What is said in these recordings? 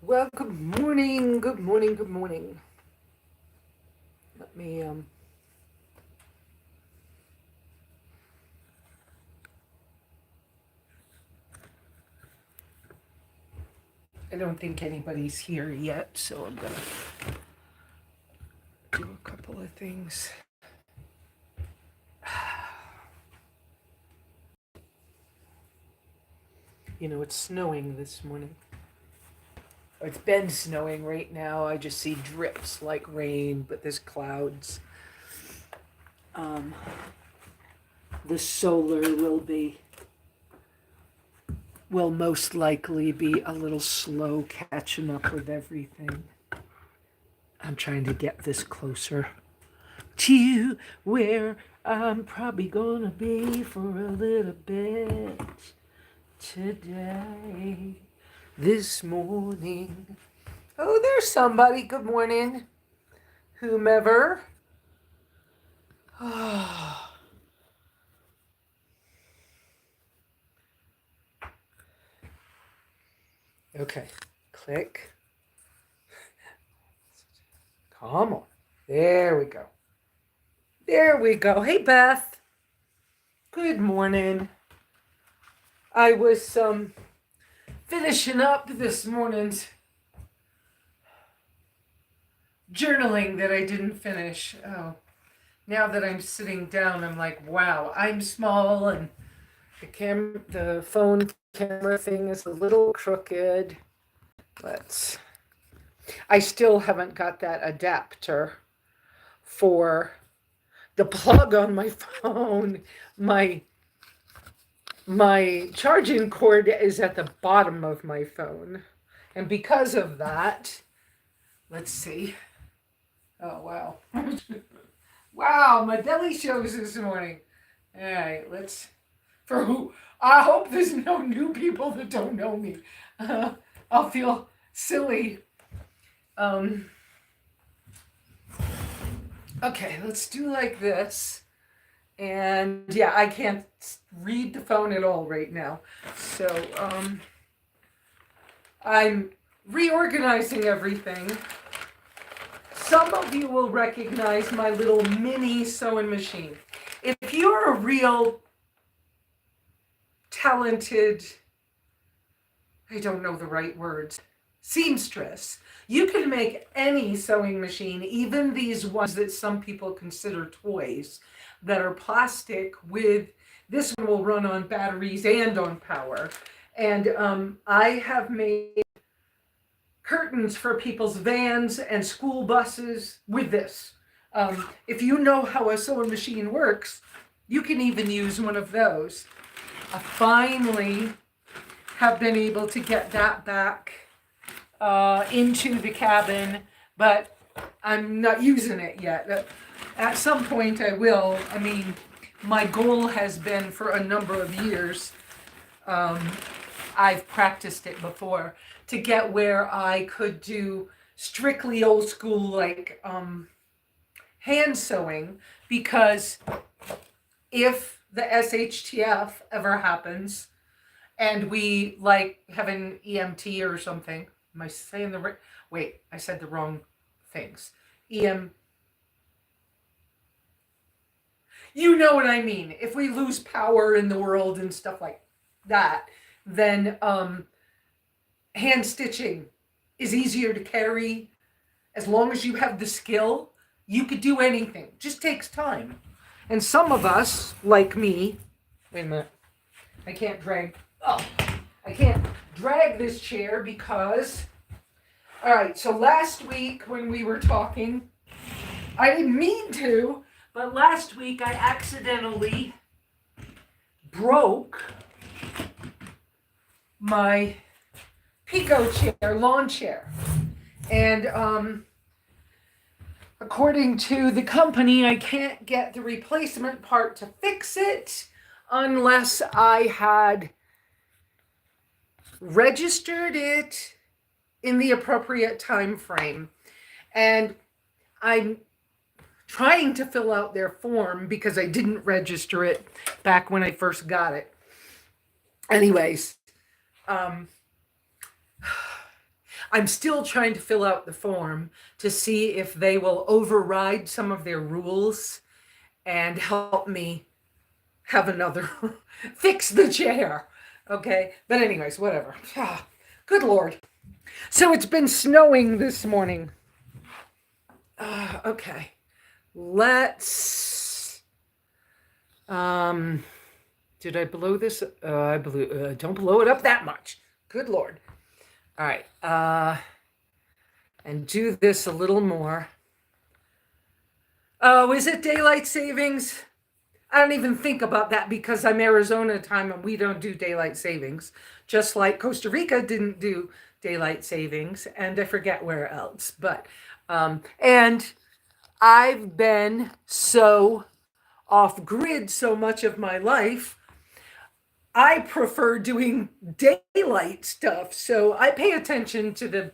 Well, good morning, good morning, good morning. Let me I don't think anybody's here yet, so I'm gonna do a couple of things. You know, it's snowing this morning. It's been snowing right now. I just see drips like rain, but there's clouds. Um, the solar will most likely be a little slow catching up with everything. I'm trying to get this closer to where I'm probably gonna be for a little bit today, this morning. Oh, there's somebody. Good morning, whomever. Okay, click. Come on. There we go. There we go. Hey, Beth. Good morning. I was finishing up this morning's journaling that I didn't finish. Oh, now that I'm sitting down, I'm like, wow, I'm small and the phone camera thing is a little crooked. But I still haven't got that adapter for the plug on my phone. My charging cord is at the bottom of my phone. And because of that, let's see. Oh, wow. Wow, my belly shows this morning. All right, for who? I hope there's no new people that don't know me. I'll feel silly. Okay, let's do like this. And yeah, I can't read the phone at all right now. So I'm reorganizing everything. Some of you will recognize my little mini sewing machine. If you're a real talented, I don't know the right words, seamstress, you can make any sewing machine, even these ones that some people consider toys, that are plastic with, this one will run on batteries and on power. And I have made curtains for people's vans and school buses with this. If you know how a sewing machine works, you can even use one of those. I finally have been able to get that back into the cabin, but I'm not using it yet. At some point I will. I mean, my goal has been for a number of years, I've practiced it before, to get where I could do strictly old school, like hand sewing, because if the SHTF ever happens and we like have an EMT or something, am I saying the right? Wait, I said the wrong things. You know what I mean. If we lose power in the world and stuff like that, then hand stitching is easier to carry. As long as you have the skill, you could do anything. Just takes time. And some of us, like me, wait a minute, I can't drag. Oh, I can't drag this chair because. All right, so last week when we were talking, I didn't mean to, but last week I accidentally broke my Pico chair, lawn chair. And according to the company, I can't get the replacement part to fix it unless I had registered it in the appropriate time frame. And I'm trying to fill out their form because I didn't register it back when I first got it. Anyways, I'm still trying to fill out the form to see if they will override some of their rules and help me have another fix the chair. Okay. But anyways, whatever. Good Lord. So it's been snowing this morning. Okay. Let's did I blow this? I blew don't blow it up that much. Good Lord. All right. And do this a little more. Oh, is it daylight savings? I don't even think about that because I'm Arizona time and we don't do daylight savings. Just like Costa Rica didn't do daylight savings, and I forget where else. But and I've been so off grid so much of my life. I prefer doing daylight stuff, so I pay attention to the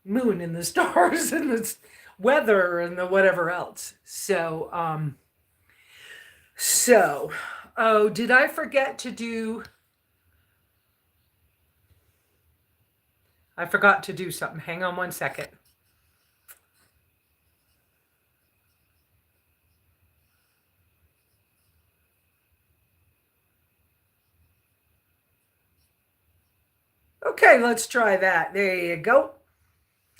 moon and the stars and the weather and the whatever else. So oh, did I forget to do? I forgot to do something. Hang on one second. Okay, let's try that. There you go.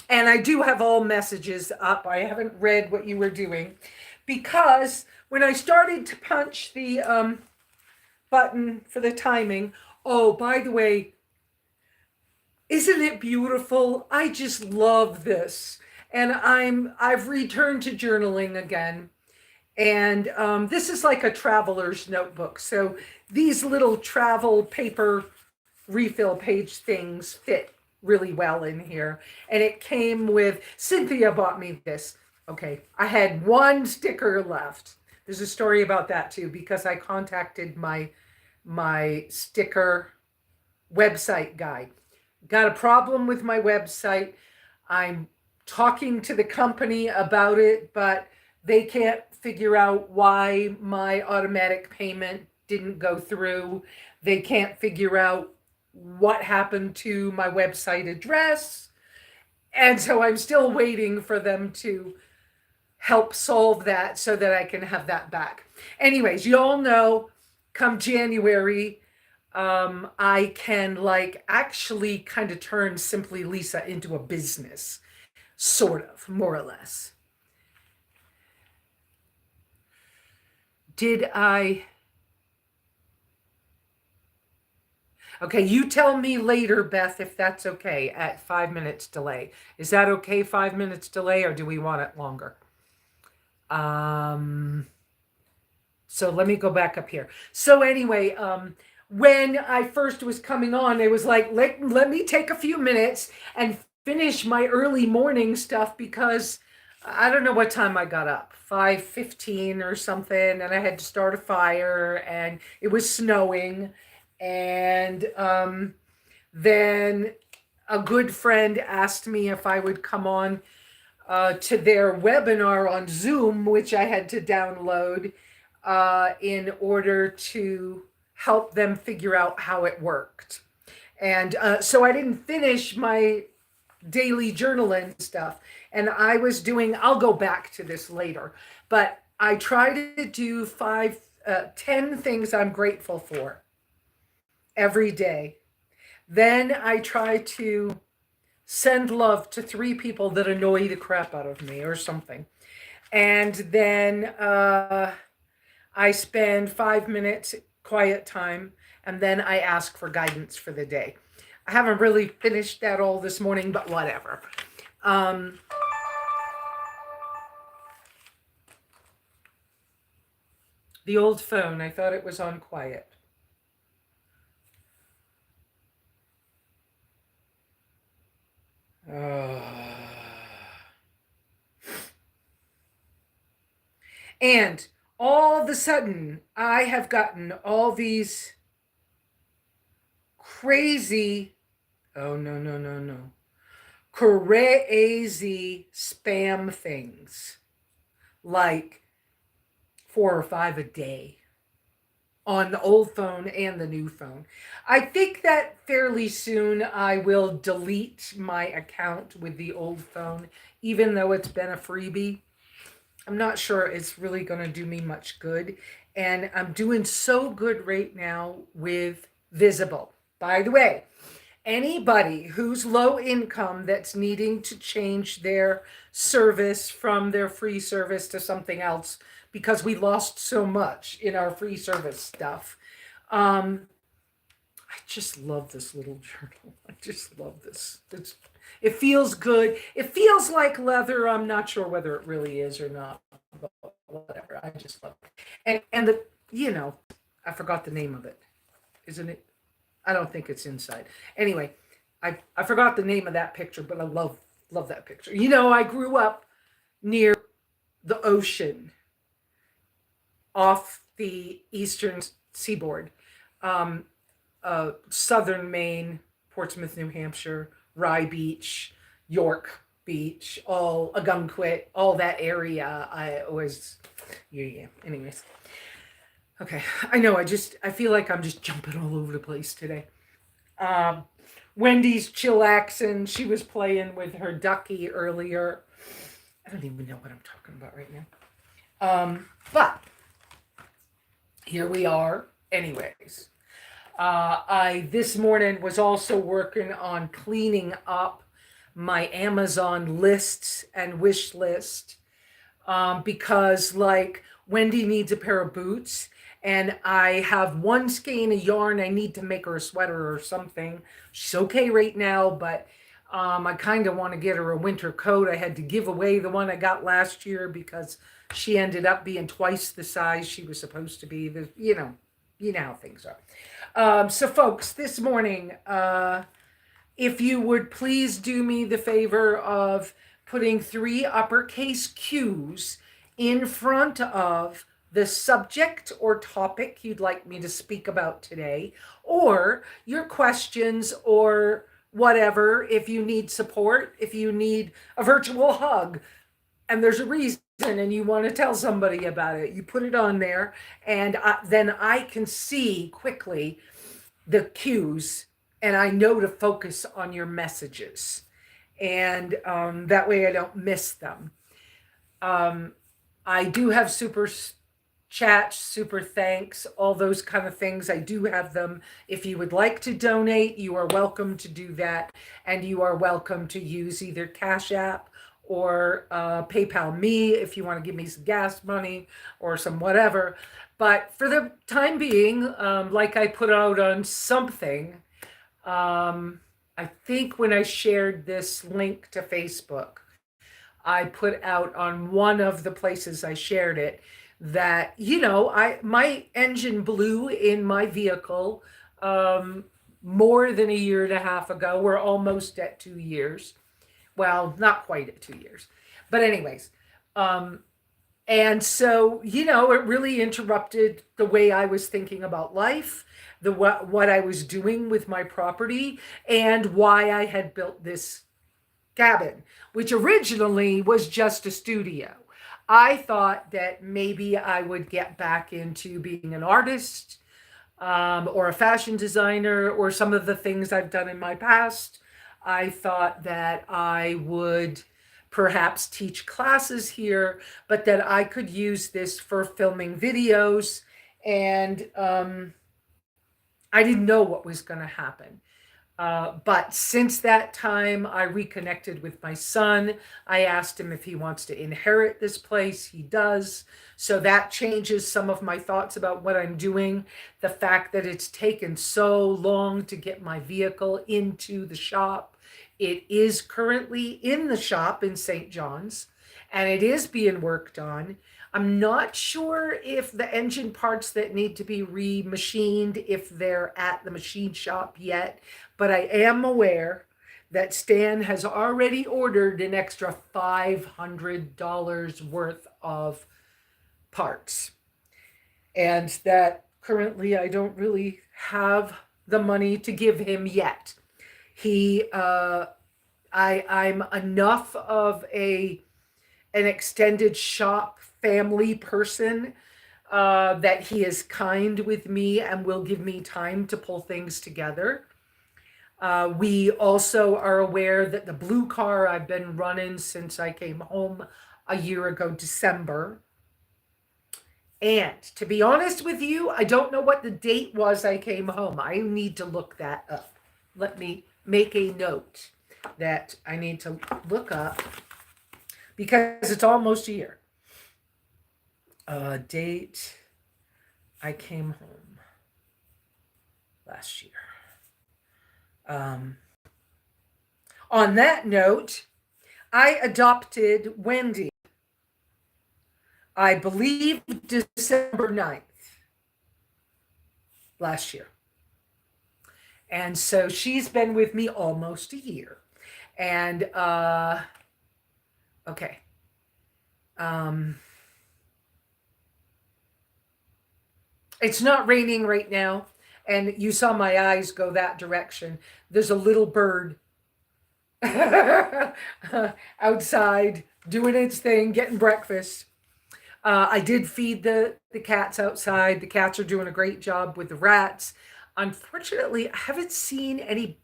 And I do have all messages up. I haven't read what you were doing because when I started to punch the button for the timing, oh, by the way, isn't it beautiful? I just love this. And I've returned to journaling again. And this is like a traveler's notebook. So these little travel paper refill page things fit really well in here. And it came with, Cynthia bought me this. Okay, I had one sticker left. There's a story about that too, because I contacted my sticker website guy. Got a problem with my website. I'm talking to the company about it, but they can't figure out why my automatic payment didn't go through. They can't figure out what happened to my website address. And so I'm still waiting for them to help solve that so that I can have that back. Anyways, you all know come January, I can like actually kind of turn SimplyLesa into a business, sort of, more or less. Did I? Okay, you tell me later, Beth, if that's okay at 5 minutes delay. Is that okay, 5 minutes delay, or do we want it longer? So let me go back up here. So anyway, when I first was coming on, it was like, let me take a few minutes and finish my early morning stuff because I don't know what time I got up, 5:15 or something, and I had to start a fire and it was snowing. And then a good friend asked me if I would come on to their webinar on Zoom, which I had to download in order to help them figure out how it worked. And so I didn't finish my daily journaling stuff. And I was doing, I'll go back to this later, but I try to do 10 things I'm grateful for every day. Then I try to send love to 3 people that annoy the crap out of me or something. And then I spend 5 minutes quiet time, and then I ask for guidance for the day. I haven't really finished that all this morning, but whatever. The old phone, I thought it was on quiet. And all of a sudden, I have gotten all these crazy, oh, no, crazy spam things, like 4 or 5 a day. on the old phone and the new phone. I think that fairly soon I will delete my account with the old phone, even though it's been a freebie. I'm not sure it's really going to do me much good. And I'm doing so good right now with Visible. By the way, anybody who's low income that's needing to change their service from their free service to something else because we lost so much in our free service stuff. Um, I just love this little journal. I just love this. It feels good. It feels like leather. I'm not sure whether it really is or not, but whatever. I just love it. And the I forgot the name of it. Isn't it? I don't think it's inside. Anyway, I forgot the name of that picture, but I love that picture. I grew up near the ocean off the eastern seaboard, um, southern Maine, Portsmouth, New Hampshire, Rye Beach, York Beach, all Agunquit, all that area. I was, yeah. Anyways, okay. I know. I feel like I'm just jumping all over the place today. Um, Wendy's chillaxing. She was playing with her ducky earlier. I don't even know what I'm talking about right now. But here we are. Anyways, I this morning was also working on cleaning up my Amazon lists and wish list, because like Wendy needs a pair of boots and I have one skein of yarn. I need to make her a sweater or something. She's okay right now, but I kind of want to get her a winter coat. I had to give away the one I got last year because she ended up being twice the size she was supposed to be. You know how things are. So folks, this morning, if you would please do me the favor of putting 3 uppercase Q's in front of the subject or topic you'd like me to speak about today, or your questions or whatever, if you need support, if you need a virtual hug, and there's a reason and you want to tell somebody about it, you put it on there, and then I can see quickly the cues and I know to focus on your messages. And that way I don't miss them. I do have super chats, super thanks, all those kind of things. I do have them. If you would like to donate, you are welcome to do that. And you are welcome to use either Cash App or PayPal me if you want to give me some gas money or some whatever. But for the time being, like I put out on something, I think when I shared this link to Facebook, I put out on one of the places I shared it that, my engine blew in my vehicle more than a year and a half ago. We're almost at 2 years. Well, not quite at 2 years. But anyways, and so, it really interrupted the way I was thinking about life, what I was doing with my property, and why I had built this cabin, which originally was just a studio. I thought that maybe I would get back into being an artist, or a fashion designer, or some of the things I've done in my past. I thought that I would perhaps teach classes here, but that I could use this for filming videos. And I didn't know what was going to happen. But since that time, I reconnected with my son. I asked him if he wants to inherit this place. He does. So that changes some of my thoughts about what I'm doing. The fact that it's taken so long to get my vehicle into the shop. It is currently in the shop in St. John's, and it is being worked on. I'm not sure if the engine parts that need to be remachined, if they're at the machine shop yet, but I am aware that Stan has already ordered an extra $500 worth of parts. And that currently I don't really have the money to give him yet. I'm enough of an extended shop family person that he is kind with me and will give me time to pull things together. We also are aware that the blue car I've been running since I came home a year ago, December. And to be honest with you, I don't know what the date was I came home. I need to look that up. Let me make a note that I need to look up because it's almost a year. Date I came home last year. On that note, I adopted Wendy, I believe December 9th last year. And so she's been with me almost a year. And, okay. It's not raining right now. And you saw my eyes go that direction. There's a little bird outside doing its thing, getting breakfast. I did feed the cats outside. The cats are doing a great job with the rats. Unfortunately, I haven't seen any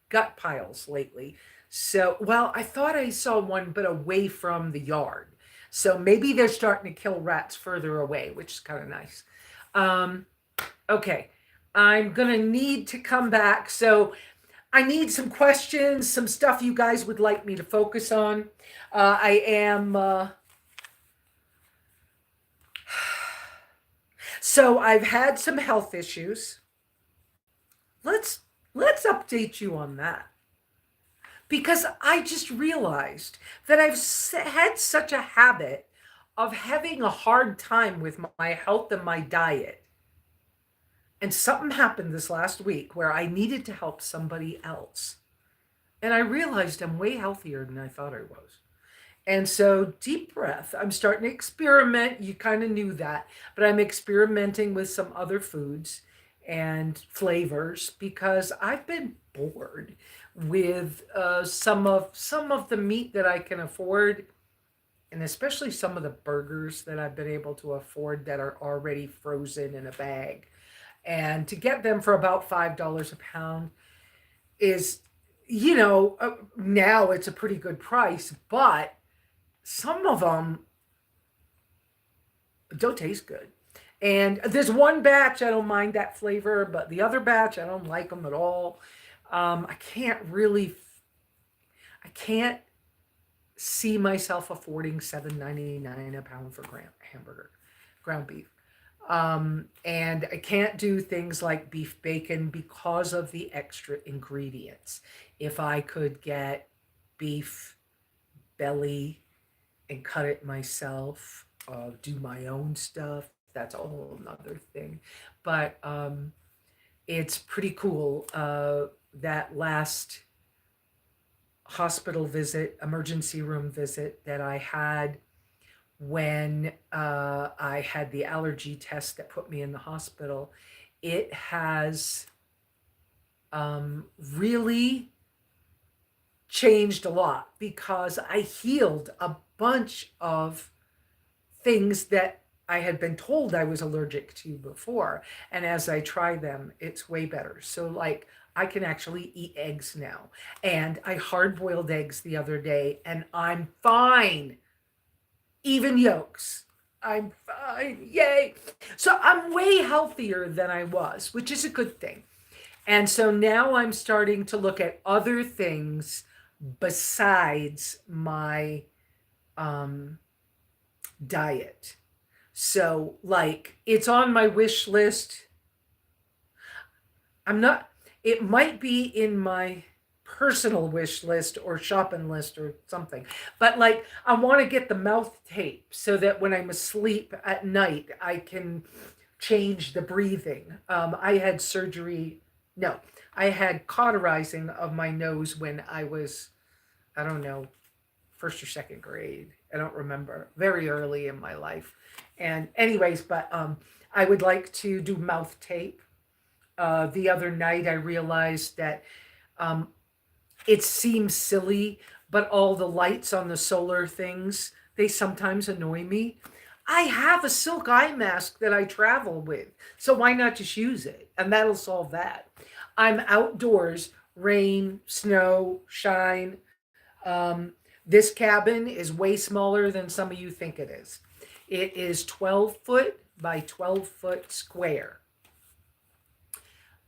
gut piles lately. So, well, I thought I saw one, but away from the yard. So maybe they're starting to kill rats further away, which is kind of nice. Okay, I'm gonna need to come back. So I need some questions, some stuff you guys would like me to focus on. I am. So I've had some health issues. Let's update you on that. Because I just realized that I've had such a habit of having a hard time with my health and my diet. And something happened this last week where I needed to help somebody else. And I realized I'm way healthier than I thought I was. And so, deep breath. I'm starting to experiment. You kind of knew that, but I'm experimenting with some other foods and flavors because I've been bored with some of the meat that I can afford, and especially some of the burgers that I've been able to afford that are already frozen in a bag. And to get them for about $5 a pound is, now it's a pretty good price, but some of them don't taste good. And there's one batch I don't mind that flavor, but the other batch I don't like them at all. I can't see myself affording $7.99 a pound for ground beef. And I can't do things like beef bacon because of the extra ingredients. If I could get beef belly and cut it myself, do my own stuff, that's a whole nother thing. But it's pretty cool. That last hospital visit, emergency room visit that I had when I had the allergy test that put me in the hospital, it has really changed a lot because I healed a bunch of things that I had been told I was allergic to before. And as I try them, it's way better. So like I can actually eat eggs now. And I hard boiled eggs the other day and I'm fine. Even yolks. I'm fine. Yay. So I'm way healthier than I was, which is a good thing. And so now I'm starting to look at other things besides my diet. So like it's on my wish list. It might be in my personal wish list or shopping list or something. But like I want to get the mouth tape so that when I'm asleep at night, I can change the breathing. I had surgery. No, I had cauterizing of my nose when I was, I don't know, first or second grade. I don't remember. Very early in my life. And anyways, but I would like to do mouth tape. The other night I realized that it seems silly, but all the lights on the solar things, they sometimes annoy me. I have a silk eye mask that I travel with. So why not just use it? And that'll solve that. I'm outdoors, rain, snow, shine. Um, this cabin is way smaller than some of you think it is. It is 12 foot by 12 foot square.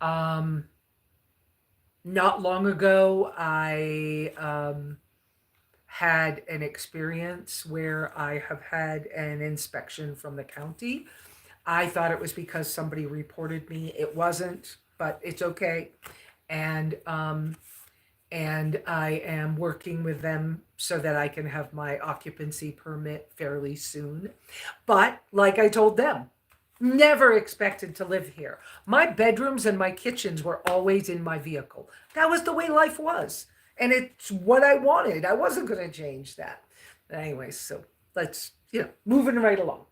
Um, Not long ago, I had an experience where I have had an inspection from the county. I thought it was because somebody reported me. It wasn't, but it's okay. And and I am working with them so that I can have my occupancy permit fairly soon. But like I told them, never expected to live here. My bedrooms and my kitchens were always in my vehicle. That was the way life was. And it's what I wanted. I wasn't going to change that. Anyway, so let's, moving right along.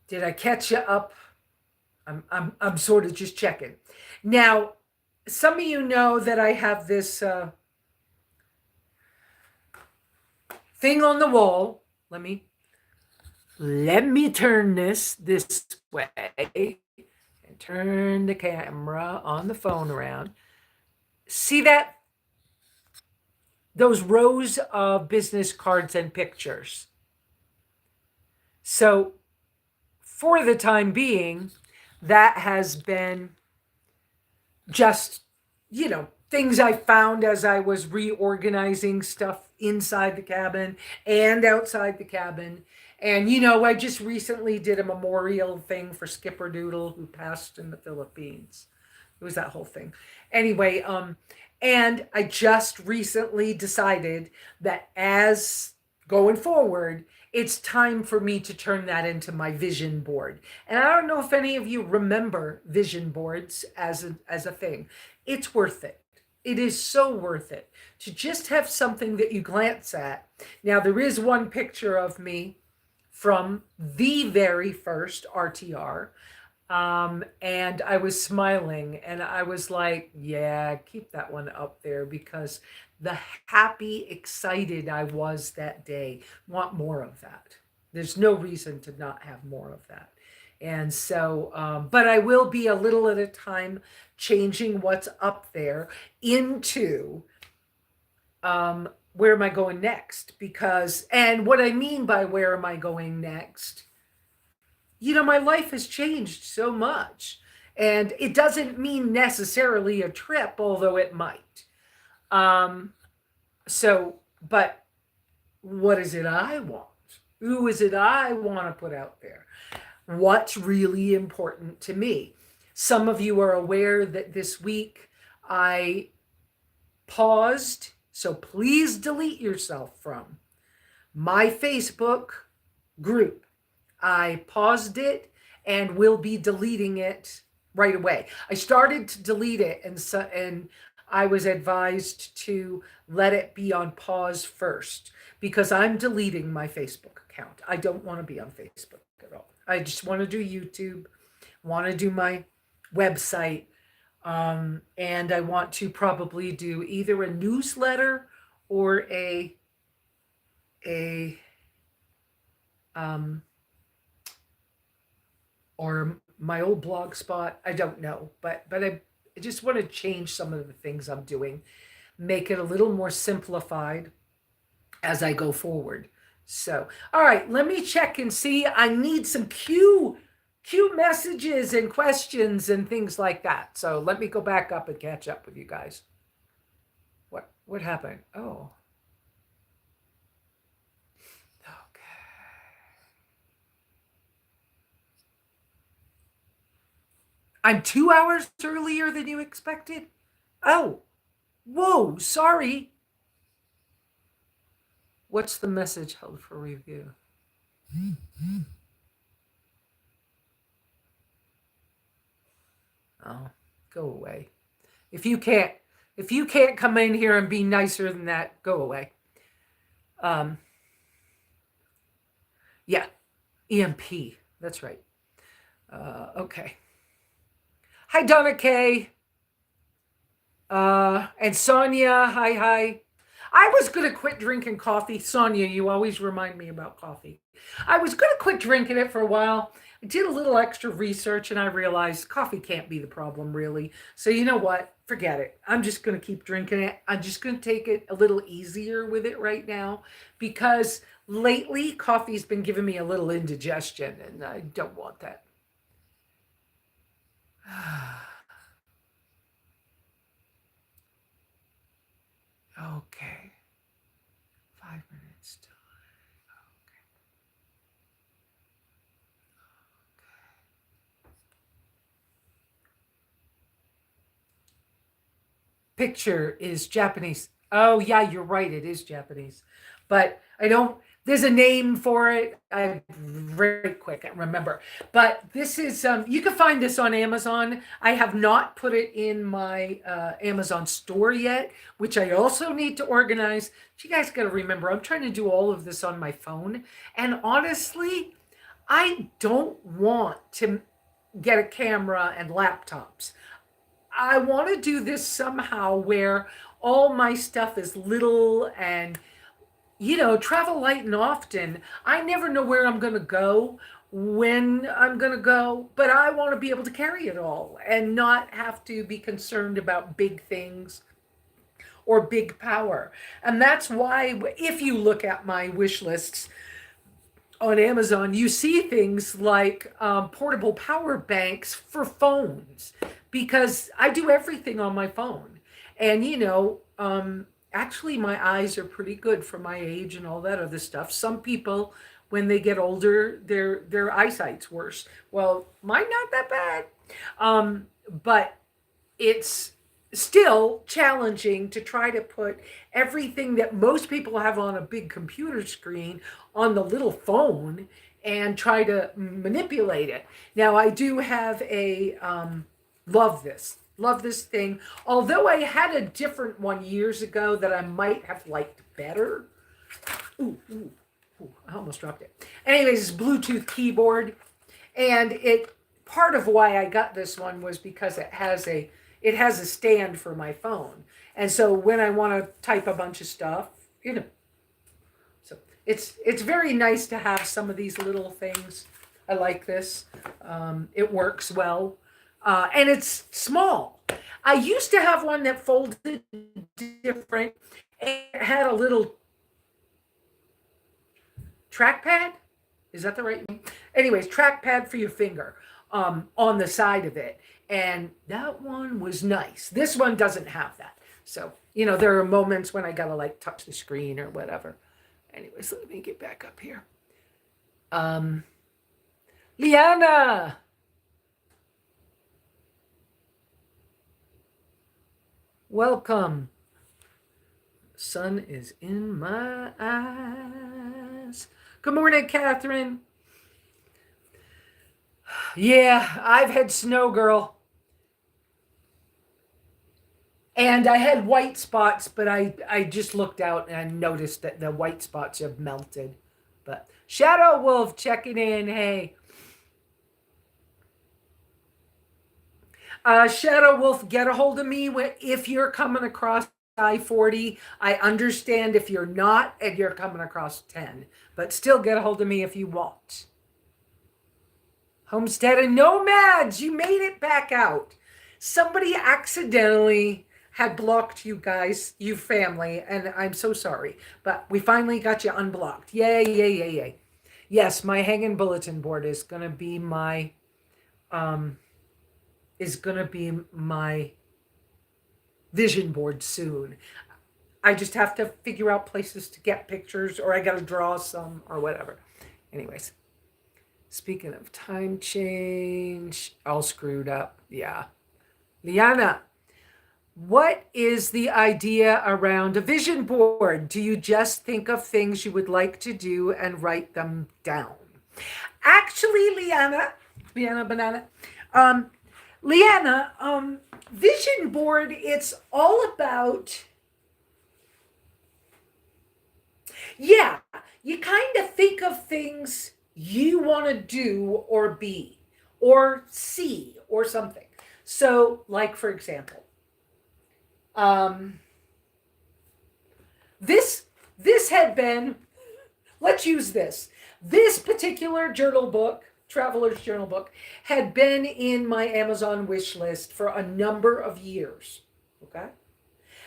Did I catch you up? I'm sort of just checking. Now, some of you know that I have this thing on the wall. Let me turn this way and turn the camera on the phone around. See that? Those rows of business cards and pictures. So for the time being, that has been just, things I found as I was reorganizing stuff inside the cabin and outside the cabin. And, I just recently did a memorial thing for Skipper Doodle, who passed in the Philippines. It was that whole thing. Anyway, and I just recently decided that as going forward, it's time for me to turn that into my vision board. And I don't know if any of you remember vision boards as a thing. It's worth it. It is so worth it to just have something that you glance at. Now, there is one picture of me from the very first RTR. And I was smiling and I was like, yeah, keep that one up there, because the happy, excited I was that day. Want more of that. There's no reason to not have more of that. And so, but I will be a little at a time changing what's up there into where am I going next? Because, and what I mean by where am I going next, my life has changed so much. And it doesn't mean necessarily a trip, although it might. But what is it I want? Who is it I want to put out there? What's really important to me? Some of you are aware that this week I paused, so please delete yourself from my Facebook group. I paused it and will be deleting it right away. I started to delete it, and I was advised to let it be on pause first, because I'm deleting my Facebook account. I don't want to be on Facebook at all. I just want to do YouTube, want to do my website, and I want to probably do either a newsletter or or my old blog spot. I don't know, but I just want to change some of the things I'm doing, make it a little more simplified as I go forward. So, all right, let me check and see. I need some cue messages and questions and things like that. So let me go back up and catch up with you guys. What happened? Oh. I'm 2 hours earlier than you expected? Oh, whoa, sorry. What's the message held for review? Oh, go away. If you can't come in here and be nicer than that, go away. Yeah, EMP. That's right. Okay. Hi, Donna Kay. And Sonia, hi. I was going to quit drinking coffee. Sonia, you always remind me about coffee. I was going to quit drinking it for a while. I did a little extra research and I realized coffee can't be the problem, really. So, you know what? Forget it. I'm just going to keep drinking it. I'm just going to take it a little easier with it right now because lately coffee's been giving me a little indigestion and I don't want that. Okay. 5 minutes. Picture is Japanese. Oh, yeah, you're right. It is Japanese. But I don't, there's a name for it. I very quick, I remember. But this is, you can find this on Amazon. I have not put it in my Amazon store yet, which I also need to organize. But you guys got to remember, I'm trying to do all of this on my phone. And honestly, I don't want to get a camera and laptops. I want to do this somehow where all my stuff is little and, travel light and often. I never know where I'm going to go, when I'm going to go, but I want to be able to carry it all and not have to be concerned about big things or big power. And that's why, if you look at my wish lists, on Amazon, you see things like portable power banks for phones because I do everything on my phone. And, actually, my eyes are pretty good for my age and all that other stuff. Some people, when they get older, their eyesight's worse. Well, mine not that bad. But it's still challenging to try to put everything that most people have on a big computer screen on the little phone and try to manipulate it. Now, I do have love this thing. Although I had a different one years ago that I might have liked better. Ooh, I almost dropped it. Anyways, it's Bluetooth keyboard. And part of why I got this one was because it has a stand for my phone. And so when I want to type a bunch of stuff, so it's very nice to have some of these little things. I like this. It works well. And it's small. I used to have one that folded different and it had a little trackpad. Is that the right name? Anyways, trackpad for your finger on the side of it. And that one was nice. This one doesn't have that. So, there are moments when I gotta like touch the screen or whatever. Anyways, let me get back up here. Liana. Welcome. Sun is in my eyes. Good morning, Catherine. Yeah, I've had snow, girl. And I had white spots, but I just looked out and I noticed that the white spots have melted. But Shadow Wolf checking in. Hey. Shadow Wolf, get a hold of me if you're coming across I-40. I understand if you're not and you're coming across 10. But still get a hold of me if you want. Homestead and Nomads, you made it back out. Somebody accidentally had blocked you guys, you family, and I'm so sorry. But we finally got you unblocked. Yay, yay, yay, yay. Yes, my hanging bulletin board is gonna be my vision board soon. I just have to figure out places to get pictures or I gotta draw some or whatever. Anyways, speaking of time change, all screwed up. Yeah. Liana, what is the idea around a vision board? Do you just think of things you would like to do and write them down? Actually, Liana, vision board, it's all about, you kind of think of things you want to do or be or see or something. So, like, for example, This this had been, let's use this. This particular journal book, Traveler's Journal book, had been in my Amazon wish list for a number of years. Okay?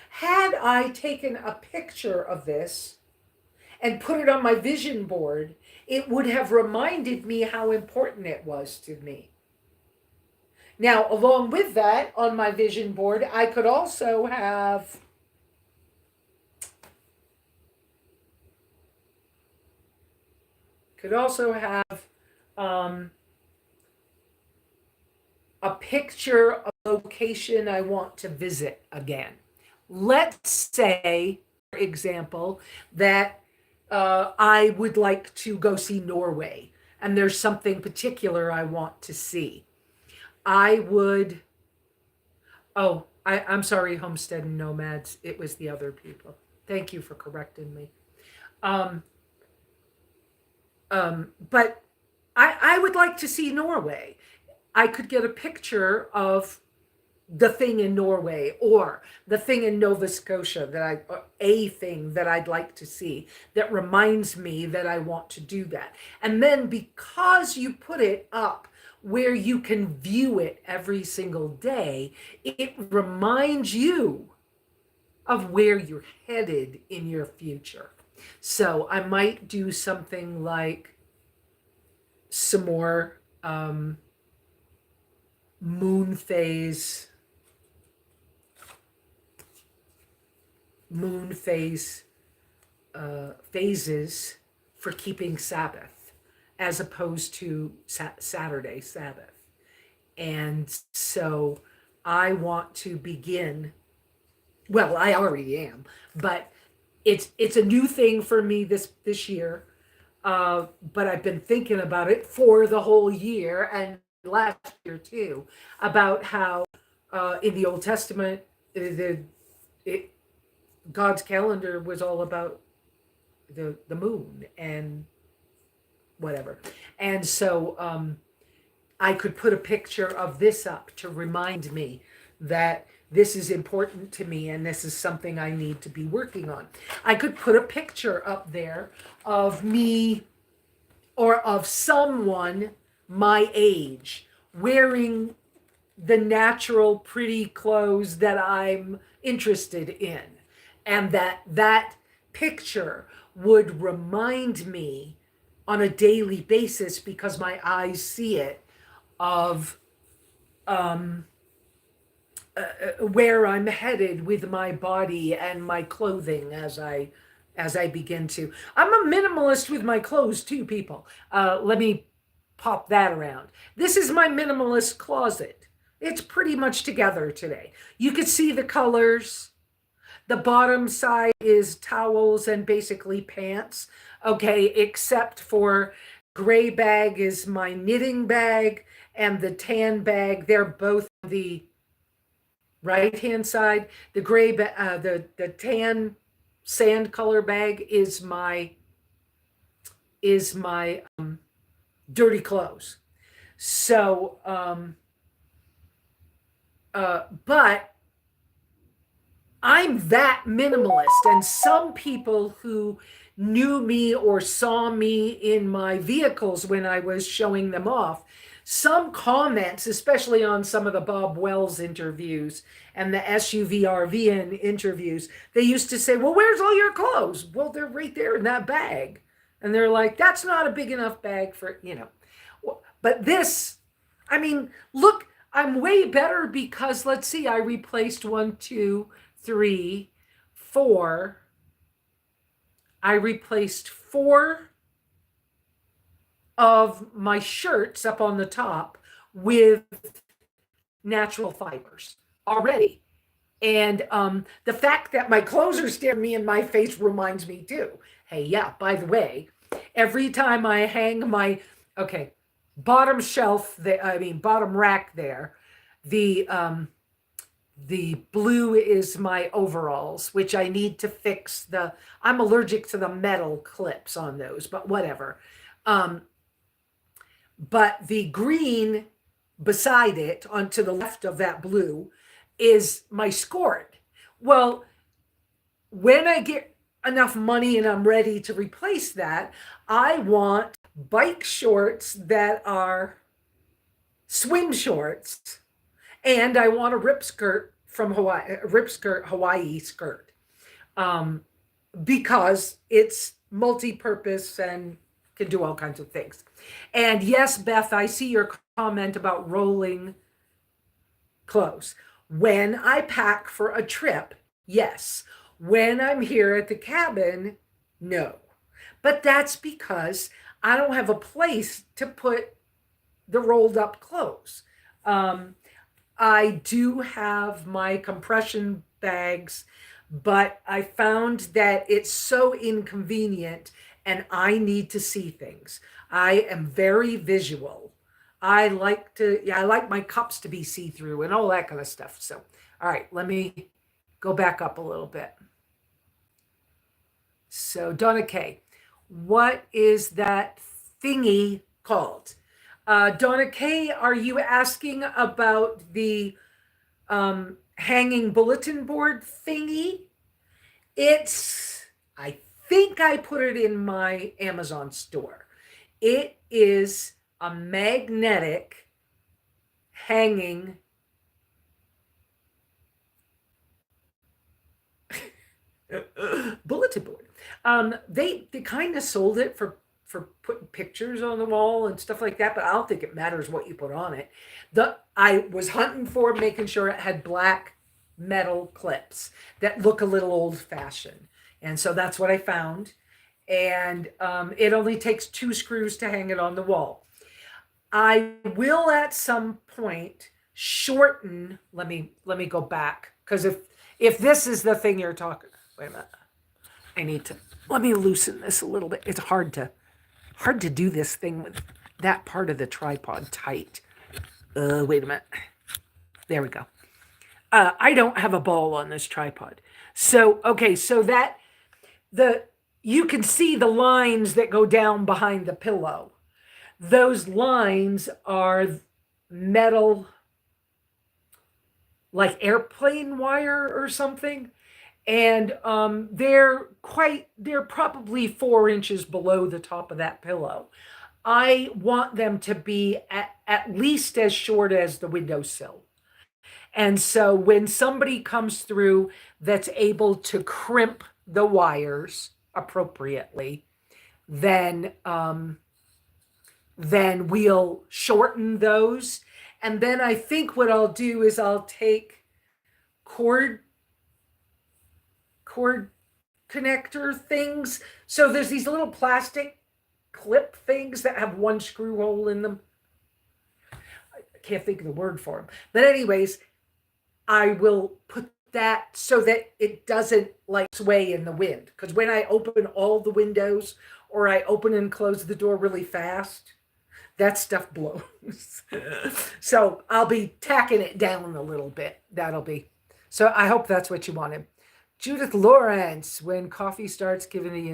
Had I taken a picture of this and put it on my vision board, it would have reminded me how important it was to me. Now, along with that, on my vision board, I could also have um, a picture of a location I want to visit again. Let's say, for example, that I would like to go see Norway, and there's something particular I want to see. I would, I'm sorry, Homestead and Nomads. It was the other people. Thank you for correcting me. Um, but I would like to see Norway. I could get a picture of the thing in Norway or the thing in Nova Scotia a thing that I'd like to see that reminds me that I want to do that. And then because you put it up where you can view it every single day, it reminds you of where you're headed in your future. So I might do something like some more moon phase moon phase phases for keeping Sabbath as opposed to Saturday Sabbath. And so I want to begin, well, I already am, but it's a new thing for me this year. But I've been thinking about it for the whole year and last year too, about how in the Old Testament, it, God's calendar was all about the moon and whatever. And so I could put a picture of this up to remind me that this is important to me and this is something I need to be working on. I could put a picture up there of me or of someone my age wearing the natural pretty clothes that I'm interested in. And that picture would remind me on a daily basis, because my eyes see it, of where I'm headed with my body and my clothing as I begin to. I'm a minimalist with my clothes too, people. Let me pop that around. This is my minimalist closet. It's pretty much together today. You could see the colors. The bottom side is towels and basically pants. Okay, except for gray bag is my knitting bag and the tan bag. They're both the right hand side. The gray the tan sand color bag is my dirty clothes. So but I'm that minimalist, and some people who knew me or saw me in my vehicles when I was showing them off, some comments, especially on some of the Bob Wells interviews and the SUVRV interviews, they used to say, well, where's all your clothes? Well, they're right there in that bag. And they're like, that's not a big enough bag for, But this, I mean, look, I'm way better because let's see, I replaced 1, 2, 3, 4. I replaced 4 of my shirts up on the top with natural fibers already. And the fact that my clothes are staring me in my face reminds me too. Hey, yeah, by the way, every time I hang my, bottom shelf, bottom rack there, the blue is my overalls, which I need to fix I'm allergic to the metal clips on those, but whatever. But the green beside it, onto the left of that blue, is my skirt. Well, when I get enough money and I'm ready to replace that, I want bike shorts that are swim shorts, and I want a rip skirt from Hawaii, a rip skirt Hawaii skirt, um, because it's multi-purpose and can do all kinds of things. And yes, Beth, I see your comment about rolling clothes. When I pack for a trip, yes. When I'm here at the cabin, no. But that's because I don't have a place to put the rolled up clothes. Um, I do have my compression bags, but I found that it's so inconvenient and I need to see things. I am very visual. I like my cups to be see through and all that kind of stuff. So, all right, let me go back up a little bit. So, Donna K, what is that thingy called? Donna K, are you asking about the hanging bulletin board thingy? I think I put it in my Amazon store. It is a magnetic hanging bulletin board. They kind of sold it for putting pictures on the wall and stuff like that, but I don't think it matters what you put on it. I was hunting for making sure it had black metal clips that look a little old fashioned. And so that's what I found. And it only takes 2 screws to hang it on the wall. I will at some point shorten, let me go back, because if this is the thing you're talking, wait a minute. Let me loosen this a little bit. It's hard to do this thing with that part of the tripod tight. Wait a minute. There we go. I don't have a ball on this tripod. So, okay, so you can see the lines that go down behind the pillow. Those lines are metal, like airplane wire or something. And they're probably 4 inches below the top of that pillow. I want them to be at least as short as the windowsill. And so when somebody comes through that's able to crimp the wires appropriately, then we'll shorten those. And then I think what I'll do is I'll take cord connector things. So there's these little plastic clip things that have 1 screw hole in them. I can't think of the word for them. But anyways, I will put that so that it doesn't like sway in the wind. Because when I open all the windows or I open and close the door really fast, that stuff blows. So I'll be tacking it down a little bit. So I hope that's what you wanted. Judith Lawrence, when coffee starts giving the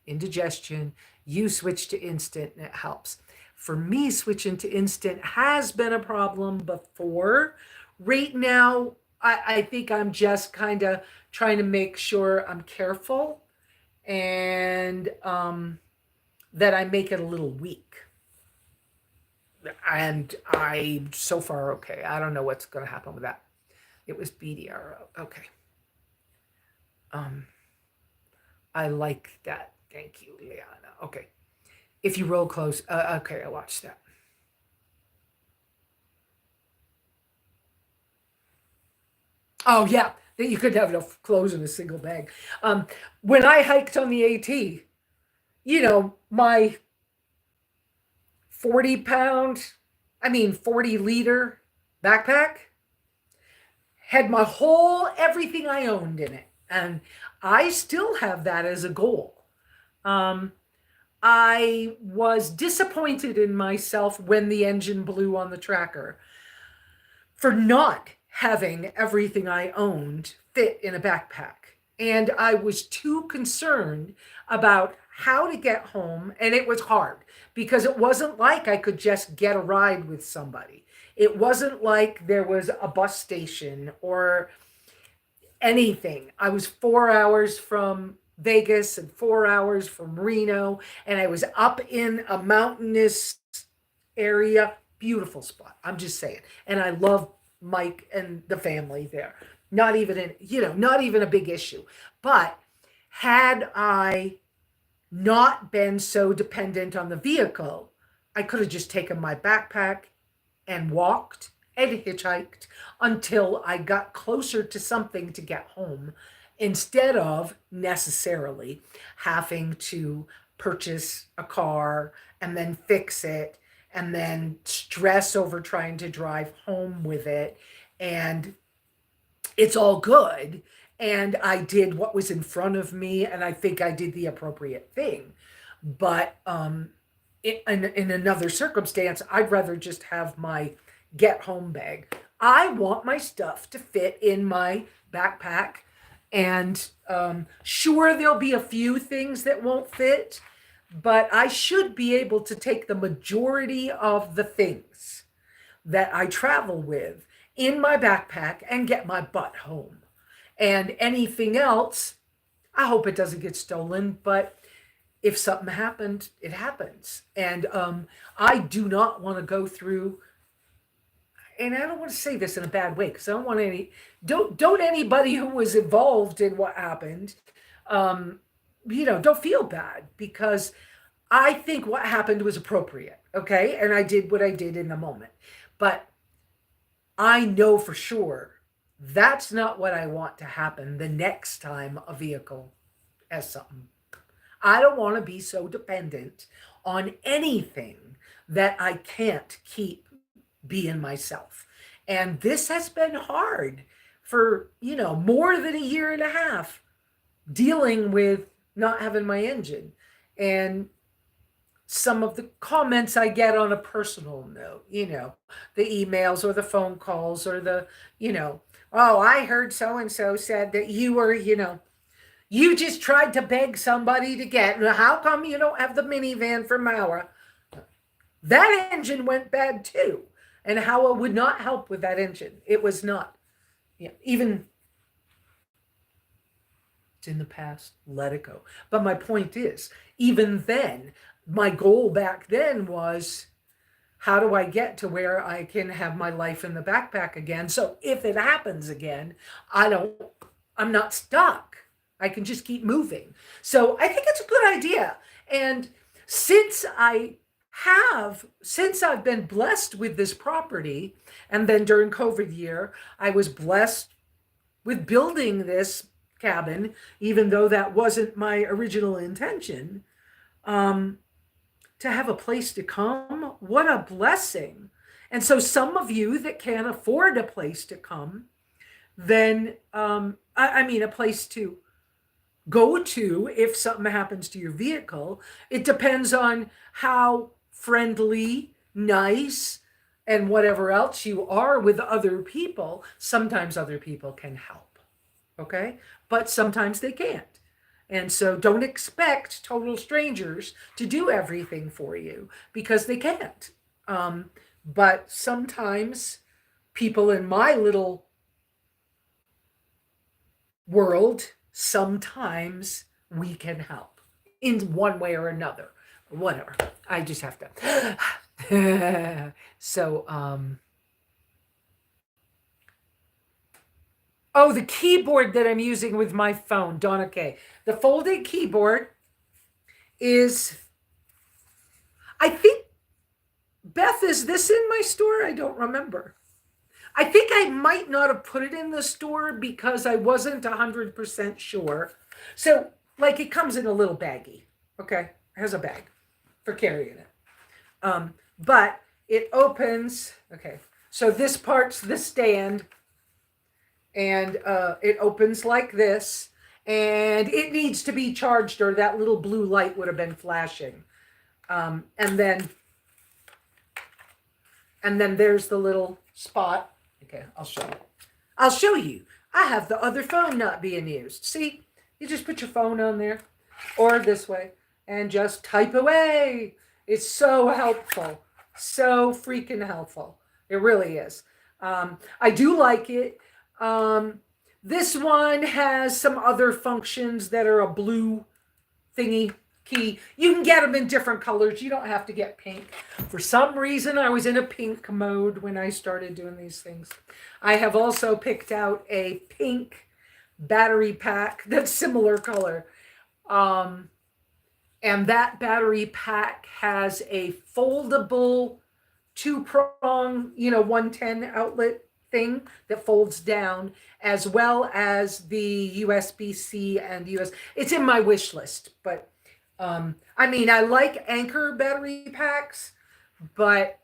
indigestion, you switch to instant and it helps. For me, switching to instant has been a problem before. Right now, I think I'm just kind of trying to make sure I'm careful and that I make it a little weak. And I'm so far okay. I don't know what's going to happen with that. It was BDRO. Okay. I like that. Thank you, Liana. Okay. If you roll close. Okay, I watched that. Oh, yeah. That you could have enough clothes in a single bag. When I hiked on the AT, my 40 liter backpack had everything I owned in it. And I still have that as a goal. I was disappointed in myself when the engine blew on the tracker for not having everything I owned fit in a backpack. And I was too concerned about how to get home. And it was hard because it wasn't like I could just get a ride with somebody. It wasn't like there was a bus station or anything. I was 4 hours from Vegas and 4 hours from Reno, and I was up in a mountainous area. Beautiful spot. I'm just saying. And I love Mike and the family there. Not even not even a big issue. But had I not been so dependent on the vehicle, I could have just taken my backpack and walked and hitchhiked until I got closer to something to get home instead of necessarily having to purchase a car and then fix it and then stress over trying to drive home with it. And it's all good. And I did what was in front of me, and I think I did the appropriate thing. But in another circumstance, I'd rather just have my get home bag. I want my stuff to fit in my backpack. And sure, there'll be a few things that won't fit, but I should be able to take the majority of the things that I travel with in my backpack and get my butt home. And anything else, I hope it doesn't get stolen, but if something happened, it happens. And I do not want to go through, and I don't want to say this in a bad way because I don't want don't anybody who was involved in what happened, don't feel bad, because I think what happened was appropriate, okay? And I did what I did in the moment. But I know for sure that's not what I want to happen the next time a vehicle has something. I don't want to be so dependent on anything that I can't keep being myself. And this has been hard for, more than a year and a half dealing with not having my engine. And some of the comments I get on a personal note, the emails or the phone calls or oh, I heard so and so said that you were, you just tried to beg somebody to get. How come you don't have the minivan for Maura? That engine went bad too. And Howa would not help with that engine. It was not. Even it's in the past, let it go. But my point is, even then, my goal back then was, how do I get to where I can have my life in the backpack again? So if it happens again, I'm not stuck. I can just keep moving. So I think it's a good idea. And since I've been blessed with this property, and then during COVID year, I was blessed with building this cabin, even though that wasn't my original intention, to have a place to come, what a blessing. And so some of you that can't afford a place to come, then, a place to go to if something happens to your vehicle, it depends on how friendly, nice, and whatever else you are with other people. Sometimes other people can help, okay? But sometimes they can't. And so don't expect total strangers to do everything for you, because they can't. But sometimes people in my little world, sometimes we can help in one way or another. Whatever. I just have to. So, oh, the keyboard that I'm using with my phone, Donna K. The folded keyboard is, I think, Beth, is this in my store? I don't remember. I think I might not have put it in the store because I wasn't 100% sure. So, it comes in a little baggie, okay? It has a bag for carrying it. But it opens, okay, so this part's the stand, and it opens like this, and it needs to be charged or that little blue light would have been flashing. And then there's the little spot. Okay, I'll show you. I have the other phone not being used. See, you just put your phone on there or this way and just type away. It's so helpful. So freaking helpful. It really is. I do like it. This one has some other functions that are a blue thingy key. You can get them in different colors. You don't have to get pink. For some reason, I was in a pink mode when I started doing these things. I have also picked out a pink battery pack that's similar color. And that battery pack has a foldable two-prong, 110 outlet thing that folds down, as well as the USB-C and US. It's in my wish list, but I like Anchor battery packs, but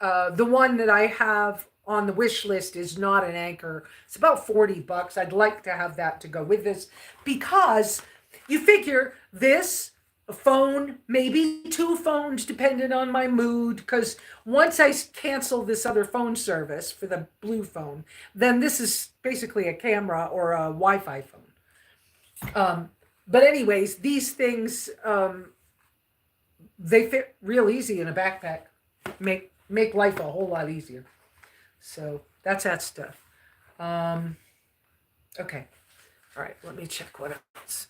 the one that I have on the wish list is not an Anchor. It's about $40. I'd like to have that to go with this, because you figure this, a phone, maybe two phones, depending on my mood, because once I cancel this other phone service for the blue phone, then this is basically a camera or a Wi-Fi phone. But anyways, these things, they fit real easy in a backpack. Make life a whole lot easier. So that's that stuff. Okay. All right, let me check what else.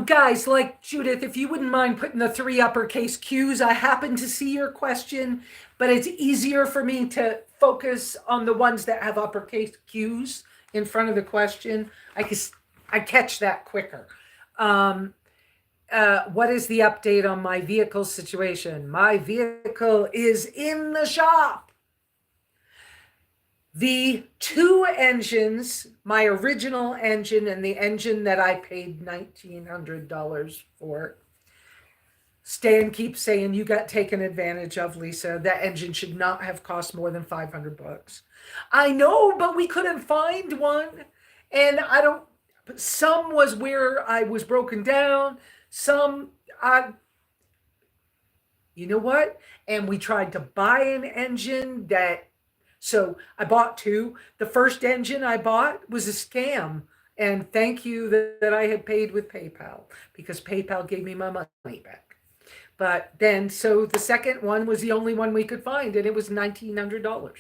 Guys, like Judith, if you wouldn't mind putting the 3 uppercase Q's, I happen to see your question, but it's easier for me to focus on the ones that have uppercase Q's in front of the question. I catch that quicker. What is the update on my vehicle situation? My vehicle is in the shop. The 2 engines, my original engine and the engine that I paid $1,900 for, Stan keeps saying you got taken advantage of, Lesa. That engine should not have cost more than $500. I know, but we couldn't find one. And some was where I was broken down. Some, you know what? And we tried to buy an engine so I bought 2. The first engine I bought was a scam. And thank you that I had paid with PayPal, because PayPal gave me my money back. But then, so the second one was the only one we could find, and it was $1,900.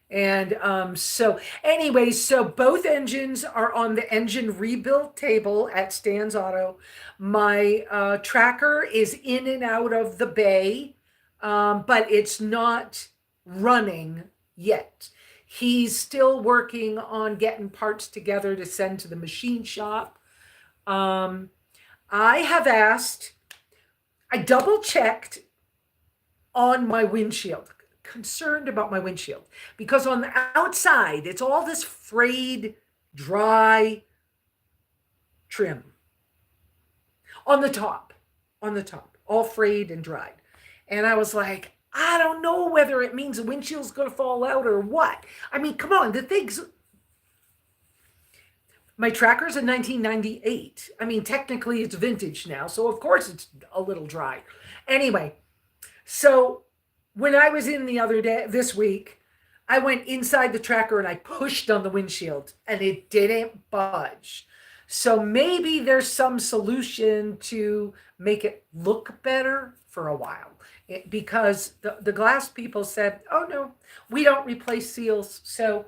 And so anyways, so both engines are on the engine rebuild table at Stan's Auto. My tracker is in and out of the bay, but it's not running yet. He's still working on getting parts together to send to the machine shop. I have asked, I double checked on my windshield, concerned about my windshield, because on the outside, it's all this frayed, dry trim. On the top, all frayed and dried. And I was like, I don't know whether it means the windshield's going to fall out or what. I mean, come on, the thing's... My tracker's a 1998. I mean, technically it's vintage now, so of course it's a little dry. Anyway, so when I was in the other day, this week, I went inside the tracker and I pushed on the windshield and it didn't budge. So maybe there's some solution to make it look better for a while. Because the glass people said, oh no, we don't replace seals, so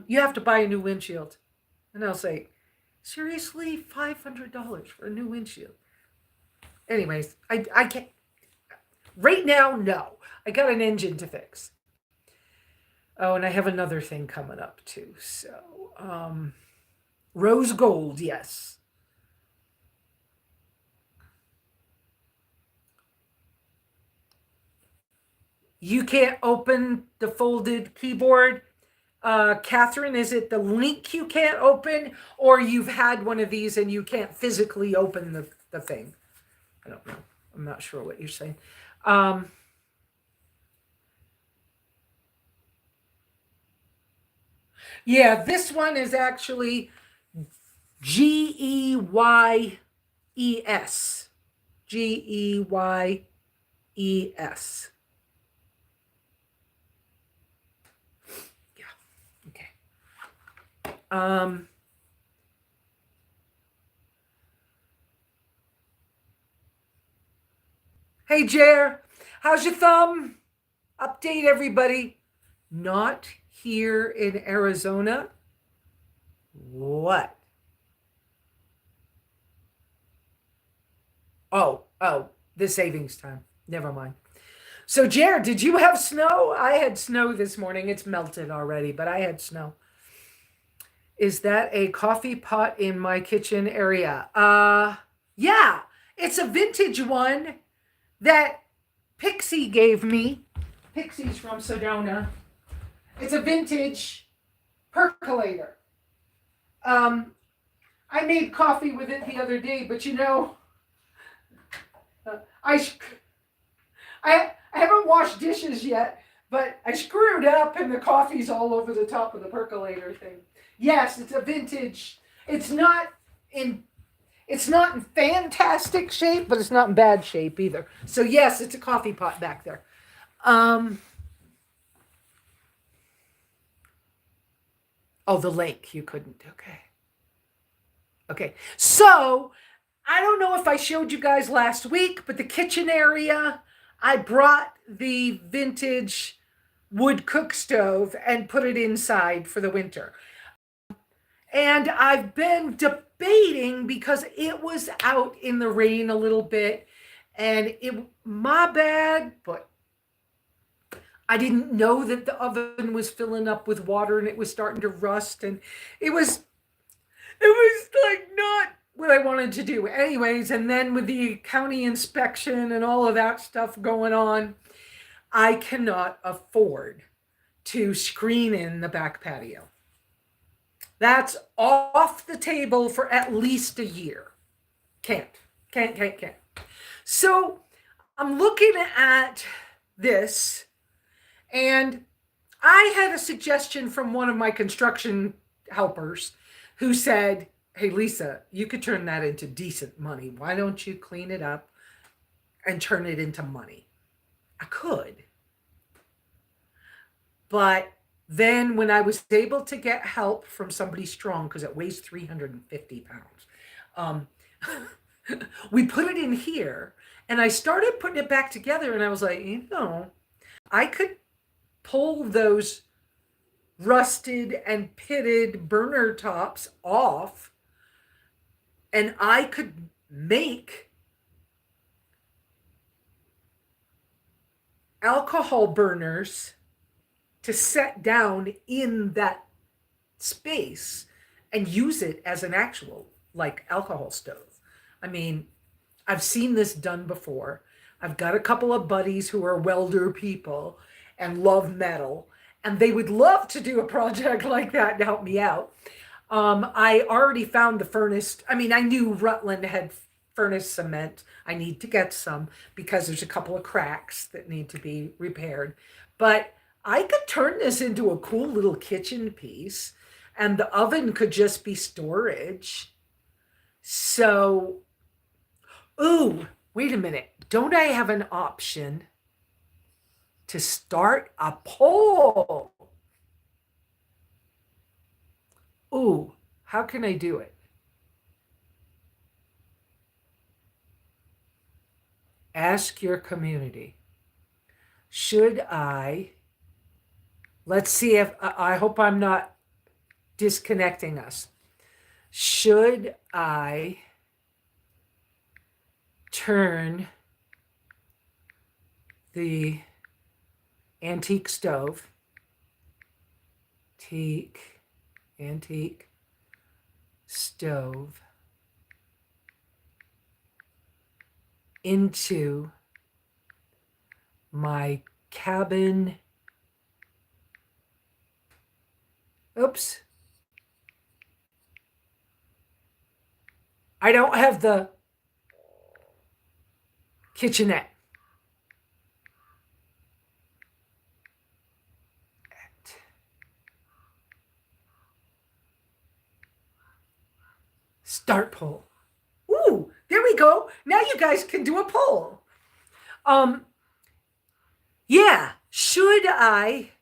you have to buy a new windshield. And I'll say, seriously, $500 for a new windshield? Anyways, I can't, right now, no. I got an engine to fix. Oh, and I have another thing coming up too. So, rose gold, yes. You can't open the folded keyboard. Catherine, is it the link you can't open, or you've had one of these and you can't physically open the thing? I don't know. I'm not sure what you're saying. Yeah, this one is actually Geyes. Geyes. Hey, Jer, how's your thumb? Update everybody. Not here in Arizona. What? Oh, the savings time. Never mind. So, Jer, did you have snow? I had snow this morning. It's melted already, but I had snow. Is that a coffee pot in my kitchen area? Yeah, it's a vintage one that Pixie gave me. Pixie's from Sedona. It's a vintage percolator. Um, I made coffee with it the other day, but uh, I, I haven't washed dishes yet, but I screwed up and the coffee's all over the top of the percolator thing. Yes, it's a vintage. It's not in it's not in fantastic shape, but it's not in bad shape either. So yes, it's a coffee pot back there. Um, oh, the lake you couldn't. Okay. Okay. So I don't know if I showed you guys last week, but the kitchen area, I brought the vintage wood cook stove and put it inside for the winter. And I've been debating because it was out in the rain a little bit and my bad, but I didn't know that the oven was filling up with water and it was starting to rust and it was like not what I wanted to do. Anyways, and then with the county inspection and all of that stuff going on, I cannot afford to screen in the back patio. That's off the table for at least a year. Can't. So I'm looking at this, and I had a suggestion from one of my construction helpers who said, hey, Lesa, you could turn that into decent money. Why don't you clean it up and turn it into money? I could. But then when I was able to get help from somebody strong, because it weighs 350 pounds, we put it in here and I started putting it back together and I was like, I could pull those rusted and pitted burner tops off and I could make alcohol burners to set down in that space and use it as an actual like alcohol stove. I mean, I've seen this done before. I've got a couple of buddies who are welder people and love metal, and they would love to do a project like that to help me out. I already found the furnace. I mean, I knew Rutland had furnace cement. I need to get some because there's a couple of cracks that need to be repaired. But I could turn this into a cool little kitchen piece, and the oven could just be storage. So, ooh, wait a minute. Don't I have an option to start a poll? Ooh, how can I do it? Ask your community. Should I, let's see if, I hope I'm not disconnecting us. Should I turn the antique stove, antique stove into my cabin? Oops. I don't have the kitchenette. Start poll. Ooh, there we go. Now you guys can do a poll. Yeah, should I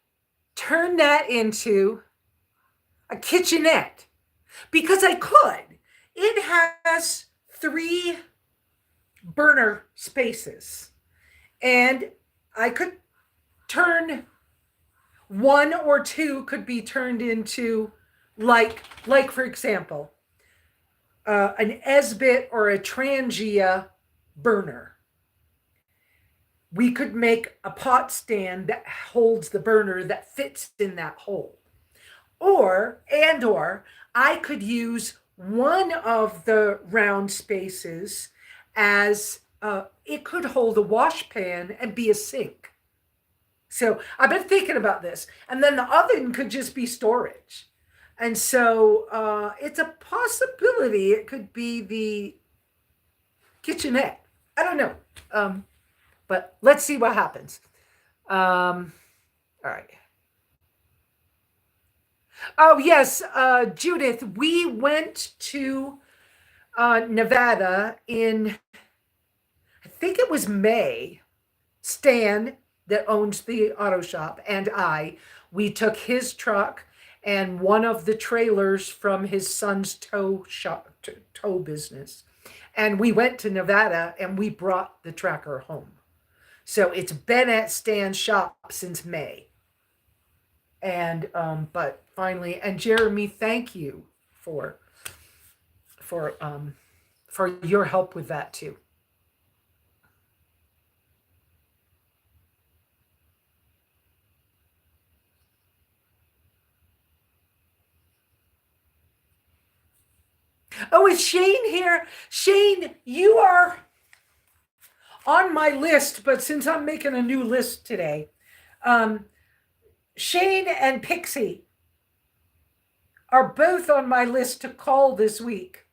turn that into a kitchenette? Because I could. It has 3 burner spaces. And I could turn one or two could be turned into like for example, an Esbit or a Trangia burner. We could make a pot stand that holds the burner that fits in that hole. Or I could use one of the round spaces as it could hold a wash pan and be a sink. So I've been thinking about this. And then the oven could just be storage. And so it's a possibility it could be the kitchenette. I don't know. But let's see what happens. All right. Oh, yes, Judith, we went to Nevada in, I think it was May. Stan, that owns the auto shop, and we took his truck and one of the trailers from his son's tow business. And we went to Nevada and we brought the tracker home. So it's been at Stan's shop since May. And but finally, and Jeremy, thank you for your help with that too. Oh, is Shane here? Shane, you are on my list, but since I'm making a new list today, Shane and Pixie are both on my list to call this week.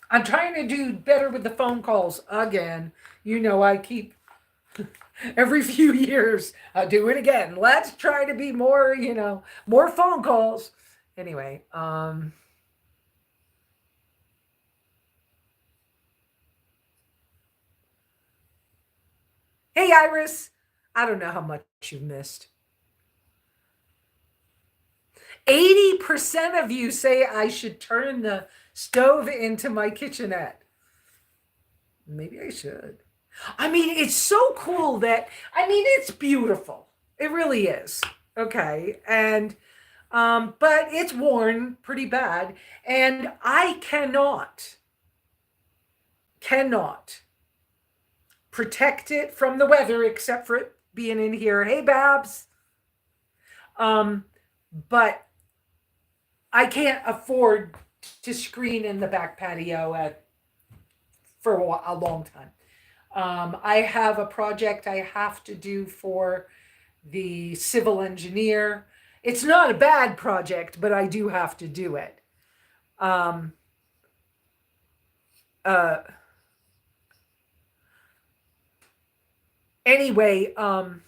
I'm trying to do better with the phone calls again. You know, I keep every few years, I'll do it again. Let's try to be more, more phone calls. Anyway, hey, Iris. I don't know how much you missed. 80% of you say I should turn the stove into my kitchenette. Maybe I should. I mean, it's so cool it's beautiful. It really is. Okay. And, but it's worn pretty bad. And I cannot protect it from the weather except for it being in here. Hey, Babs. But I can't afford to screen in the back patio for a long time. I have a project I have to do for the civil engineer. It's not a bad project, but I do have to do it. Anyway, oh,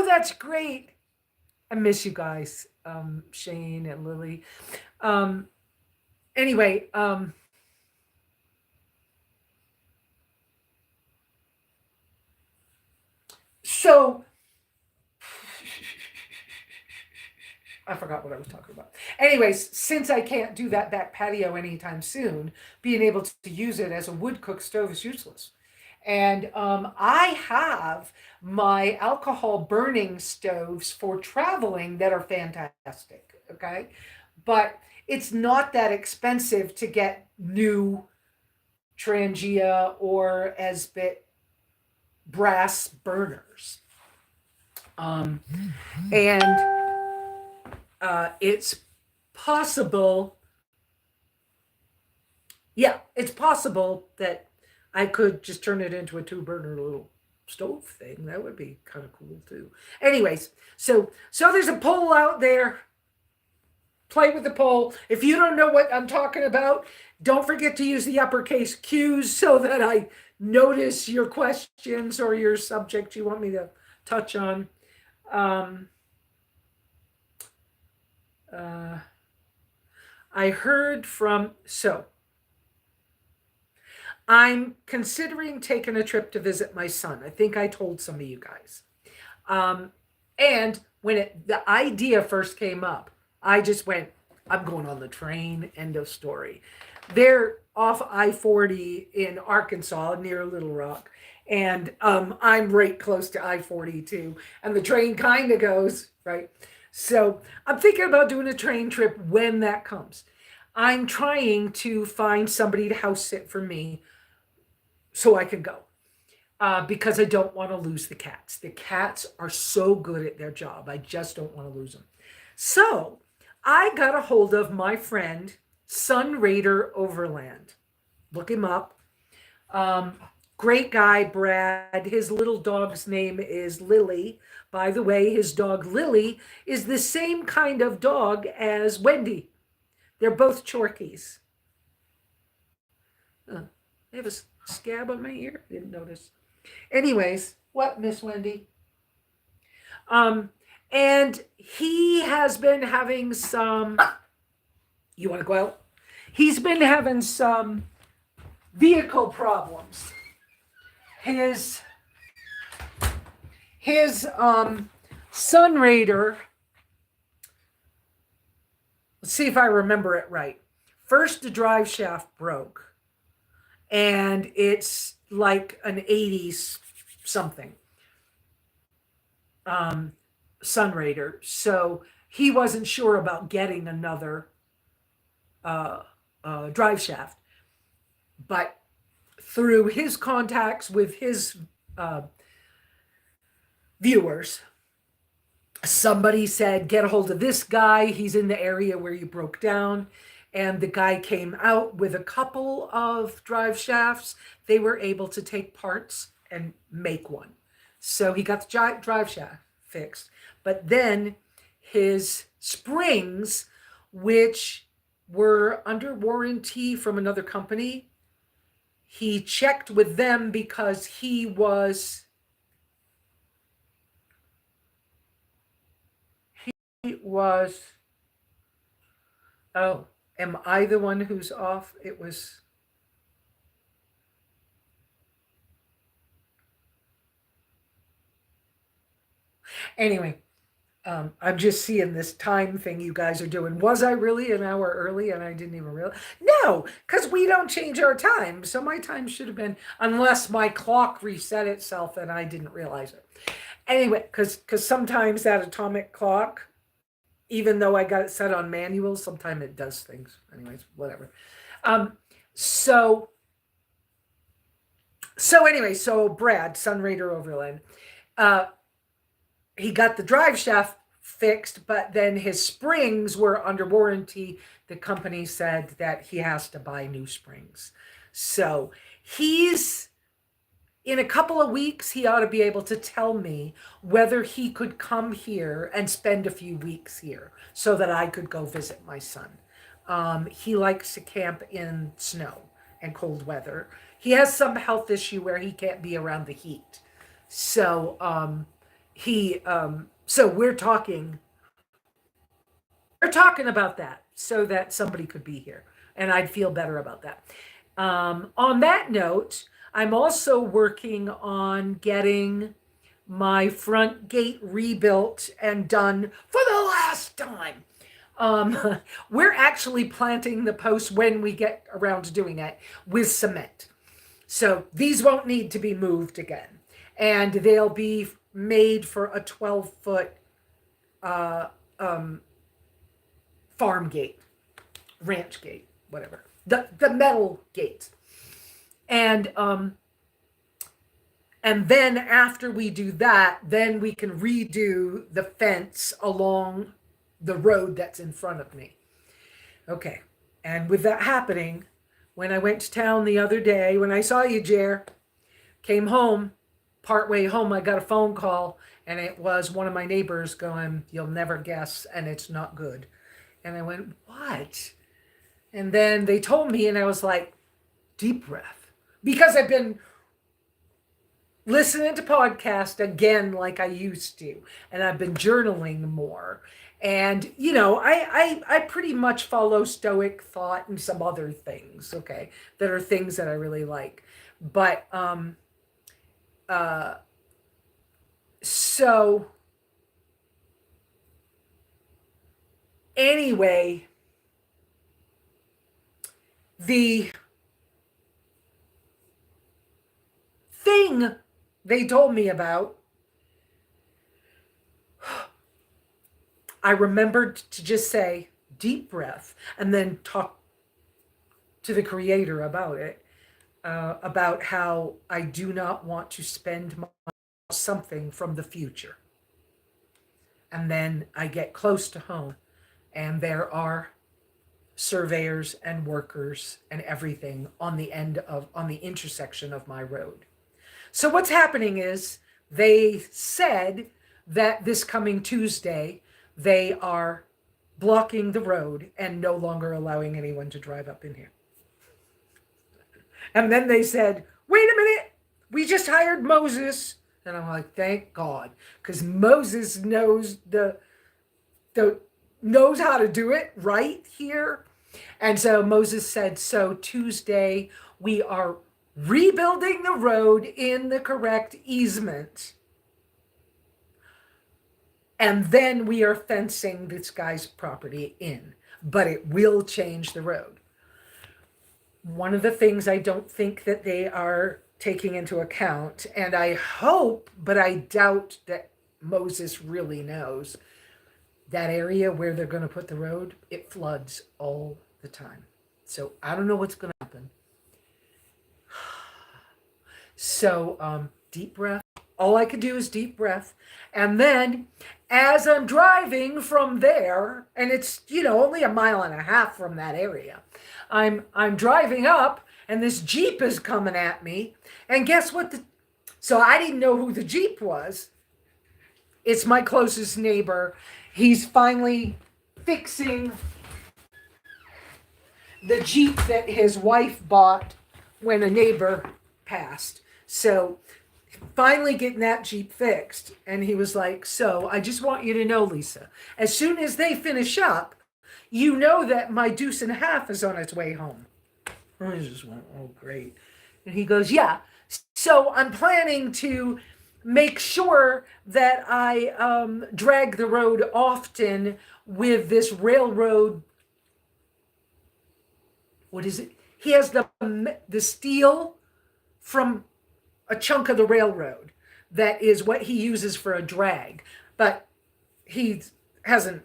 that's great. I miss you guys, Shane and Lily. Anyway, so I forgot what I was talking about. Anyways, since I can't do that back patio anytime soon, being able to use it as a wood cook stove is useless. And I have my alcohol burning stoves for traveling that are fantastic. Okay. But it's not that expensive to get new Trangia or Esbit brass burners. And it's possible. Yeah, it's possible that I could just turn it into a 2-burner little stove thing. That would be kind of cool too. Anyways, so there's a poll out there. Play with the poll. If you don't know what I'm talking about, don't forget to use the uppercase Q's so that I notice your questions or your subject you want me to touch on. I heard from, I'm considering taking a trip to visit my son. I think I told some of you guys. And when the idea first came up, I just went, I'm going on the train. End of story. They're off I-40 in Arkansas near Little Rock. And I'm right close to I-40 too. And the train kind of goes, right? So I'm thinking about doing a train trip when that comes. I'm trying to find somebody to house sit for me so I can go. Because I don't want to lose the cats. The cats are so good at their job. I just don't want to lose them. So I got a hold of my friend, Sun Raider Overland. Look him up. Um, Great guy, Brad. His little dog's name is Lily. By the way, his dog Lily is the same kind of dog as Wendy. They're both Chorkies. They have a scab on my ear. Didn't notice. Anyways, what, Miss Wendy? Um, and he has been having some. You want to go out? He's been having some vehicle problems. His Sun Raider. Let's see if I remember it right. First, the drive shaft broke, and it's like an 80s something. Sun Raider. So he wasn't sure about getting another drive shaft. But through his contacts with his viewers, somebody said, get a hold of this guy. He's in the area where you broke down. And the guy came out with a couple of drive shafts. They were able to take parts and make one. So he got the drive shaft fixed. But then his springs, which were under warranty from another company, he checked with them because he was oh, am I the one who's off? It was anyway. I'm just seeing this time thing you guys are doing. Was I really an hour early and I didn't even realize? No, because we don't change our time. So my time should have been, unless my clock reset itself and I didn't realize it. Anyway, because sometimes that atomic clock, even though I got it set on manual, sometimes it does things. Anyways, whatever. Um, so so Brad, Sun Raider Overland, uh, he got the drive shaft fixed, but then his springs were under warranty. The company said that he has to buy new springs. So he's in a couple of weeks, he ought to be able to tell me whether he could come here and spend a few weeks here so that I could go visit my son. He likes to camp in snow and cold weather. He has some health issue where he can't be around the heat. So so we're talking about that so that somebody could be here and I'd feel better about that. On that note, I'm also working on getting my front gate rebuilt and done for the last time. We're actually planting the posts when we get around to doing it with cement. So these won't need to be moved again. And they'll be made for a 12-foot farm gate, ranch gate, whatever. The metal gates. And then after we do that, then we can redo the fence along the road that's in front of me. Okay. And with that happening, when I went to town the other day, when I saw you, Jer, came home, partway home, I got a phone call, and it was one of my neighbors going, "You'll never guess, and it's not good." And I went, "What?" And then they told me, and I was like, deep breath. Because I've been listening to podcasts again like I used to, and I've been journaling more. And, you know, I pretty much follow Stoic thought and some other things, okay, that are things that I really like. But, so, anyway, The thing they told me about, I remembered to just say deep breath and then talk to the creator about it, about how I do not want to spend something from the future. And then I get close to home and there are surveyors and workers and everything on the intersection of my road. So what's happening is they said that this coming Tuesday, they are blocking the road and no longer allowing anyone to drive up in here. And then they said, wait a minute, we just hired Moses. And I'm like, thank God, because Moses knows knows how to do it right here. And so Moses said, so Tuesday we are rebuilding the road in the correct easement. And then we are fencing this guy's property in, but it will change the road. One of the things I don't think that they are taking into account, and I hope, but I doubt that Moses really knows, that area where they're going to put the road, it floods all the time. So I don't know what's going to happen. So deep breath. All I could do is deep breath. And then as I'm driving from there, and it's, only a mile and a half from that area, I'm driving up and this Jeep is coming at me. And guess what? So I didn't know who the Jeep was. It's my closest neighbor. He's finally fixing the Jeep that his wife bought when a neighbor passed. So finally getting that Jeep fixed. And he was like, so I just want you to know, Lesa, as soon as they finish up, you know that my deuce and a half is on its way home. I just went, oh, great. And he goes, yeah. So I'm planning to make sure that I drag the road often with this railroad. What is it? He has the steel from a chunk of the railroad that is what he uses for a drag, but he hasn't.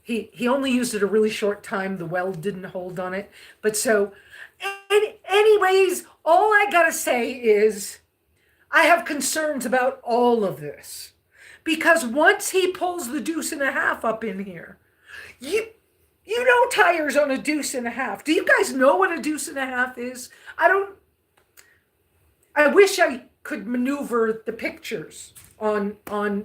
He only used it a really short time. The weld didn't hold on it. But so, anyways, all I gotta say is I have concerns about all of this. Because once he pulls the deuce and a half up in here, you know tires on a deuce and a half. Do you guys know what a deuce and a half is? I wish I could maneuver the pictures on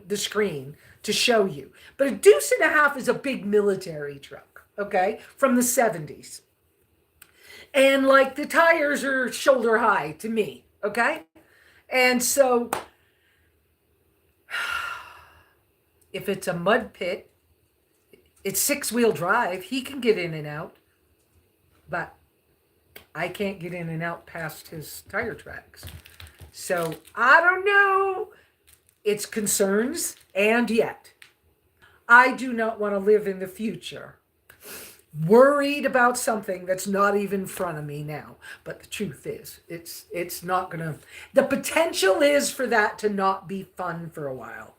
the screen to show you. But a deuce and a half is a big military truck, okay, from the 70s. And like the tires are shoulder high to me, okay? And so if it's a mud pit, it's 6-wheel drive. He can get in and out, but I can't get in and out past his tire tracks. So I don't know. It's concerns, and yet I do not want to live in the future worried about something that's not even in front of me now. But the truth is, it's not gonna. The potential is for that to not be fun for a while.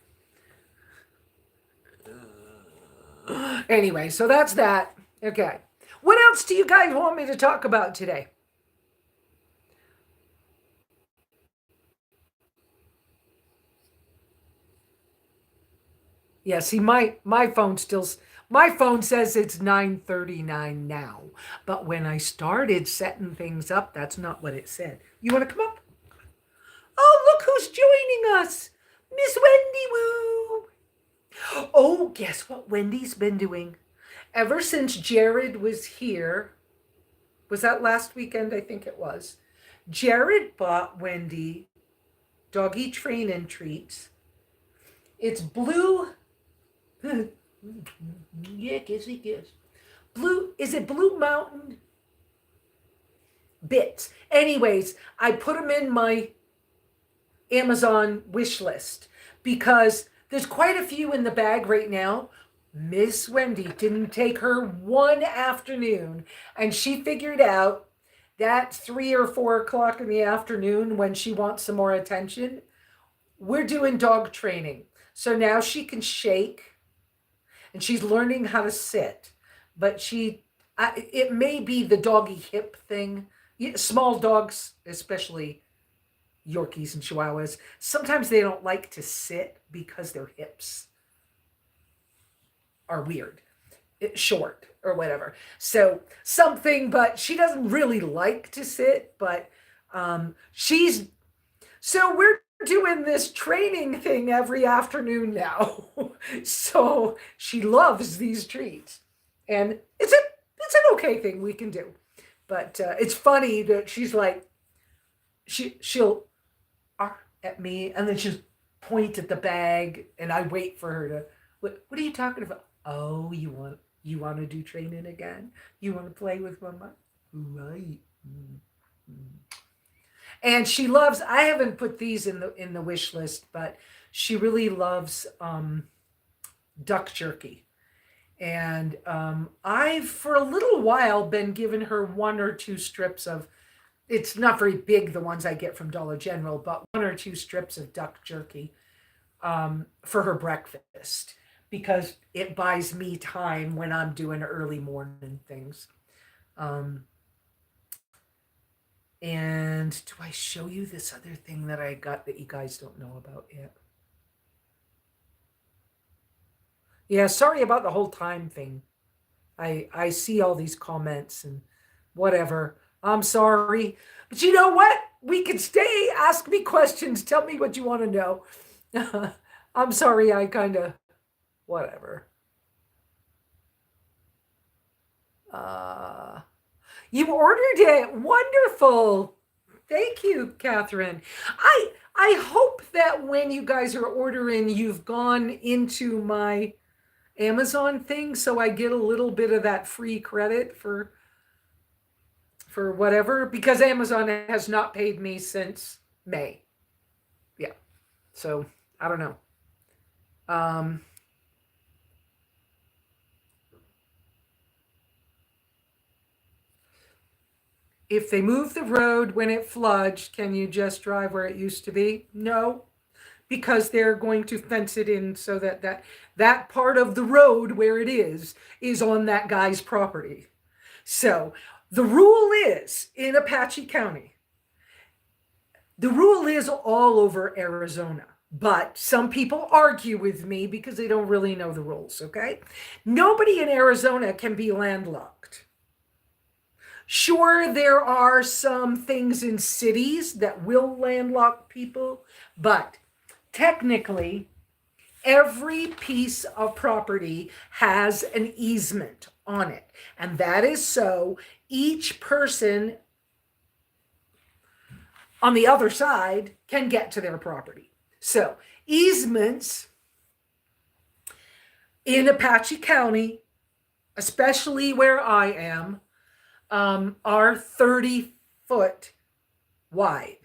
Anyway, so that's that. Okay. What else do you guys want me to talk about today? Yeah, see, my phone says it's 9:39 now. But when I started setting things up, that's not what it said. You want to come up? Oh, look who's joining us. Miss Wendy Woo. Oh, guess what Wendy's been doing? Ever since Jared was here, was that last weekend? I think it was. Jared bought Wendy doggy train-in treats. It's blue. Yeah, kissy kiss. Is it Blue Mountain bits? Anyways, I put them in my Amazon wish list because there's quite a few in the bag right now, Miss Wendy didn't take her one afternoon, and she figured out that 3 or 4 o'clock in the afternoon when she wants some more attention, we're doing dog training. So now she can shake and she's learning how to sit, but it may be the doggy hip thing. Small dogs, especially Yorkies and Chihuahuas, sometimes they don't like to sit because their hips are weird, short or whatever. So something, but she doesn't really like to sit, but she's, so we're doing this training thing every afternoon now. So she loves these treats. And it's an okay thing we can do. But it's funny that she's like, she'll at me and then she'll point at the bag and I wait for her to, what are you talking about? Oh, you want to do training again? You want to play with mama? Right. Mm-hmm. And she loves, I haven't put these in the wish list, but she really loves duck jerky. And I've for a little while been giving her 1 or 2 strips of, it's not very big, the ones I get from Dollar General, but 1 or 2 strips of duck jerky for her breakfast, because it buys me time when I'm doing early morning things. And do I show you this other thing that I got that you guys don't know about yet? Yeah, sorry about the whole time thing. I see all these comments and whatever. I'm sorry. But you know what? We can stay, ask me questions, tell me what you want to know. I'm sorry, I kind of, whatever. Uh, you ordered it. Wonderful. Thank you, Catherine. I hope that when you guys are ordering, you've gone into my Amazon thing so I get a little bit of that free credit for whatever, because Amazon has not paid me since May. Yeah. So I don't know. Um, if they move the road when it floods, can you just drive where it used to be? No, because they're going to fence it in so that part of the road where it is on that guy's property. So the rule is in Apache County, the rule is all over Arizona, but some people argue with me because they don't really know the rules, okay? Nobody in Arizona can be landlocked. Sure, there are some things in cities that will landlock people, but technically, every piece of property has an easement on it. And that is so each person on the other side can get to their property. So, easements in Apache County, especially where I am, are 30 foot wide.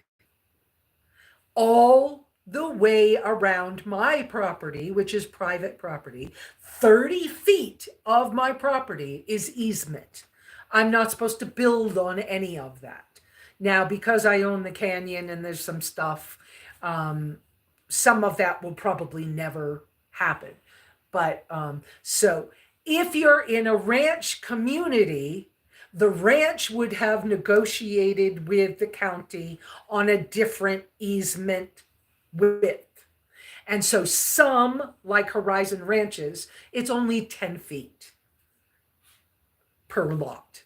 All the way around my property, which is private property, 30 feet of my property is easement. I'm not supposed to build on any of that. Now, because I own the canyon and there's some stuff, some of that will probably never happen. But so if you're in a ranch community, the ranch would have negotiated with the county on a different easement width. And so some, like Horizon Ranches, it's only 10 feet per lot.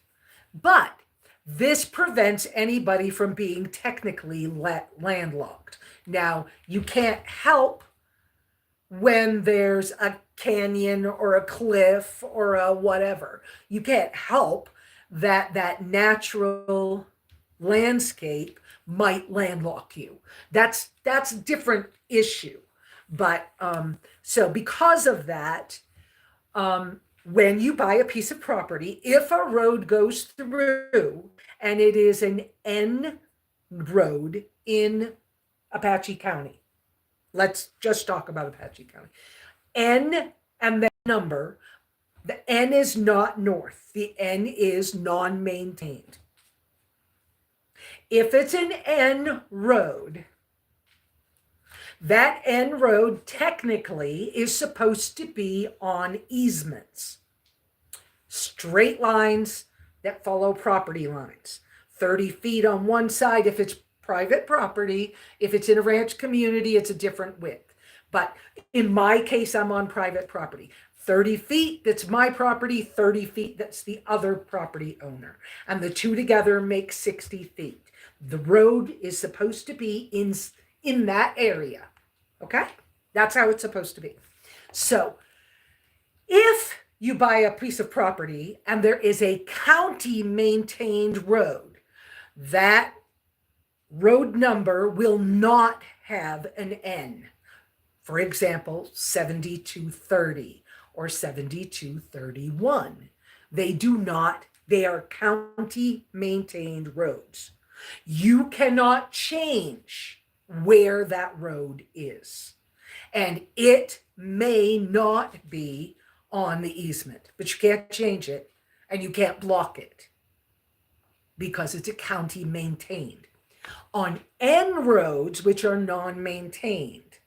But this prevents anybody from being technically landlocked. Now, you can't help when there's a canyon or a cliff or a whatever. You can't help that natural landscape might landlock you. That's a different issue. But so because of that, when you buy a piece of property, if a road goes through and it is an N road in Apache County, let's just talk about Apache County. N and then number, the N is not north. The N is non-maintained. If it's an N road, that N road technically is supposed to be on easements. Straight lines that follow property lines. 30 feet on one side if it's private property. If it's in a ranch community, it's a different width. But in my case, I'm on private property. 30 feet, that's my property. 30 feet, that's the other property owner. And the two together make 60 feet. The road is supposed to be in that area. Okay? That's how it's supposed to be. So if you buy a piece of property and there is a county maintained road, that road number will not have an N. For example, 7230 or 7231. They do not, they are county maintained roads. You cannot change where that road is. And it may not be on the easement, but you can't change it and you can't block it because it's a county maintained. On N roads, which are non-maintained,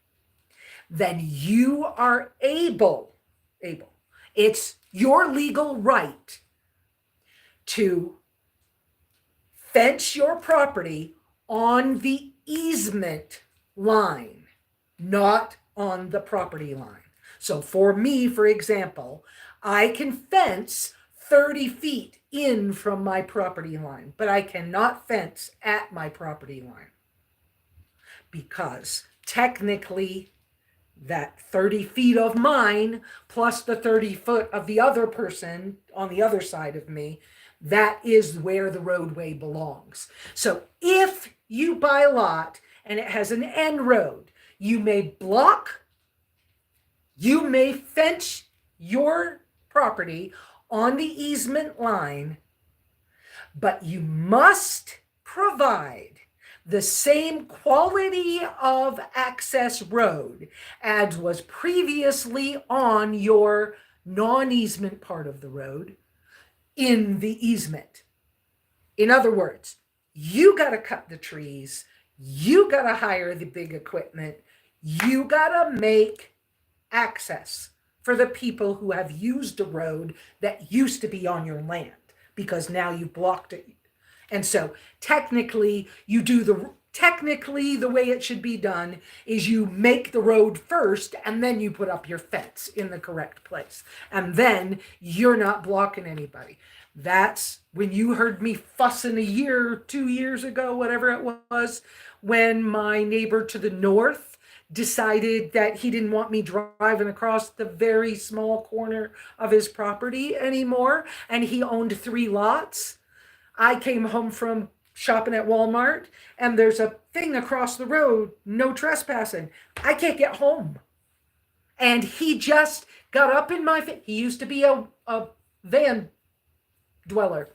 then you are able, it's your legal right to fence your property on the easement line, not on the property line. So for me, for example, I can fence 30 feet in from my property line, but I cannot fence at my property line because technically that 30 feet of mine plus the 30 foot of the other person on the other side of me, that is where the roadway belongs. So if you buy a lot and it has an N road, you may block, you may fence your property on the easement line, but you must provide the same quality of access road as was previously on your non-easement part of the road in the easement. In other words, you got to cut the trees, you got to hire the big equipment, you got to make access for the people who have used a road that used to be on your land because now you blocked it. And so technically the way it should be done is you make the road first and then you put up your fence in the correct place. And then you're not blocking anybody. That's when you heard me fussing 2 years ago, whatever it was, when my neighbor to the north decided that he didn't want me driving across the very small corner of his property anymore. And he owned 3 lots. I came home from shopping at Walmart and there's a thing across the road, no trespassing. I can't get home. And he just got up in my face. He used to be a van dweller.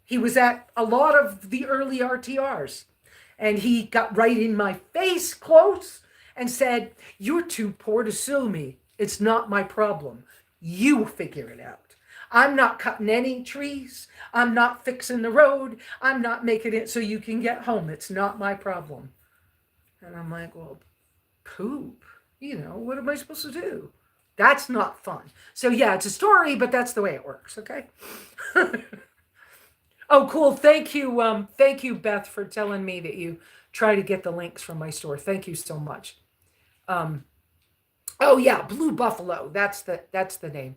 He was at a lot of the early RTRs. And he got right in my face close and said, "You're too poor to sue me. It's not my problem. You figure it out. I'm not cutting any trees. I'm not fixing the road. I'm not making it so you can get home. It's not my problem." And I'm like, well, poop. What am I supposed to do? That's not fun. So yeah, it's a story, but that's the way it works, okay? Oh, cool. Thank you, Beth, for telling me that you try to get the links from my store. Thank you so much. Oh yeah, Blue Buffalo. That's the name.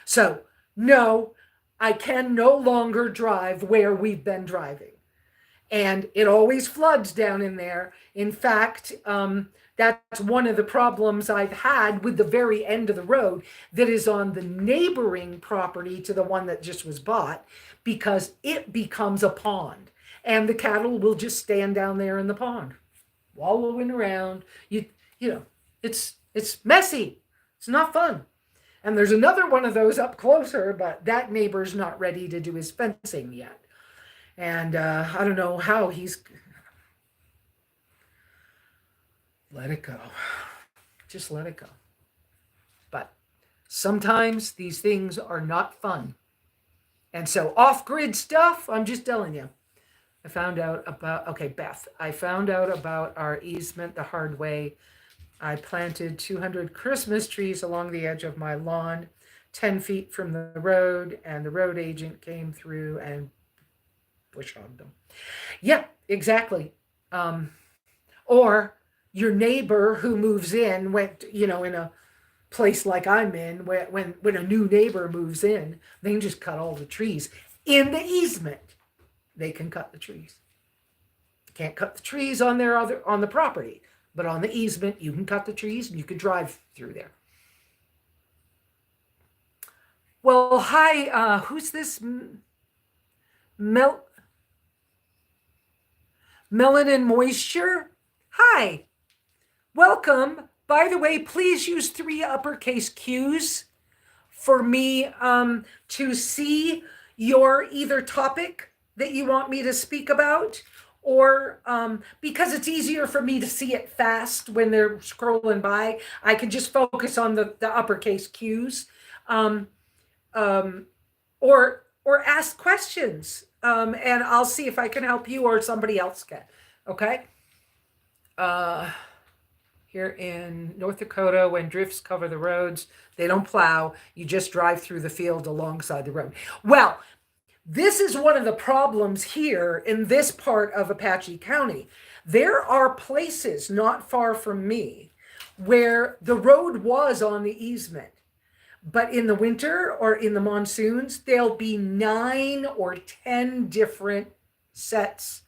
So no, I can no longer drive where we've been driving. And it always floods down in there. In fact, that's one of the problems I've had with the very end of the road that is on the neighboring property to the one that just was bought, because it becomes a pond. And the cattle will just stand down there in the pond, wallowing around. It's messy. It's not fun. And there's another one of those up closer, but that neighbor's not ready to do his fencing yet. And I don't know how he's... let it go. Just let it go. But sometimes these things are not fun. And so off-grid stuff, I'm just telling you. I found out about, okay, Beth, I found out about our easement the hard way. I planted 200 Christmas trees along the edge of my lawn, 10 feet from the road, and the road agent came through and bush hogged them. Yeah, exactly. Or your neighbor who moves in went, in a place like I'm in, when a new neighbor moves in, they can just cut all the trees. In the easement, they can cut the trees. Can't cut the trees on the property, but on the easement, you can cut the trees and you can drive through there. Well, hi, who's this? Melanin Moisture? Hi, welcome. By the way, please use 3 uppercase Qs for me to see your either topic that you want me to speak about, or because it's easier for me to see it fast when they're scrolling by, I can just focus on the uppercase Qs, or ask questions, and I'll see if I can help you or somebody else can. Okay. Here in North Dakota, when drifts cover the roads, they don't plow. You just drive through the field alongside the road. Well, this is one of the problems here in this part of Apache County. There are places not far from me where the road was on the easement, but in the winter or in the monsoons, there'll be 9 or 10 different sets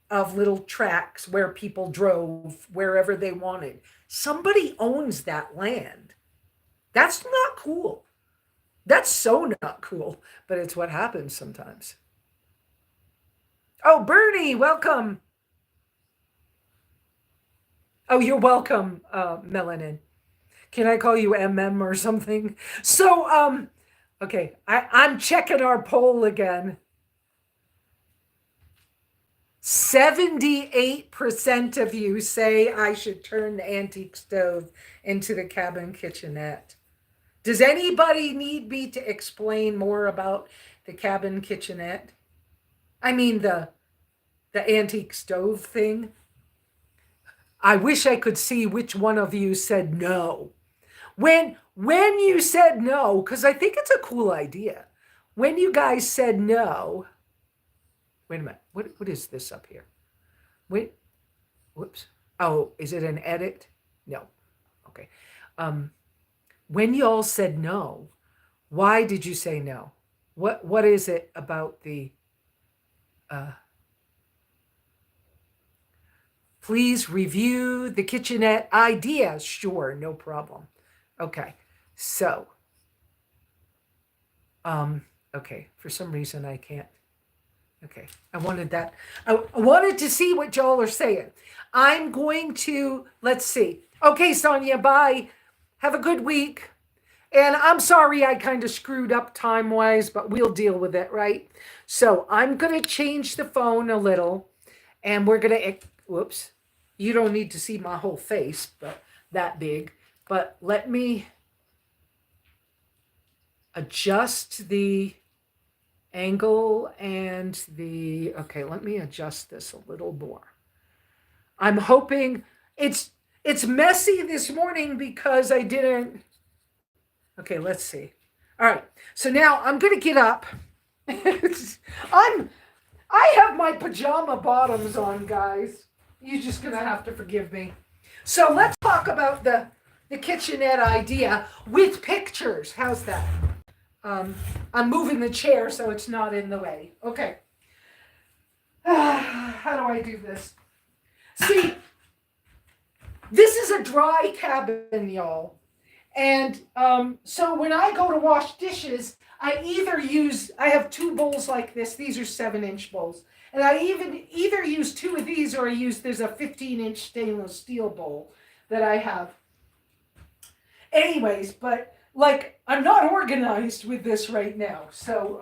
of little tracks where people drove wherever they wanted. Somebody owns that land. That's not cool. That's so not cool, but it's what happens sometimes. Oh, Bernie, welcome. Oh, you're welcome, Melanin. Can I call you MM or something? So, okay, I'm checking our poll again. 78% of you say I should turn the antique stove into the cabin kitchenette. Does anybody need me to explain more about the cabin kitchenette? I mean, the antique stove thing. I wish I could see which one of you said no. When you said no, because I think it's a cool idea. When you guys said no, wait a minute. What is this up here? Wait. Whoops. Oh, is it an edit? No. Okay. When you all said no, why did you say no? What is it about the please review the kitchenette ideas? Sure, no problem. Okay. So okay, for some reason I can't. Okay, I wanted that. I wanted to see what y'all are saying. I'm going to, let's see. Okay, Sonia, bye. Have a good week. And I'm sorry I kind of screwed up time-wise, but we'll deal with it, right? So I'm going to change the phone a little, and we're going to, whoops. You don't need to see my whole face, but that big. But let me adjust the angle and the, okay, let me adjust this a little more. I'm hoping it's messy this morning because I didn't, okay, let's see. All right, so now I'm going to get up. I have my pajama bottoms on, guys. You're just going to have to forgive me. So let's talk about the kitchenette idea with pictures. How's that? I'm moving the chair so it's not in the way. Okay. How do I do this? See, this is a dry cabin, y'all. And so when I go to wash dishes, I have 2 bowls like this. These are 7-inch bowls. And I either use 2 of these or there's a 15-inch stainless steel bowl that I have. Anyways, but like, I'm not organized with this right now. So,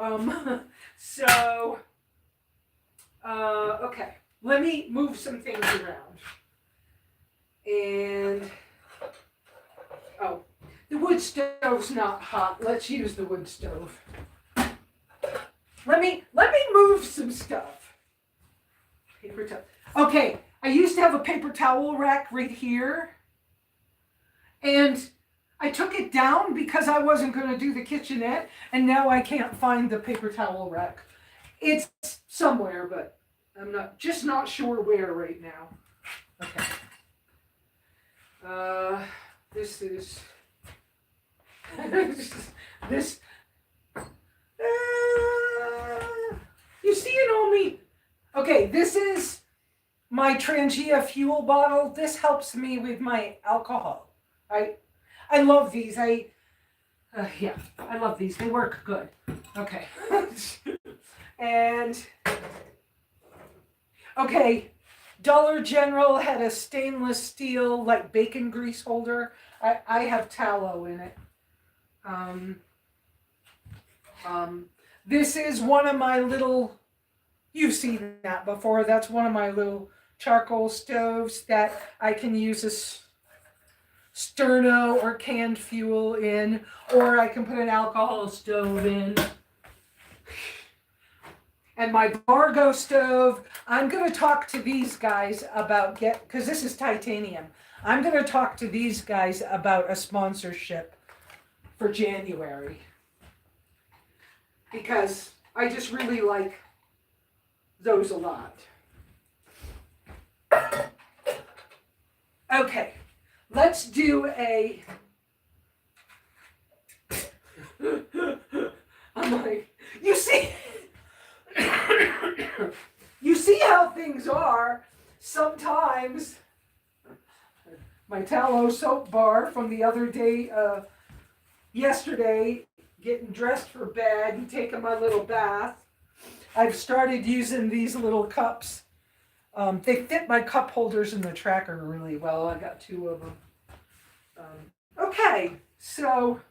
okay. Let me move some things around. And, oh, the wood stove's not hot. Let's use the wood stove. Let me move some stuff. Paper towel. Okay, I used to have a paper towel rack right here. And I took it down because I wasn't going to do the kitchenette. And now I can't find the paper towel rack. It's somewhere, but I'm not sure where right now. Okay. This is this. You see it on me? Okay, this is my Trangia fuel bottle. This helps me with my alcohol. I love these. Yeah, I love these. They work good. Okay. And okay, Dollar General had a stainless steel like bacon grease holder. I have tallow in it. This is one of my little, you've seen that before. That's one of my little charcoal stoves that I can use as sterno or canned fuel in, or I can put an alcohol stove in. And my Bargo stove, I'm going to talk to these guys about because this is titanium. I'm going to talk to these guys about a sponsorship for January. Because I just really like those a lot. Okay, let's do a... I'm like, you see... You see how things are. Sometimes my tallow soap bar from the other day, yesterday, getting dressed for bed and taking my little bath. I've started using these little cups. They fit my cup holders in the tracker really well. I got 2 of them. Okay, so,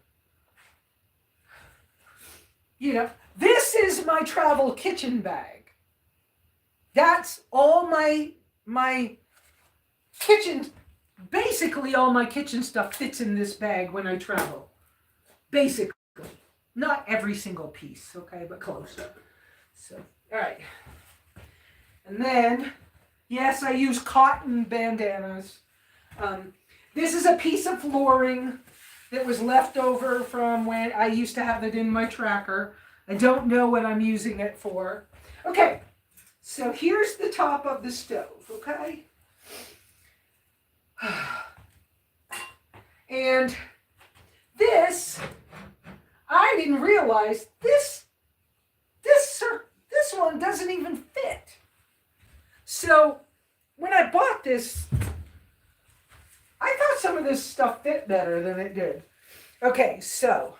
this is my travel kitchen bag. That's all my kitchen, basically all my kitchen stuff fits in this bag when I travel. Basically. Not every single piece, okay, but close. So, all right. And then, yes, I use cotton bandanas. This is a piece of flooring that was left over from when I used to have it in my tracker. I don't know what I'm using it for. Okay, so here's the top of the stove, okay? And this, I didn't realize this one doesn't even fit. So when I bought this, I thought some of this stuff fit better than it did. Okay, so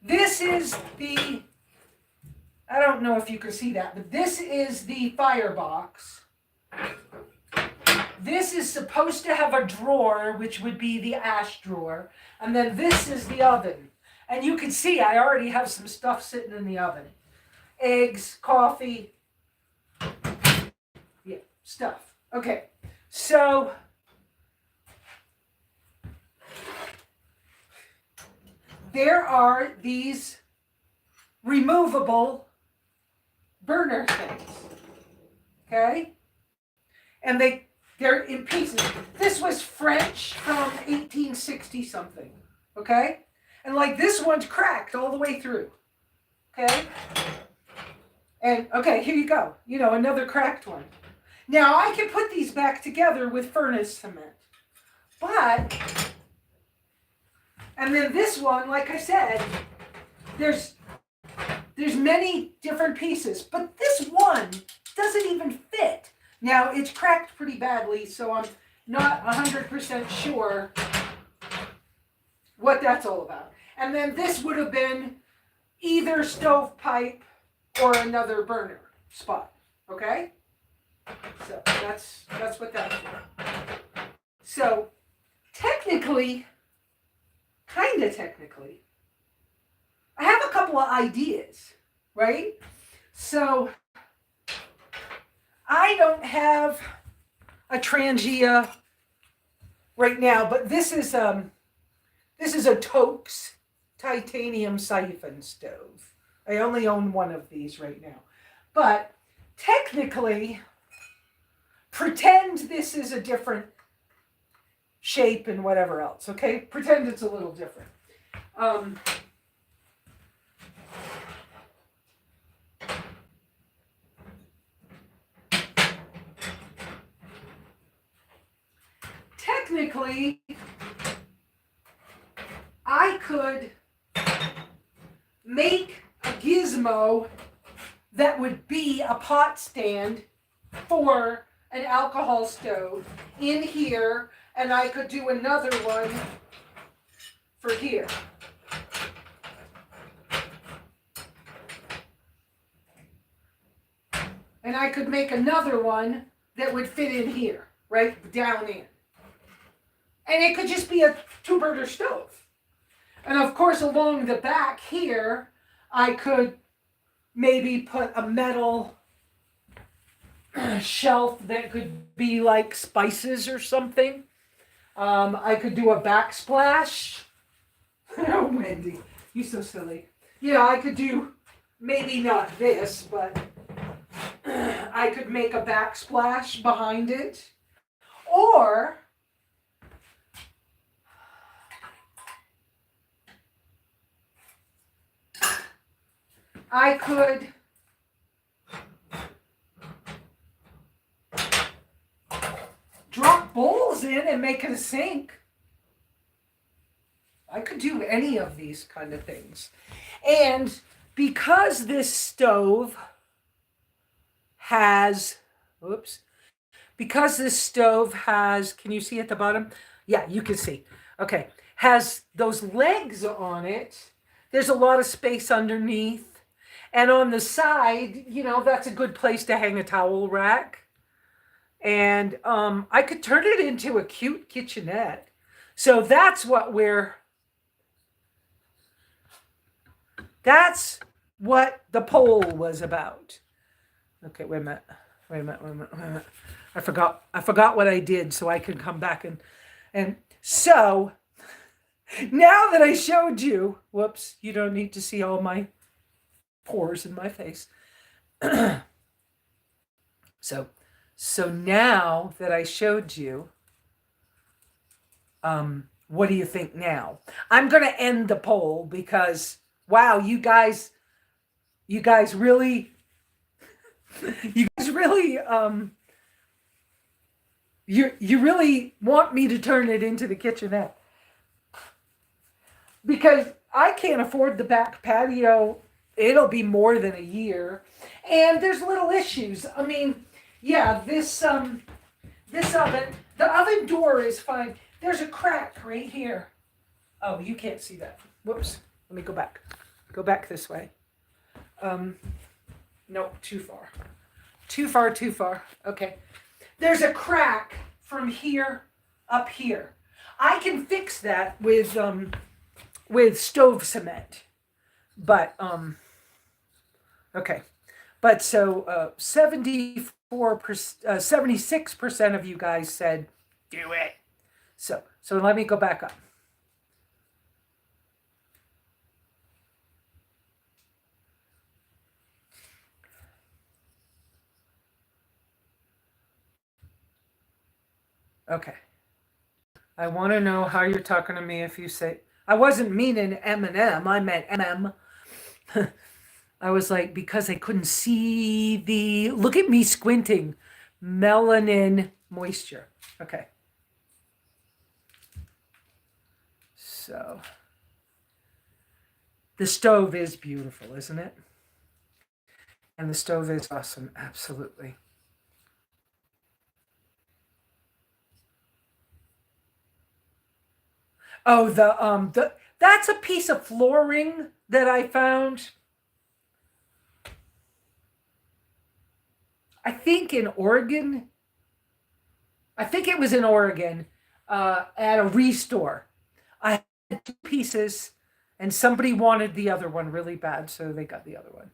this is the, I don't know if you can see that, but this is the firebox. This is supposed to have a drawer, which would be the ash drawer. And then this is the oven. And you can see I already have some stuff sitting in the oven. Eggs, coffee, yeah, stuff. Okay, so there are these removable burner things, okay? And they're in pieces. This was French from 1860 something, okay? And like this one's cracked all the way through, okay? And okay, here you go. Another cracked one. Now I can put these back together with furnace cement. And then this one, like I said, there's many different pieces, but this one doesn't even fit. Now it's cracked pretty badly, so I'm not 100% sure what that's all about. And then this would have been either stovepipe or another burner spot, okay? So that's what that's for. So technically, kind of technically, I have a couple of ideas, right? So I don't have a Trangia right now, but this is a Toaks titanium siphon stove. I only own one of these right now. But technically, pretend this is a different shape and whatever else, okay? Pretend it's a little different. Technically, I could make a gizmo that would be a pot stand for an alcohol stove in here, and I could do another one for here. And I could make another one that would fit in here, right down in. And it could just be a two-burner stove. And of course, along the back here, I could maybe put a metal shelf that could be like spices or something. I could do a backsplash. Oh, Wendy, you're so silly. Yeah, I could do maybe not this, but I could make a backsplash behind it. Or I could drop bowls in and make it a sink. I could do any of these kind of things. And because this stove has, because this stove has, can you see at the bottom? Yeah, you can see. Okay, has those legs on it. There's a lot of space underneath. And on the side, you know, that's a good place to hang a towel rack. And I could turn it into a cute kitchenette. So that's what the poll was about. Okay, wait a minute. I forgot what I did, so I can come back and so now that I showed you, whoops, you don't need to see all my pores in my face. So now that I showed you, what do you think now? I'm going to end the poll because, wow, you guys really, you really want me to turn it into the kitchenette. Because I can't afford the back patio. It'll be more than a year. And there's little issues. I mean, yeah, this oven, the oven door is fine. There's a crack right here. Oh, you can't see that. Whoops. Let me go back. Go back this way. No, too far. Too far. Okay. There's a crack from here up here. I can fix that with stove cement. But okay. But so 76% of you guys said do it. So let me go back up. Okay. I want to know how you're talking to me if you say, I wasn't meaning M&M, I meant MM. I was like, because I couldn't see the, look at me squinting, melanin moisture. Okay. So, the stove is beautiful, isn't it? And the stove is awesome, absolutely. Oh, that's a piece of flooring that I found. I think in Oregon. I think it was in Oregon at a restore. I had two pieces, and somebody wanted the other one really bad, so they got the other one.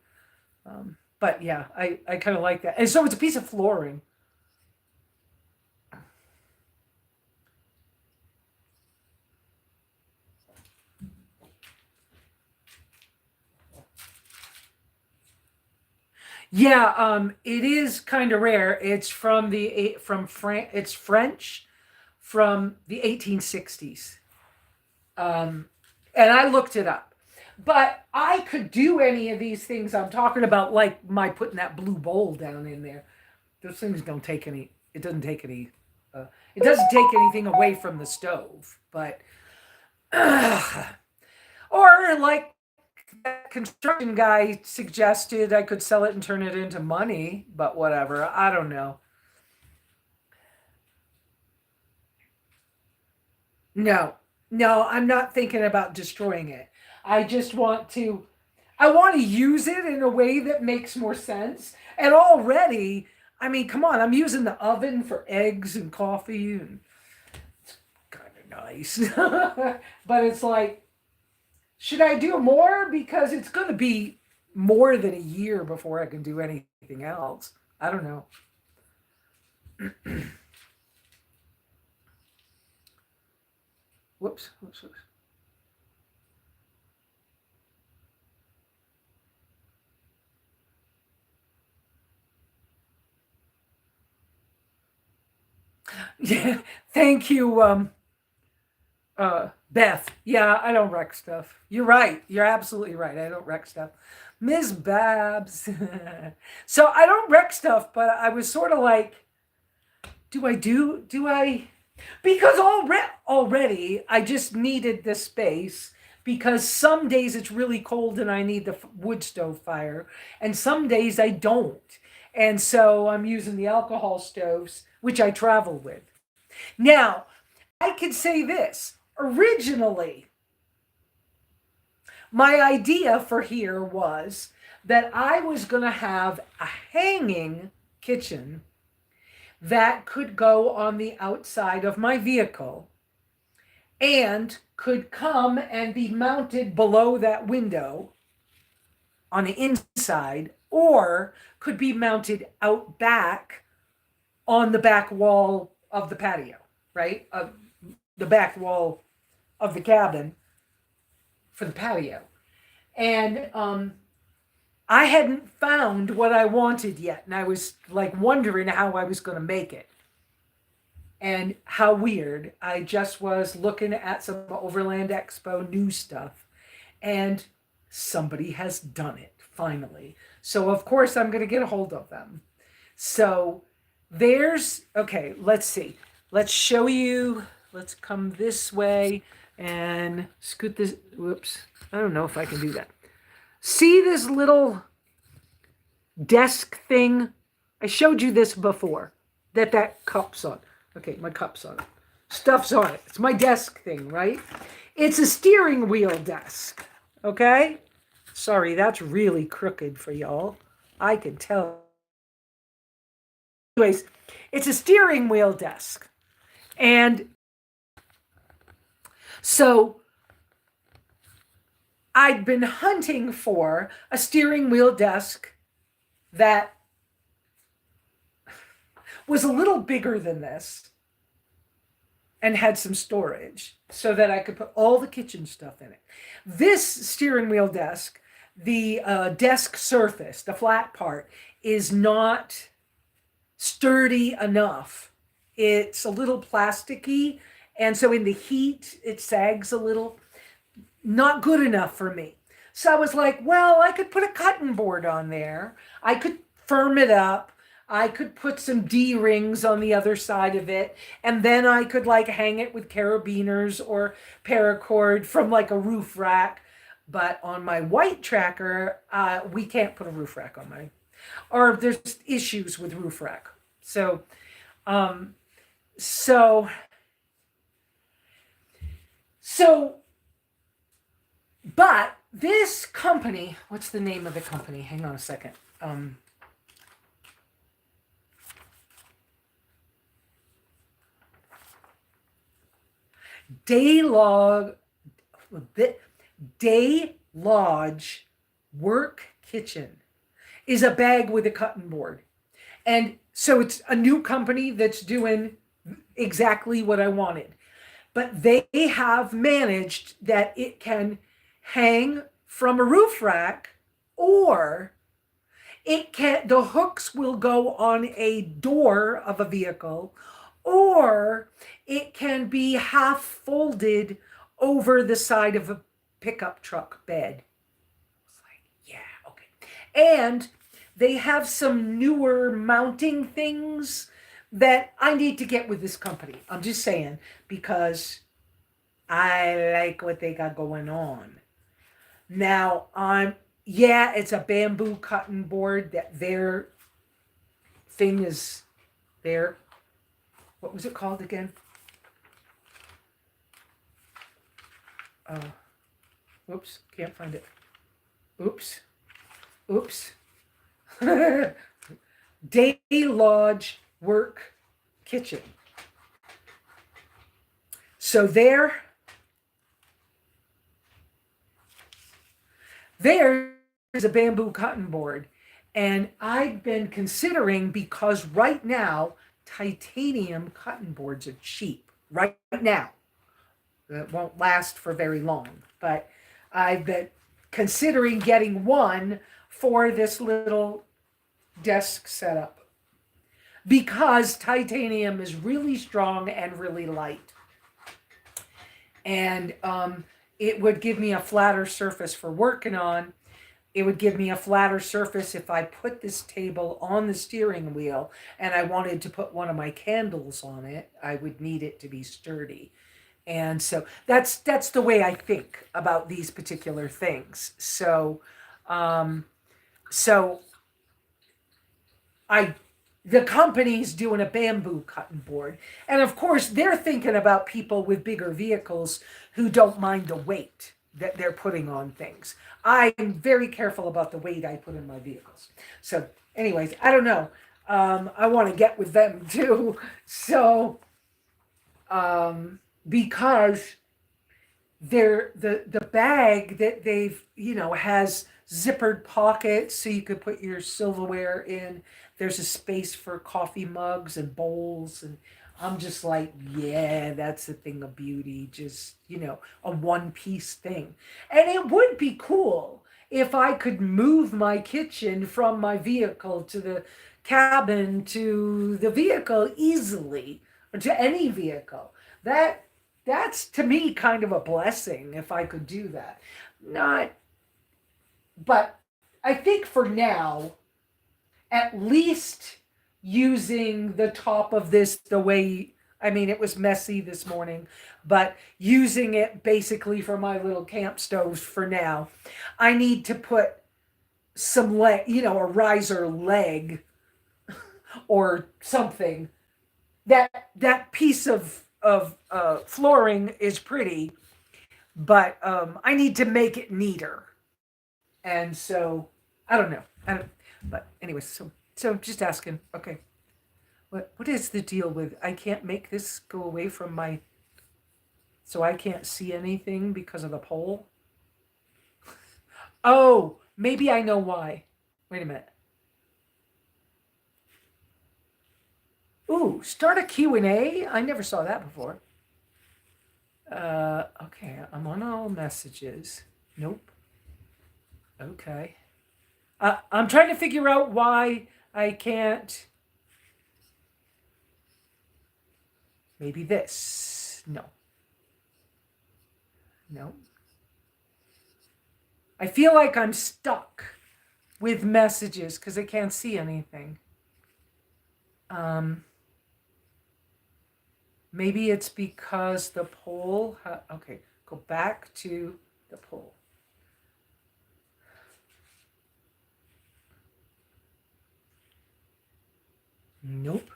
But yeah, I kind of like that. And so it's a piece of flooring. Yeah, it is kind of rare. It's from It's French from the 1860s. Um, and I looked it up. But I could do any of these things I'm talking about, like my putting that blue bowl down in there. Those things don't take any. It doesn't take any. Uh, it doesn't take anything away from the stove, but or like that construction guy suggested, I could sell it and turn it into money, but whatever. I don't know. No, no, I'm not thinking about destroying it. I just want to, I want to use it in a way that makes more sense. And already, I mean, come on, I'm using the oven for eggs and coffee, and kind of nice. But it's like, should I do more? Because it's going to be more than a year before I can do anything else. I don't know. Whoops, whoops, whoops. Yeah, thank you, Beth. Yeah, I don't wreck stuff. You're right. You're absolutely right. I don't wreck stuff. Ms. Babs. So I don't wreck stuff, but I was sort of like, do I? Because already I just needed the space, because some days it's really cold and I need the wood stove fire, and some days I don't. And so I'm using the alcohol stoves, which I travel with. Now, I can say this. Originally, my idea for here was that I was going to have a hanging kitchen that could go on the outside of my vehicle and could come and be mounted below that window on the inside, or could be mounted out back on the back wall of the patio, right? The back wall of the cabin for the patio. And I hadn't found what I wanted yet. And I was like wondering how I was going to make it. And how weird. I just was looking at some Overland Expo new stuff. And somebody has done it finally. So, of course, I'm going to get a hold of them. So, okay, let's see. Let's show you. Let's come this way and scoot this. Whoops. I don't know if I can do that. See this little desk thing? I showed you this before. That cup's on. Okay, my cup's on it. Stuff's on it. It's my desk thing, right? It's a steering wheel desk. Okay? Sorry, that's really crooked for y'all. I can tell. Anyways, it's a steering wheel desk. And so I'd been hunting for a steering wheel desk that was a little bigger than this and had some storage so that I could put all the kitchen stuff in it. This steering wheel desk, the desk surface, the flat part, is not sturdy enough. It's a little plasticky, and so in the heat, it sags a little. Not good enough for me. So I was like, well, I could put a cutting board on there. I could firm it up. I could put some D rings on the other side of it. And then I could like hang it with carabiners or paracord from like a roof rack. But on my white tracker, we can't put a roof rack on mine. Or there's issues with roof rack. So, um, so, so, but this company, what's the name of the company? Hang on a second. Daylog, Day Lodge Work Kitchen is a bag with a cutting board. And so it's a new company that's doing exactly what I wanted. But they have managed that it can hang from a roof rack, or The hooks will go on a door of a vehicle, or it can be half folded over the side of a pickup truck bed. It's like, yeah, okay. And they have some newer mounting things that I need to get with this company. I'm just saying, because I like what they got going on. Now, yeah, it's a bamboo cutting board. That their thing is there. What was it called again? Oops, can't find it. Oops. Day Lodge Work Kitchen. So there's a bamboo cutting board. And I've been considering, because right now, titanium cutting boards are cheap. Right now. It won't last for very long. But I've been considering getting one for this little desk setup, because titanium is really strong and really light. And it would give me a flatter surface for working on. It would give me a flatter surface if I put this table on the steering wheel and I wanted to put one of my candles on it. I would need it to be sturdy. And so that's the way I think about these particular things. So the company's doing a bamboo cutting board. And of course, they're thinking about people with bigger vehicles who don't mind the weight that they're putting on things. I'm very careful about the weight I put in my vehicles. So anyways, I don't know. I want to get with them too. So, because the bag that they've, has zippered pockets so you could put your silverware in. There's a space for coffee mugs and bowls, and I'm just like, yeah, that's the thing of beauty. Just, a one-piece thing. And it would be cool if I could move my kitchen from my vehicle to the cabin to the vehicle easily, or to any vehicle. That's to me kind of a blessing if I could do that. But I think for now, at least using the top of this the way, it was messy this morning, but using it basically for my little camp stove for now, I need to put some a riser leg or something. That piece of flooring is pretty, but I need to make it neater. And so I don't know. But anyways, so just asking. Okay, what is the deal with? I can't make this go away from my. So I can't see anything because of the pole. Oh, maybe I know why. Wait a minute. Ooh, start a Q&A? I never saw that before. Okay, I'm on all messages. Nope. Okay. I'm trying to figure out why I can't. Maybe this. No. I feel like I'm stuck with messages because I can't see anything. Maybe it's because the poll. Okay, go back to the poll. Nope.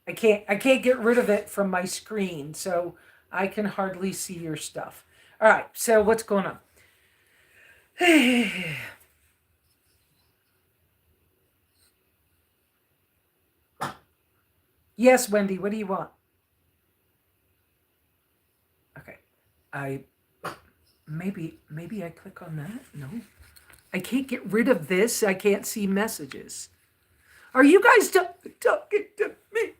I can't get rid of it from my screen, so I can hardly see your stuff. All right, so what's going on? Yes, Wendy, what do you want? Okay. Maybe I click on that? No. I can't get rid of this. I can't see messages. Are you guys talking to me?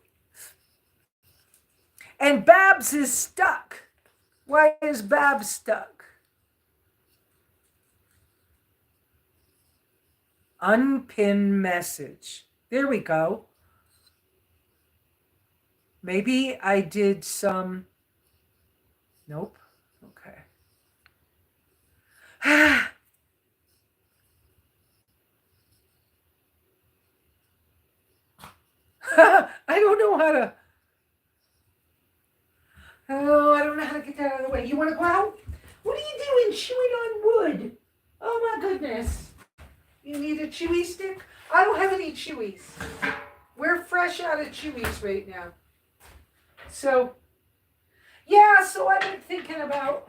And Babs is stuck. Why is Babs stuck? Unpin message. There we go. Maybe I did some. Nope. Okay. I don't know how to. Oh, I don't know how to get that out of the way. You want to go out? What are you doing chewing on wood? Oh my goodness. You need a chewy stick? I don't have any chewies. We're fresh out of chewies right now. So, yeah, so I've been thinking about,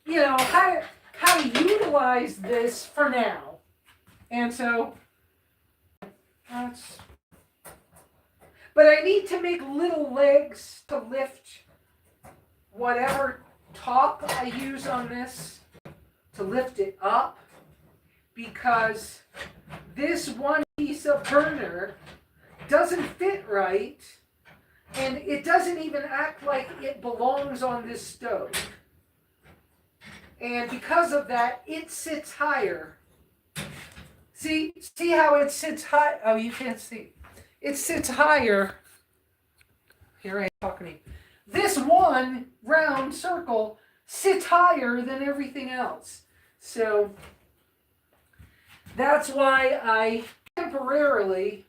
how to utilize this for now. And so, but I need to make little legs to lift whatever top I use on this, to lift it up, because this one piece of burner doesn't fit right, and it doesn't even act like it belongs on this stove. And because of that, it sits higher. See how it sits high? Oh, you can't see. It sits higher. Here I am talking to you. This one round circle sits higher than everything else. So that's why I temporarily,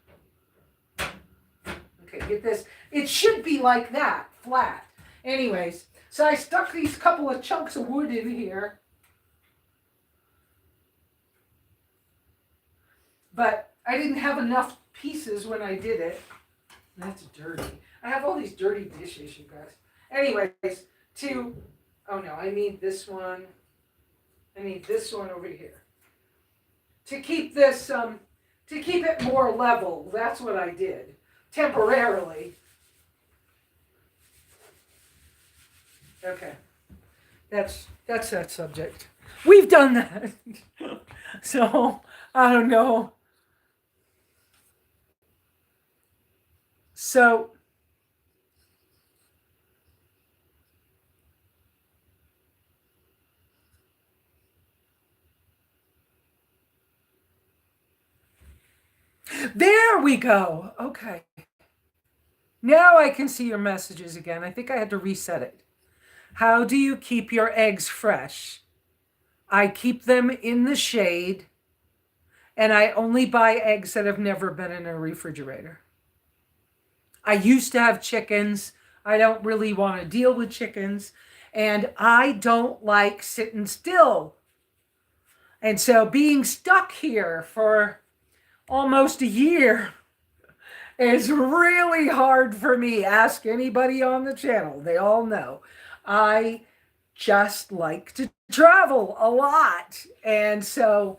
okay, get this. It should be like that, flat. Anyways, so I stuck these couple of chunks of wood in here. But I didn't have enough pieces when I did it. That's dirty. I have all these dirty dishes, you guys. Anyways, oh no, I need this one. I need this one over here. To keep this, to keep it more level, that's what I did, temporarily. Okay, that's that subject. We've done that. So, I don't know. So, there we go. Okay. Now I can see your messages again. I think I had to reset it. How do you keep your eggs fresh? I keep them in the shade, and I only buy eggs that have never been in a refrigerator. I used to have chickens. I don't really want to deal with chickens, and I don't like sitting still. And so being stuck here for almost a year is really hard for me. Ask anybody on the channel. They all know. I just like to travel a lot. And so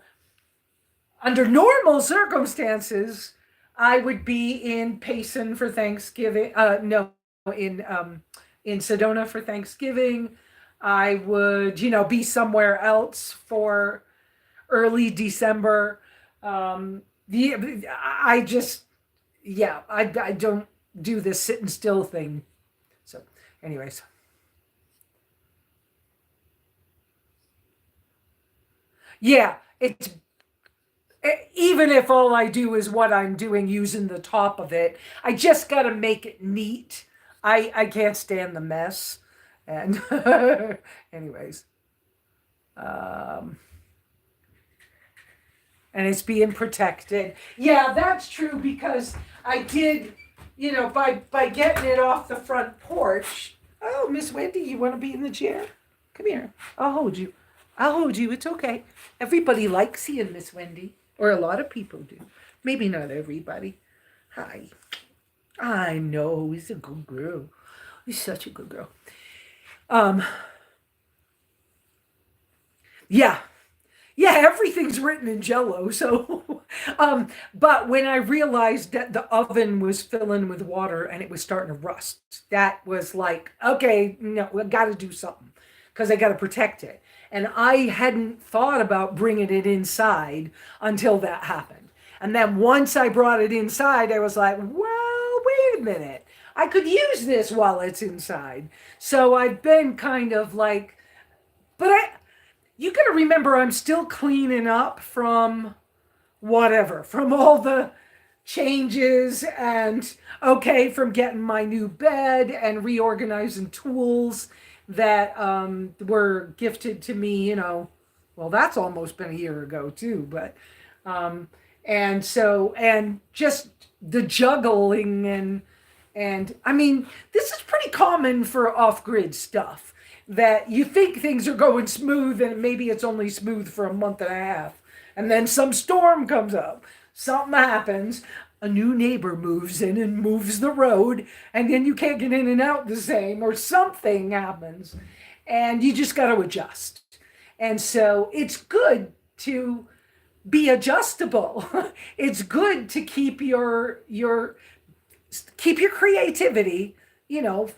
under normal circumstances, I would be in Payson for Thanksgiving. In Sedona for Thanksgiving. I would, be somewhere else for early December. I don't do this sitting still thing. So, anyways. Yeah, it's even if all I do is what I'm doing using the top of it, I just got to make it neat. I can't stand the mess. And anyways, and it's being protected. Yeah, that's true, because I did, by getting it off the front porch. Oh, Miss Wendy, you want to be in the chair? Come here. I'll hold you. It's okay. Everybody likes seeing Miss Wendy. Or a lot of people do. Maybe not everybody. Hi. I know, he's a good girl. He's such a good girl. Yeah, everything's written in Jello. So, but when I realized that the oven was filling with water and it was starting to rust, that was like, okay, no, we got to do something, because I got to protect it. And I hadn't thought about bringing it inside until that happened. And then once I brought it inside, I was like, well, wait a minute. I could use this while it's inside. So I've been kind of like, but you got to remember, I'm still cleaning up from whatever, from all the changes and okay, from getting my new bed and reorganizing tools that were gifted to me, well, that's almost been a year ago too, but um, and just the juggling and I mean, this is pretty common for off-grid stuff that you think things are going smooth and maybe it's only smooth for a month and a half. And then some storm comes up, something happens, a new neighbor moves in and moves the road, and then you can't get in and out the same, or something happens, and you just got to adjust. And so it's good to be adjustable. It's good to keep your creativity,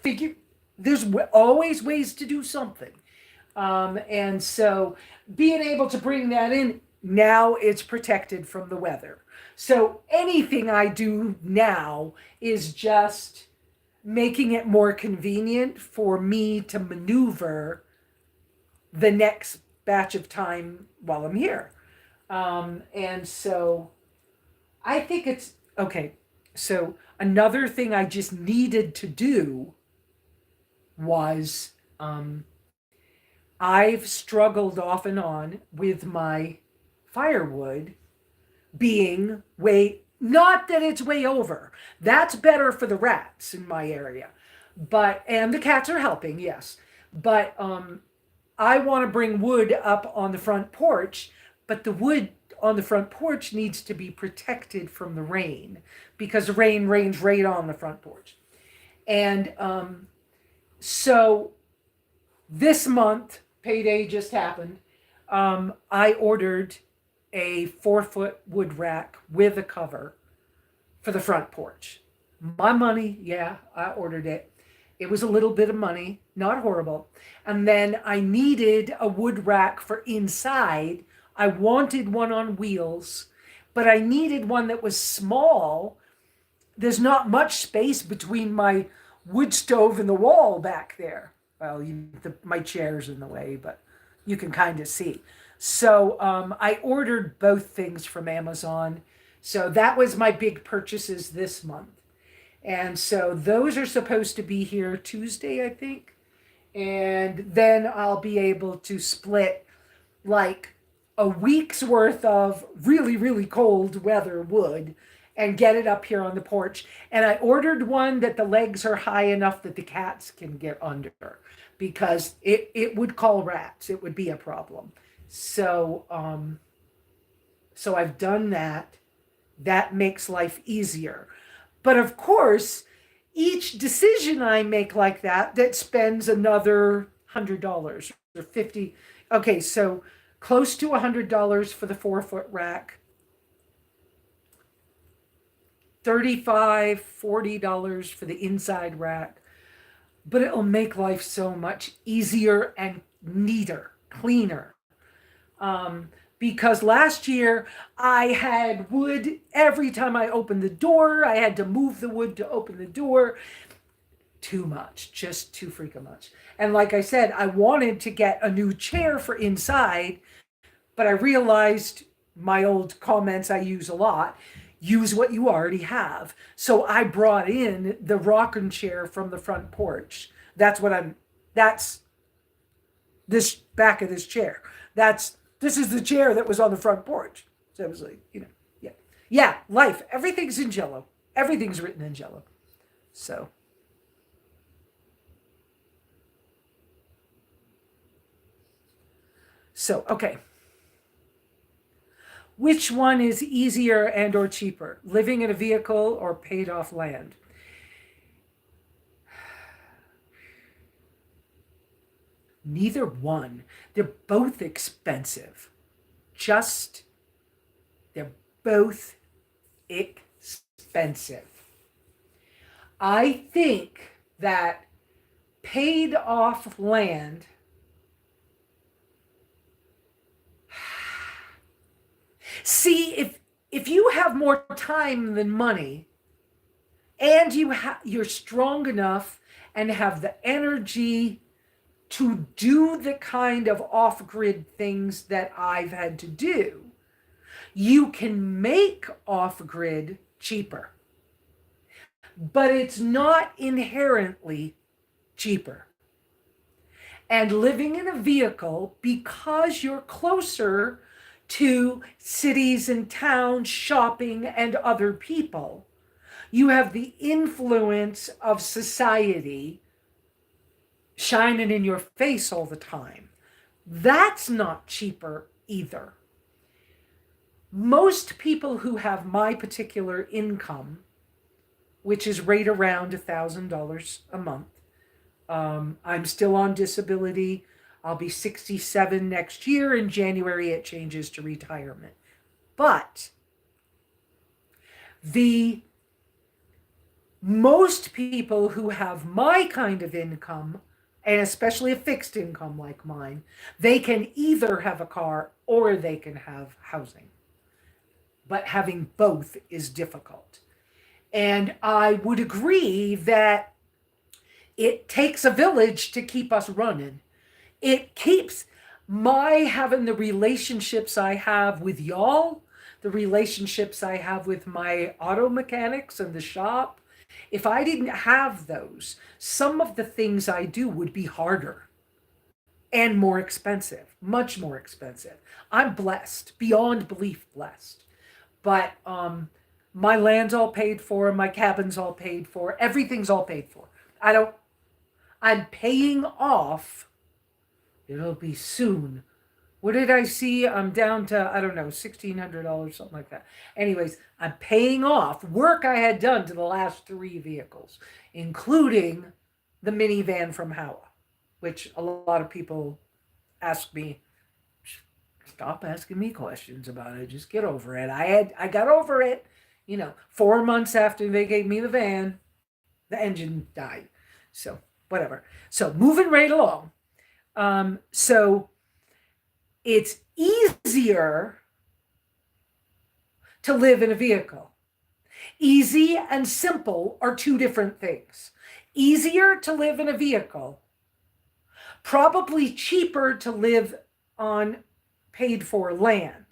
figure there's always ways to do something. And so being able to bring that in, now it's protected from the weather. So anything I do now is just making it more convenient for me to maneuver the next batch of time while I'm here. And so I think it's okay. So another thing I just needed to do was I've struggled off and on with my firewood being way, not that it's way over. That's better for the rats in my area. And the cats are helping, yes. But I want to bring wood up on the front porch, but the wood on the front porch needs to be protected from the rain because the rain rains right on the front porch. And so this month, payday just happened. I ordered a 4-foot wood rack with a cover for the front porch. My money, yeah, I ordered it. It was a little bit of money, not horrible. And then I needed a wood rack for inside. I wanted one on wheels, but I needed one that was small. There's not much space between my wood stove and the wall back there. Well, my chair's in the way, but you can kind of see. So I ordered both things from Amazon. So that was my big purchases this month. And so those are supposed to be here Tuesday, I think. And then I'll be able to split like a week's worth of really, really cold weather wood and get it up here on the porch. And I ordered one that the legs are high enough that the cats can get under because it would call rats. It would be a problem. So I've done that. That makes life easier. But of course, each decision I make like that spends another $100 or $50. Okay, so close to $100 for the 4-foot rack. $35, $40 for the inside rack. But it'll make life so much easier and neater, cleaner. Because last year I had wood every time I opened the door. I had to move the wood to open the door. Too much, just too freaking much. And like I said, I wanted to get a new chair for inside, but I realized my old comments I use a lot. Use what you already have. So I brought in the rocking chair from the front porch. That's this back of this chair. This is the chair that was on the front porch. So it was like, yeah. Yeah, life. Everything's in Jello. Everything's written in Jello. So. Okay. Which one is easier and or cheaper? Living in a vehicle or paid off land? Neither one. They're both expensive. They're both expensive. I think that paid off land see if you have more time than money and you're strong enough and have the energy to do the kind of off-grid things that I've had to do, You can make off-grid cheaper, but it's not inherently cheaper. And living in a vehicle, because you're closer to cities and towns, shopping, and other people, you have the influence of society shining in your face all the time. That's not cheaper either. Most people who have my particular income, which is right around $1,000 a month, I'm still on disability. I'll be 67 next year. In January, it changes to retirement. But the most people who have my kind of income, and especially a fixed income like mine, they can either have a car or they can have housing. But having both is difficult. And I would agree that it takes a village to keep us running. It keeps my having the relationships I have with y'all, the relationships I have with my auto mechanics and the shop. If I didn't have those, some of the things I do would be harder and more expensive, much more expensive. I'm blessed, beyond belief blessed. But my land's all paid for, my cabin's all paid for, everything's all paid for. I'm paying off. It'll be soon. What did I see? I'm down to, I don't know, $1,600, something like that. Anyways, I'm paying off work I had done to the last 3 vehicles, including the minivan from Howa, which a lot of people ask me, stop asking me questions about it. Just get over it. I got over it. 4 months after they gave me the van, the engine died. So whatever. So moving right along. So it's easier to live in a vehicle. Easy and simple are 2 different things. Easier to live in a vehicle, probably cheaper to live on paid for land.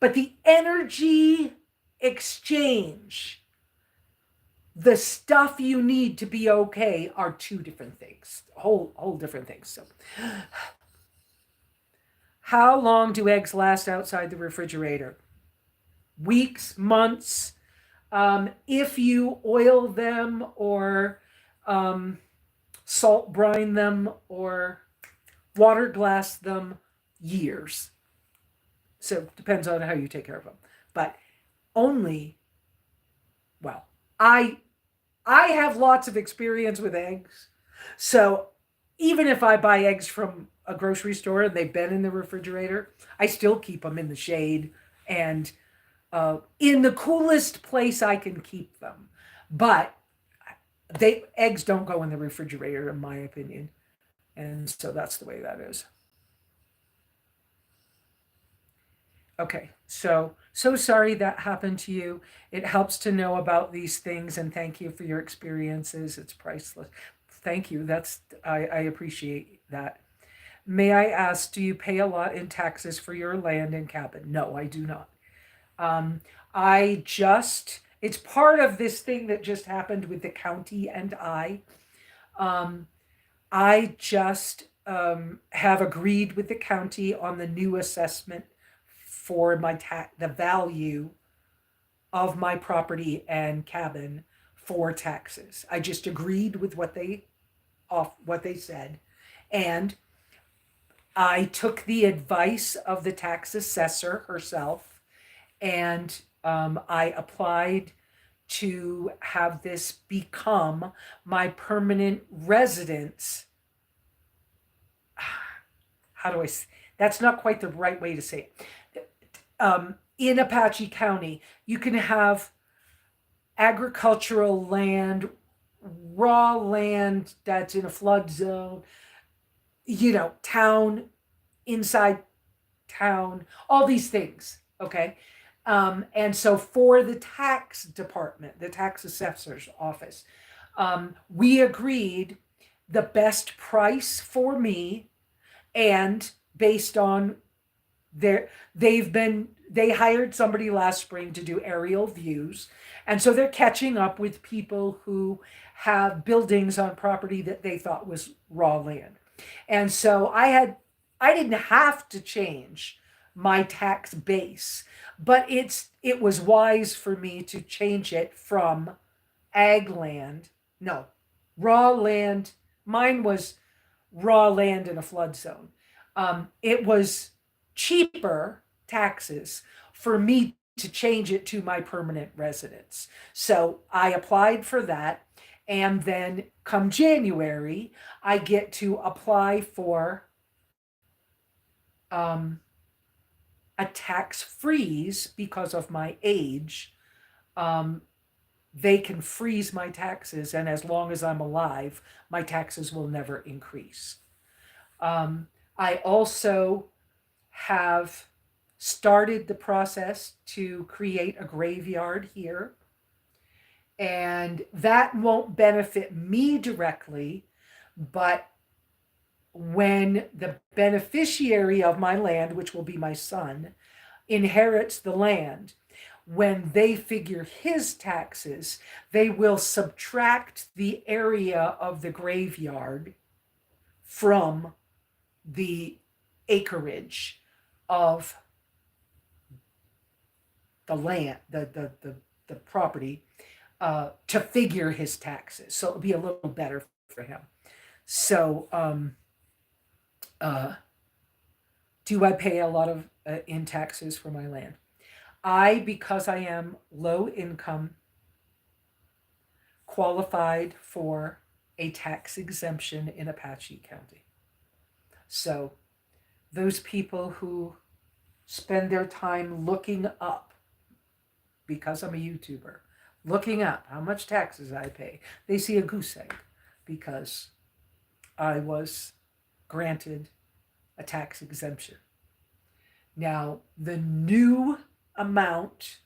But the energy exchange, the stuff you need to be okay, are 2 different things, whole different things. So how long do eggs last outside the refrigerator? Weeks, months. If you oil them or salt brine them or water glass them, years. So it depends on how you take care of them. But only, well, I have lots of experience with eggs. So even if I buy eggs from a grocery store and they've been in the refrigerator, I still keep them in the shade and in the coolest place I can keep them. But eggs don't go in the refrigerator, in my opinion. And so that's the way that is. Okay, so sorry that happened to you. It helps to know about these things, and thank you for your experiences. It's priceless. Thank you. I appreciate that. May I ask, do you pay a lot in taxes for your land and cabin? No, I do not. It's part of this thing that just happened with the county and I just have agreed with the county on the new assessment for the value of my property and cabin for taxes. I just agreed with what they said, and I took the advice of the tax assessor herself, and I applied to have this become my permanent residence. That's not quite the right way to say it. In Apache County, you can have agricultural land, raw land that's in a flood zone, town, inside town, all these things, okay? And so for the tax department, the tax assessor's office, we agreed the best price for me, and based on They hired somebody last spring to do aerial views. And so they're catching up with people who have buildings on property that they thought was raw land. And so I didn't have to change my tax base, but it was wise for me to change it from ag land, no, raw land. Mine was raw land in a flood zone. It was cheaper taxes for me to change it to my permanent residence. So I applied for that. And then come January, I get to apply for um, a tax freeze because of my age. Um, they can freeze my taxes, and as long as I'm alive, my taxes will never increase. I also have started the process to create a graveyard here, and that won't benefit me directly, but when the beneficiary of my land, which will be my son, inherits the land, when they figure his taxes, they will subtract the area of the graveyard from the acreage of the land, the property, to figure his taxes. So it'll be a little better for him. So, do I pay a lot of in taxes for my land? Because I am low income, qualified for a tax exemption in Apache County. So those people who spend their time looking up, because I'm a YouTuber, looking up how much taxes I pay, they see a goose egg because I was granted a tax exemption. Now, the new amount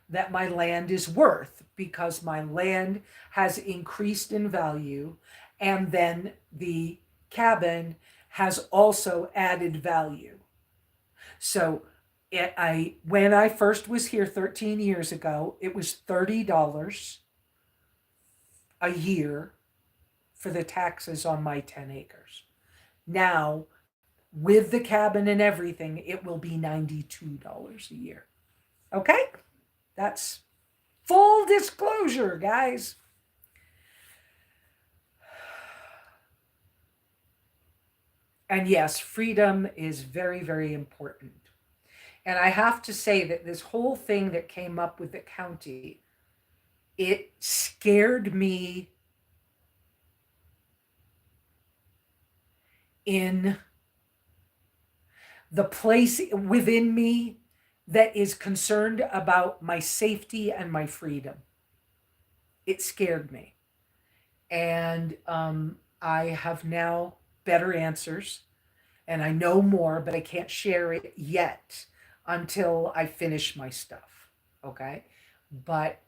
that my land is worth, because my land has increased in value, and then the cabin has also added value. So when I first was here 13 years ago, it was $30 a year for the taxes on my 10 acres. Now, with the cabin and everything, it will be $92 a year. Okay? That's full disclosure, guys. And yes, freedom is very, very important. And I have to say that this whole thing that came up with the county, it scared me in the place within me that is concerned about my safety and my freedom. It scared me. And I have now better answers, and I know more, but I can't share it yet until I finish my stuff. Okay? But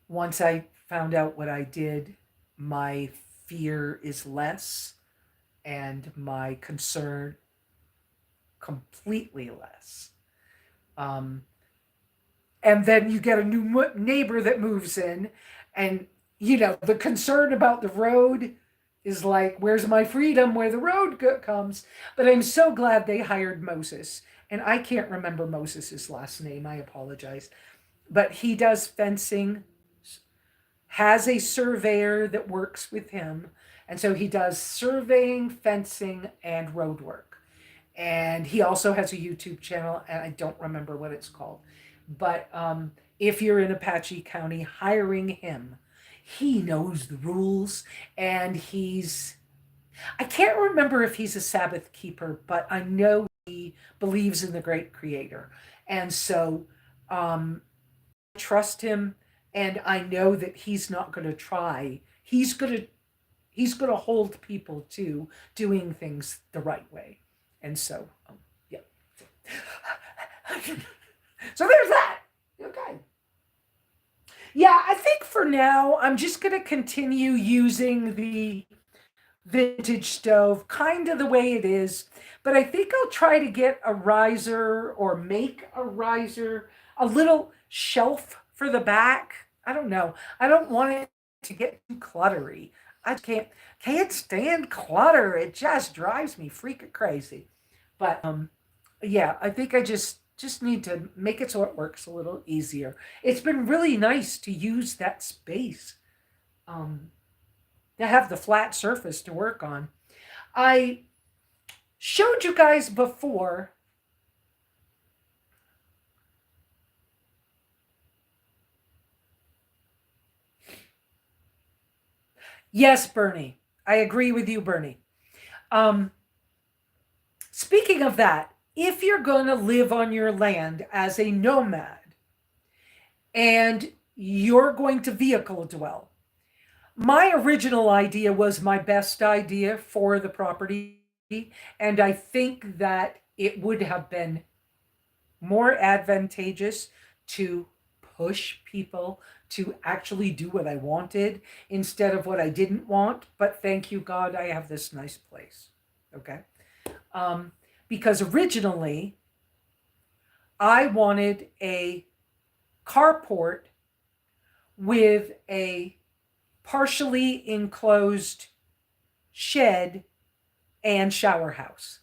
once I found out what I did, my fear is less and my concern completely less. And then you get a new neighbor that moves in, and the concern about the road is like, where's my freedom where the road comes? But I'm so glad they hired Moses. And I can't remember Moses's last name. I apologize. But he does fencing, has a surveyor that works with him. And so he does surveying, fencing, and road work. And he also has a YouTube channel, and I don't remember what it's called. But if you're in Apache County, hiring him, he knows the rules, and I can't remember if he's a Sabbath keeper, but I know he believes in the great creator. And so I trust him, and I know that he's not going to try. He's going to hold people to doing things the right way. And so, yeah. So there's that. Okay. Yeah, I think for now, I'm just going to continue using the vintage stove, kind of the way it is. But I think I'll try to get a riser or make a riser, a little shelf for the back. I don't know. I don't want it to get too cluttery. I can't stand clutter. It just drives me freaking crazy. But yeah, I think I just need to make it so it works a little easier. It's been really nice to use that space. Um, to have the flat surface to work on. I showed you guys before. Yes, Bernie. I agree with you, Bernie. Um, Speaking of that, if you're going to live on your land as a nomad and you're going to vehicle dwell, my original idea was my best idea for the property. And I think that it would have been more advantageous to push people to actually do what I wanted instead of what I didn't want. But thank you, God, I have this nice place. Okay. Um, because originally I wanted a carport with a partially enclosed shed and shower house.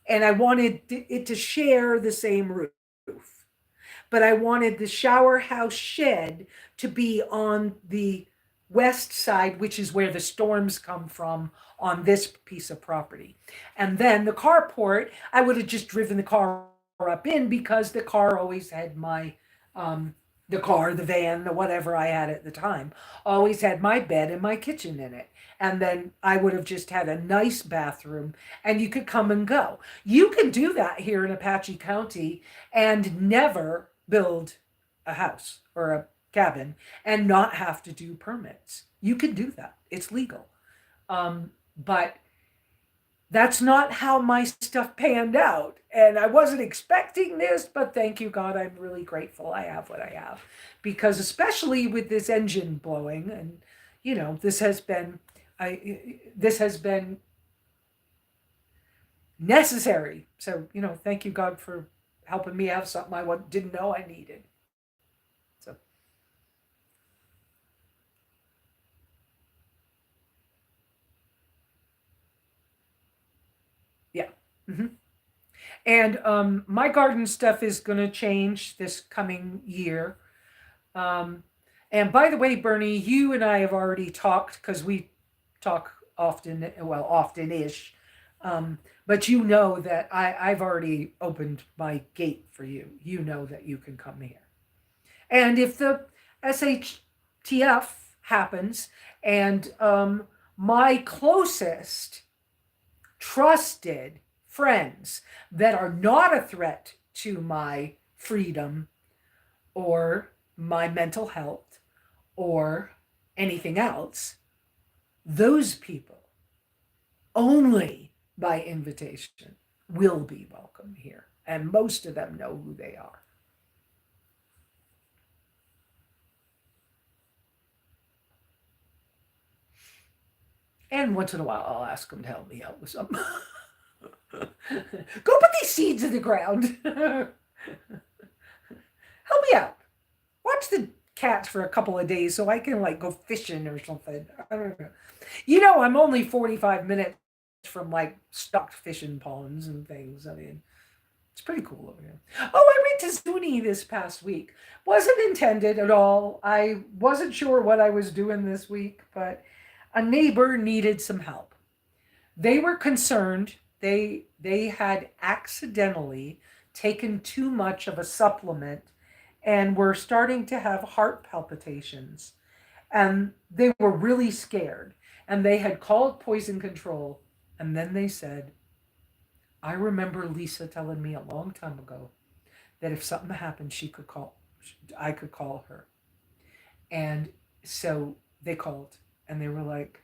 And I wanted it to share the same roof. But I wanted the shower house shed to be on the west side, which is where the storms come from on this piece of property. And then the carport, I would have just driven the car up in because the car always had my um, the car, the van, the whatever I had at the time, always had my bed and my kitchen in it. And then I would have just had a nice bathroom and you could come and go. You can do that here in Apache County and never build a house or a cabin and not have to do permits. You can do that. It's legal. But that's not how my stuff panned out. And I wasn't expecting this, but thank you, God. I'm really grateful I have what I have. Because especially with this engine blowing, and this has been necessary. So, thank you, God, for helping me have something I didn't know I needed. So, yeah. Hmm. And my garden stuff is going to change this coming year. Um, and by the way, Bernie, you and I have already talked because we talk often, well, often ish. But you know that I've already opened my gate for you. You know that you can come here. And if the SHTF happens and my closest trusted friends that are not a threat to my freedom or my mental health or anything else, those people only by invitation will be welcome here. And most of them know who they are. And once in a while, I'll ask them to help me out with something. Go put these seeds in the ground. Help me out. Watch the cats for a couple of days so I can like go fishing or something. I don't know. I'm only 45 minutes from like stocked fishing ponds and things. I mean, it's pretty cool over here. Oh, I went to Zuni this past week. Wasn't intended at all. I wasn't sure what I was doing this week, but a neighbor needed some help. They were concerned. They had accidentally taken too much of a supplement and were starting to have heart palpitations. And they were really scared. And they had called poison control. And then they said, I remember Lesa telling me a long time ago that if something happened, I could call her. And so they called and they were like,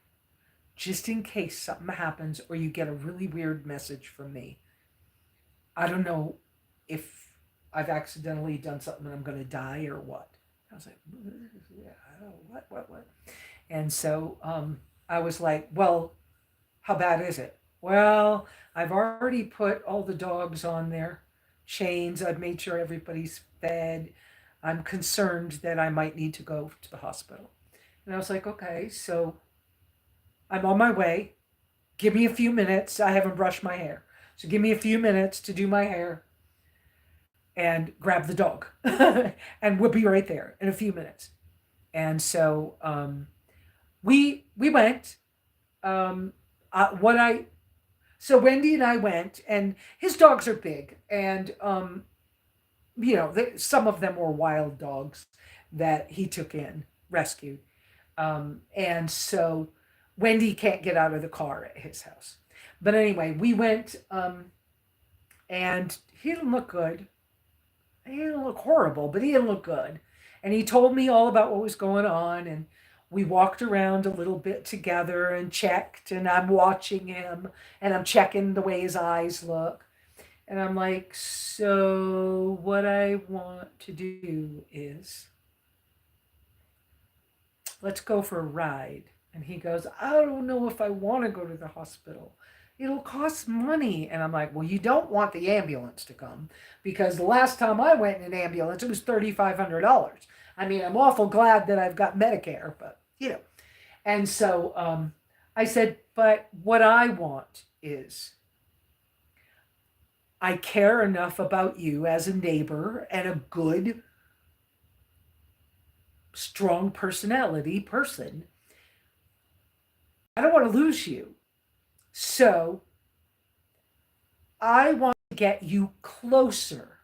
just in case something happens or you get a really weird message from me, I don't know if I've accidentally done something and I'm going to die or what. I was like, yeah, what? And so I was like, well, How bad is it? Well, I've already put all the dogs on their chains. I've made sure everybody's fed. I'm concerned that I might need to go to the hospital. And I was like, okay, so I'm on my way. Give me a few minutes. I haven't brushed my hair. So give me a few minutes to do my hair and grab the dog. And we'll be right there in a few minutes. And so we went. Um, what I So Wendy and I went, and his dogs are big, and some of them were wild dogs that he took in, rescued, and so Wendy can't get out of the car at his house. But anyway, we went, and he didn't look good. He didn't look horrible, but he didn't look good. And he told me all about what was going on, and we walked around a little bit together and checked, and I'm watching him, and I'm checking the way his eyes look. And I'm like, so what I want to do is let's go for a ride. And he goes, I don't know if I want to go to the hospital. It'll cost money. And I'm like, well, you don't want the ambulance to come, because the last time I went in an ambulance, it was $3,500. I mean, I'm awful glad that I've got Medicare, but you know. And so I said, but what I want is I care enough about you as a neighbor and a good, strong personality person. I don't want to lose you. So I want to get you closer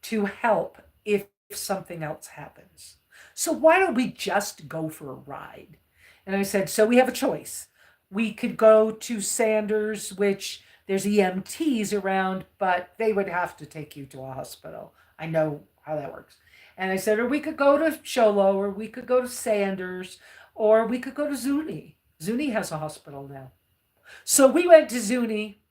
to help if something else happens. So why don't we just go for a ride? And I said, so we have a choice. We could go to Sanders, which there's EMTs around, but they would have to take you to a hospital. I know how that works. And I said, or we could go to Sholo, or we could go to Sanders, or we could go to Zuni. Zuni has a hospital now. So we went to Zuni,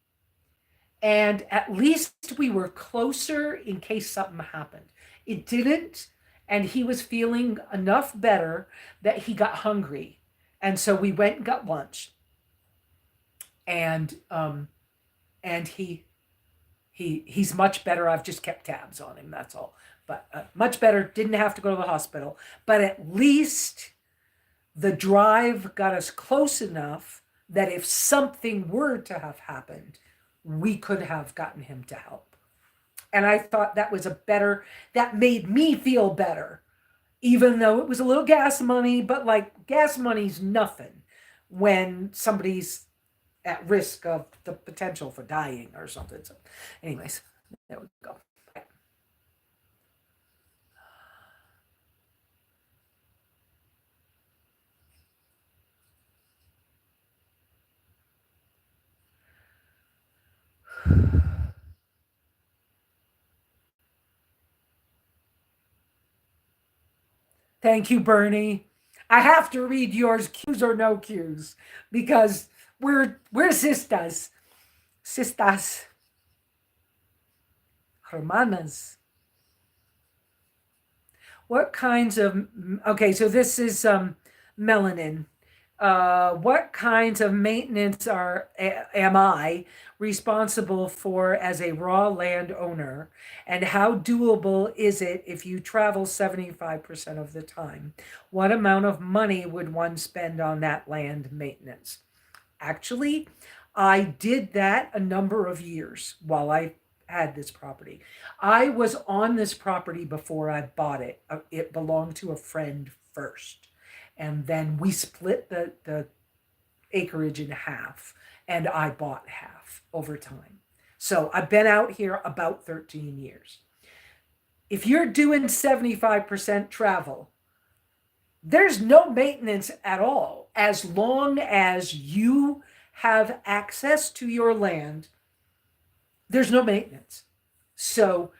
and at least we were closer in case something happened. It didn't, and he was feeling enough better that he got hungry. And so we went and got lunch. And he's much better. I've just kept tabs on him, that's all. But much better, didn't have to go to the hospital. But at least the drive got us close enough that if something were to have happened, we could have gotten him to help. And I thought that was that made me feel better, even though it was a little gas money, but like gas money's nothing when somebody's at risk of the potential for dying or something. So anyways, there we go. Thank you, Bernie. I have to read yours, cues or no cues, because we're sistas. Sistas. Hermanas. What kinds of, okay, so this is melanin. What kinds of maintenance am I responsible for as a raw landowner, and how doable is it if you travel 75% of the time? What amount of money would one spend on that land maintenance? Actually, I did that a number of years while I had this property. I was on this property before I bought it. It belonged to a friend first. And then we split the acreage in half, and I bought half over time. So I've been out here about 13 years. If you're doing 75% travel, there's no maintenance at all as long as you have access to your land. There's no maintenance. So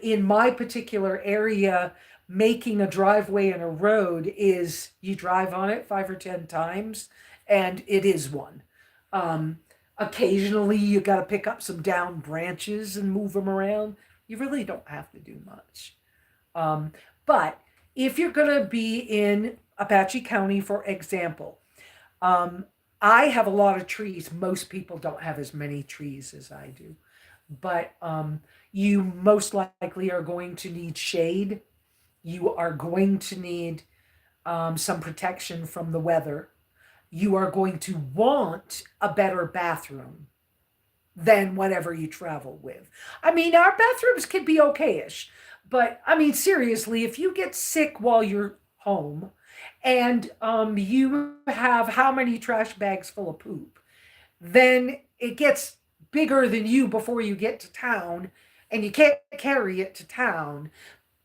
in my particular area, making a driveway and a road is you drive on it 5 or 10 times, and it is one. Occasionally you got to pick up some down branches and move them around. You really don't have to do much. But if you're going to be in Apache County, for example, I have a lot of trees. Most people don't have as many trees as I do. But you most likely are going to need shade. You are going to need some protection from the weather. You are going to want a better bathroom than whatever you travel with. I mean, our bathrooms can be okayish, but I mean, seriously, if you get sick while you're home and you have how many trash bags full of poop, then it gets bigger than you before you get to town, and you can't carry it to town.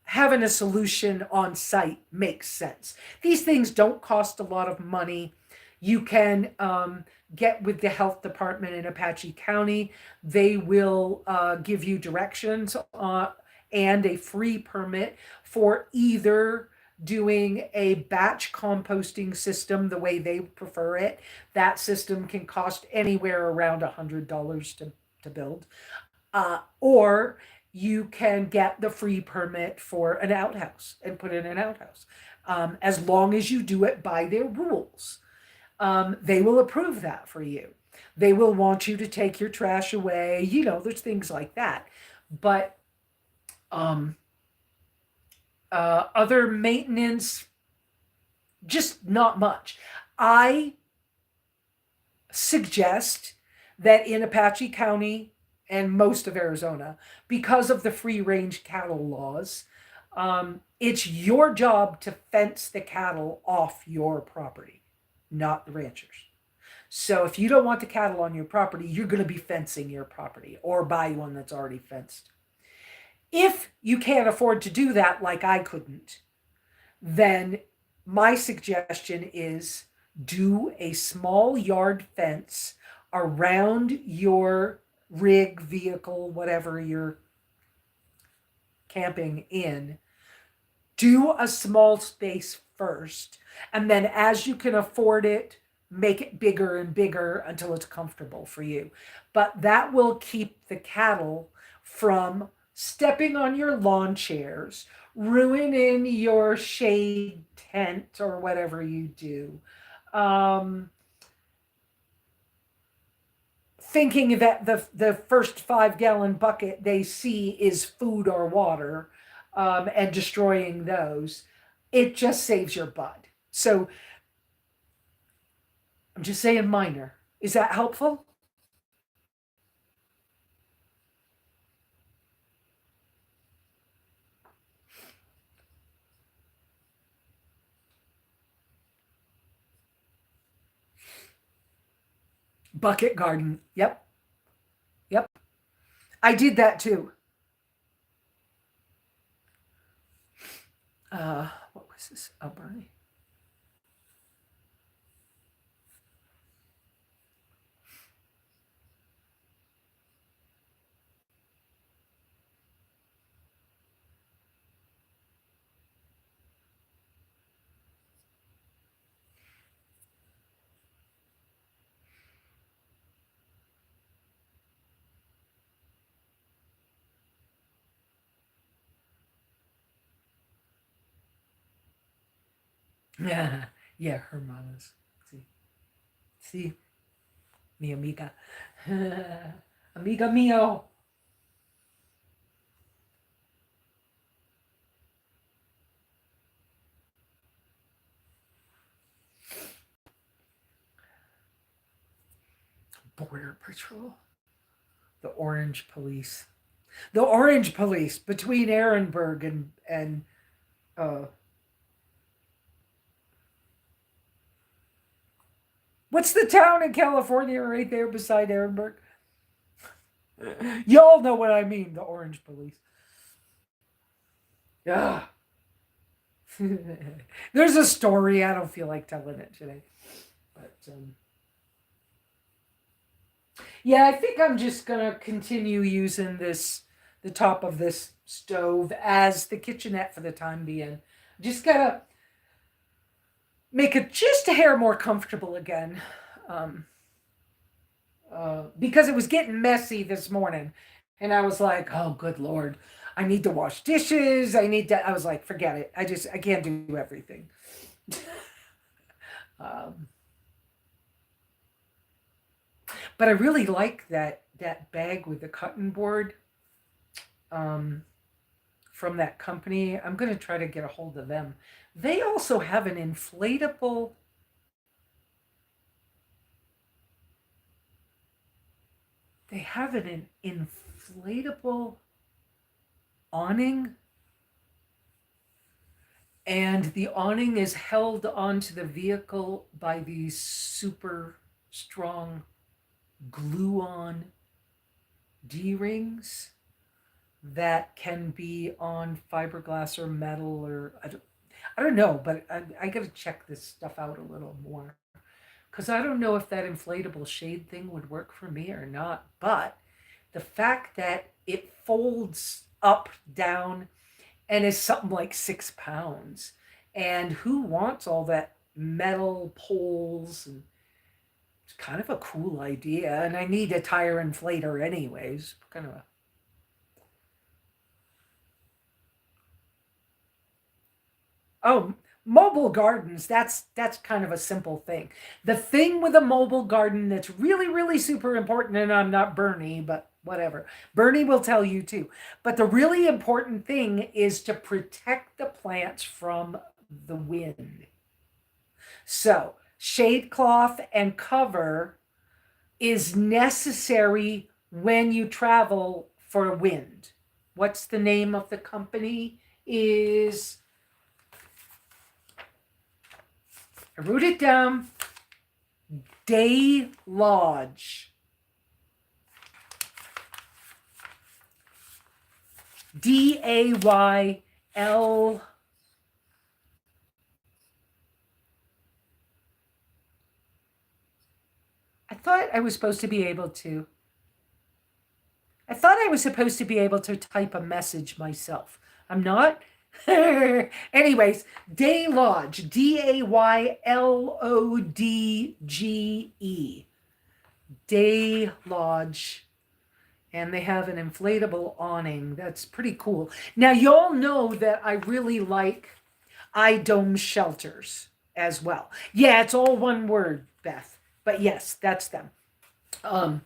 Having a solution on site makes sense. These things don't cost a lot of money. You can get with the health department in Apache County. They will give you directions and a free permit for either doing a batch composting system the way they prefer it. That system can cost anywhere around $100 to build. Or you can get the free permit for an outhouse and put in an outhouse, as long as you do it by their rules. They will approve that for you. They will want you to take your trash away. You know, there's things like that. But other maintenance, just not much. I suggest that in Apache County and most of Arizona, because of the free range cattle laws, it's your job to fence the cattle off your property, not the ranchers. So if you don't want the cattle on your property, you're going to be fencing your property or buy one that's already fenced. If you can't afford to do that, like I couldn't, then my suggestion is do a small yard fence around your rig, vehicle, whatever you're camping in. Do a small space first, and then as you can afford it, make it bigger and bigger until it's comfortable for you. But that will keep the cattle from stepping on your lawn chairs, ruining your shade tent or whatever you do. Thinking that the first 5 gallon bucket they see is food or water, and destroying those. It just saves your butt. So I'm just saying minor. Is that helpful? Bucket garden. Yep. Yep. I did that too. What was this? Oh, Bernie. Yeah, yeah, hermanas. See, see, mi amiga, amiga mio. Border Patrol, the Orange Police, the Orange Police between Ehrenberg and uh, what's the town in California right there beside Ehrenberg? Y'all know what I mean. The Orange Police. Yeah. There's a story. I don't feel like telling it today, but yeah, I think I'm just gonna continue using the top of this stove as the kitchenette for the time being. Just gotta make it just a hair more comfortable again. Um, because it was getting messy this morning. And I was like, oh, good Lord. I need to wash dishes. I was like, forget it. I can't do everything. um, But I really like that bag with the cutting board um, from that company. I'm going to try to get a hold of them. They also have an inflatable. They have an inflatable awning, and the awning is held onto the vehicle by these super strong glue on D rings that can be on fiberglass or metal, or I don't know, but I got to check this stuff out a little more because I don't know if that inflatable shade thing would work for me or not. But the fact that it folds up, down, and is something like 6 pounds, and who wants all that metal poles? And it's kind of a cool idea. And I need a tire inflator, anyways. Kind of a Oh, mobile gardens, that's kind of a simple thing. The thing with a mobile garden that's really, really super important, and I'm not Bernie, but whatever. Bernie will tell you too. But the really important thing is to protect the plants from the wind. So, shade cloth and cover is necessary when you travel for wind. What's the name of the company? Is I wrote it down. Day Lodge. DAYL. I thought I was supposed to be able to. I thought I was supposed to be able to type a message myself. I'm not. Anyways, Day Lodge. DAYLODGE. Day Lodge. And they have an inflatable awning. That's pretty cool. Now, y'all know that I really like iDome shelters as well. Yeah, it's all one word, Beth. But yes, that's them. Um,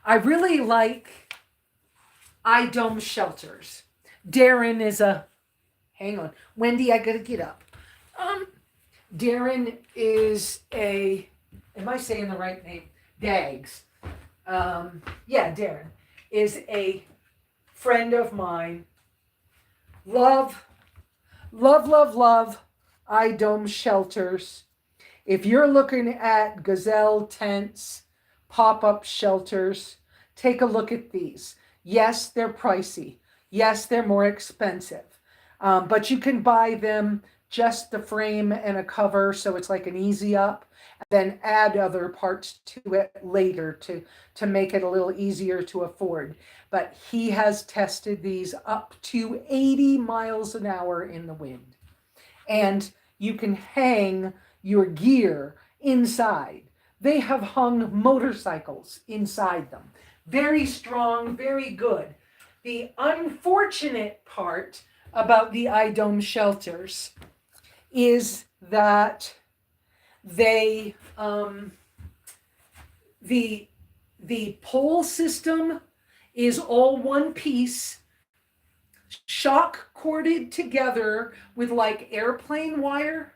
I really like iDome shelters. Darren is a, hang on, Wendy, I gotta get up. Um, Darren is a, am I saying the right name? Dags. Yeah, Darren is a friend of mine. Love, love, love, love iDome shelters. If you're looking at gazelle tents, pop-up shelters, take a look at these. Yes, they're pricey. Yes, they're more expensive. But you can buy them just the frame and a cover, so it's like an easy up, and then add other parts to it later to make it a little easier to afford. But he has tested these up to 80 miles an hour in the wind. And you can hang your gear inside. They have hung motorcycles inside them. Very strong, very good. The unfortunate part about the iDome shelters is that they the pole system is all one piece, shock corded together with like airplane wire,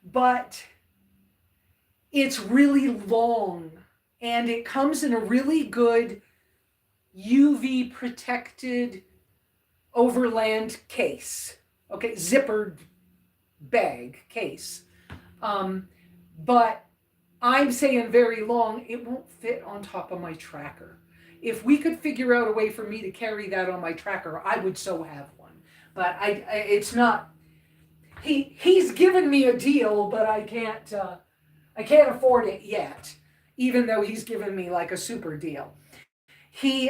but it's really long, and it comes in a really good UV protected overland case. Okay, zippered bag case. But I'm saying very long, it won't fit on top of my tracker. If we could figure out a way for me to carry that on my tracker, I would so have one. But it's not. He's given me a deal, but I can't afford it yet. Even though he's given me like a super deal, he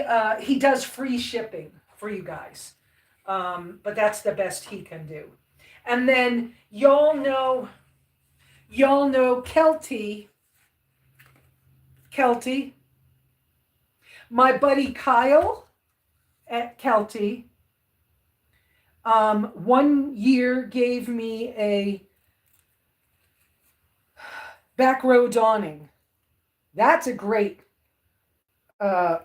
does free shipping for you guys, but that's the best he can do. And then y'all know Kelty, my buddy Kyle at Kelty. 1 year gave me a back row dawning. That's a great uh,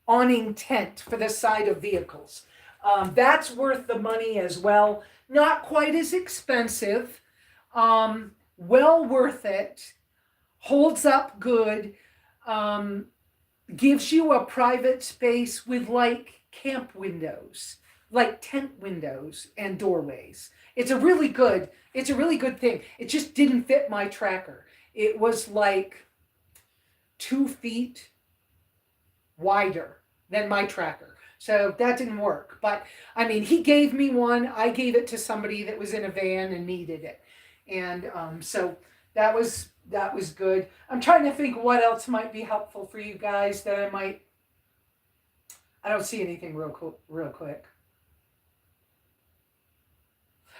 awning tent for the side of vehicles. That's worth the money as well. Not quite as expensive. Well worth it. Holds up good. Gives you a private space with like camp windows, like tent windows and doorways. It's a really good thing. It just didn't fit my tracker. It was like 2 feet wider than my tracker. So that didn't work. But I mean, he gave me one. I gave it to somebody that was in a van and needed it. And so that was good. I'm trying to think what else might be helpful for you guys that I don't see anything real quick.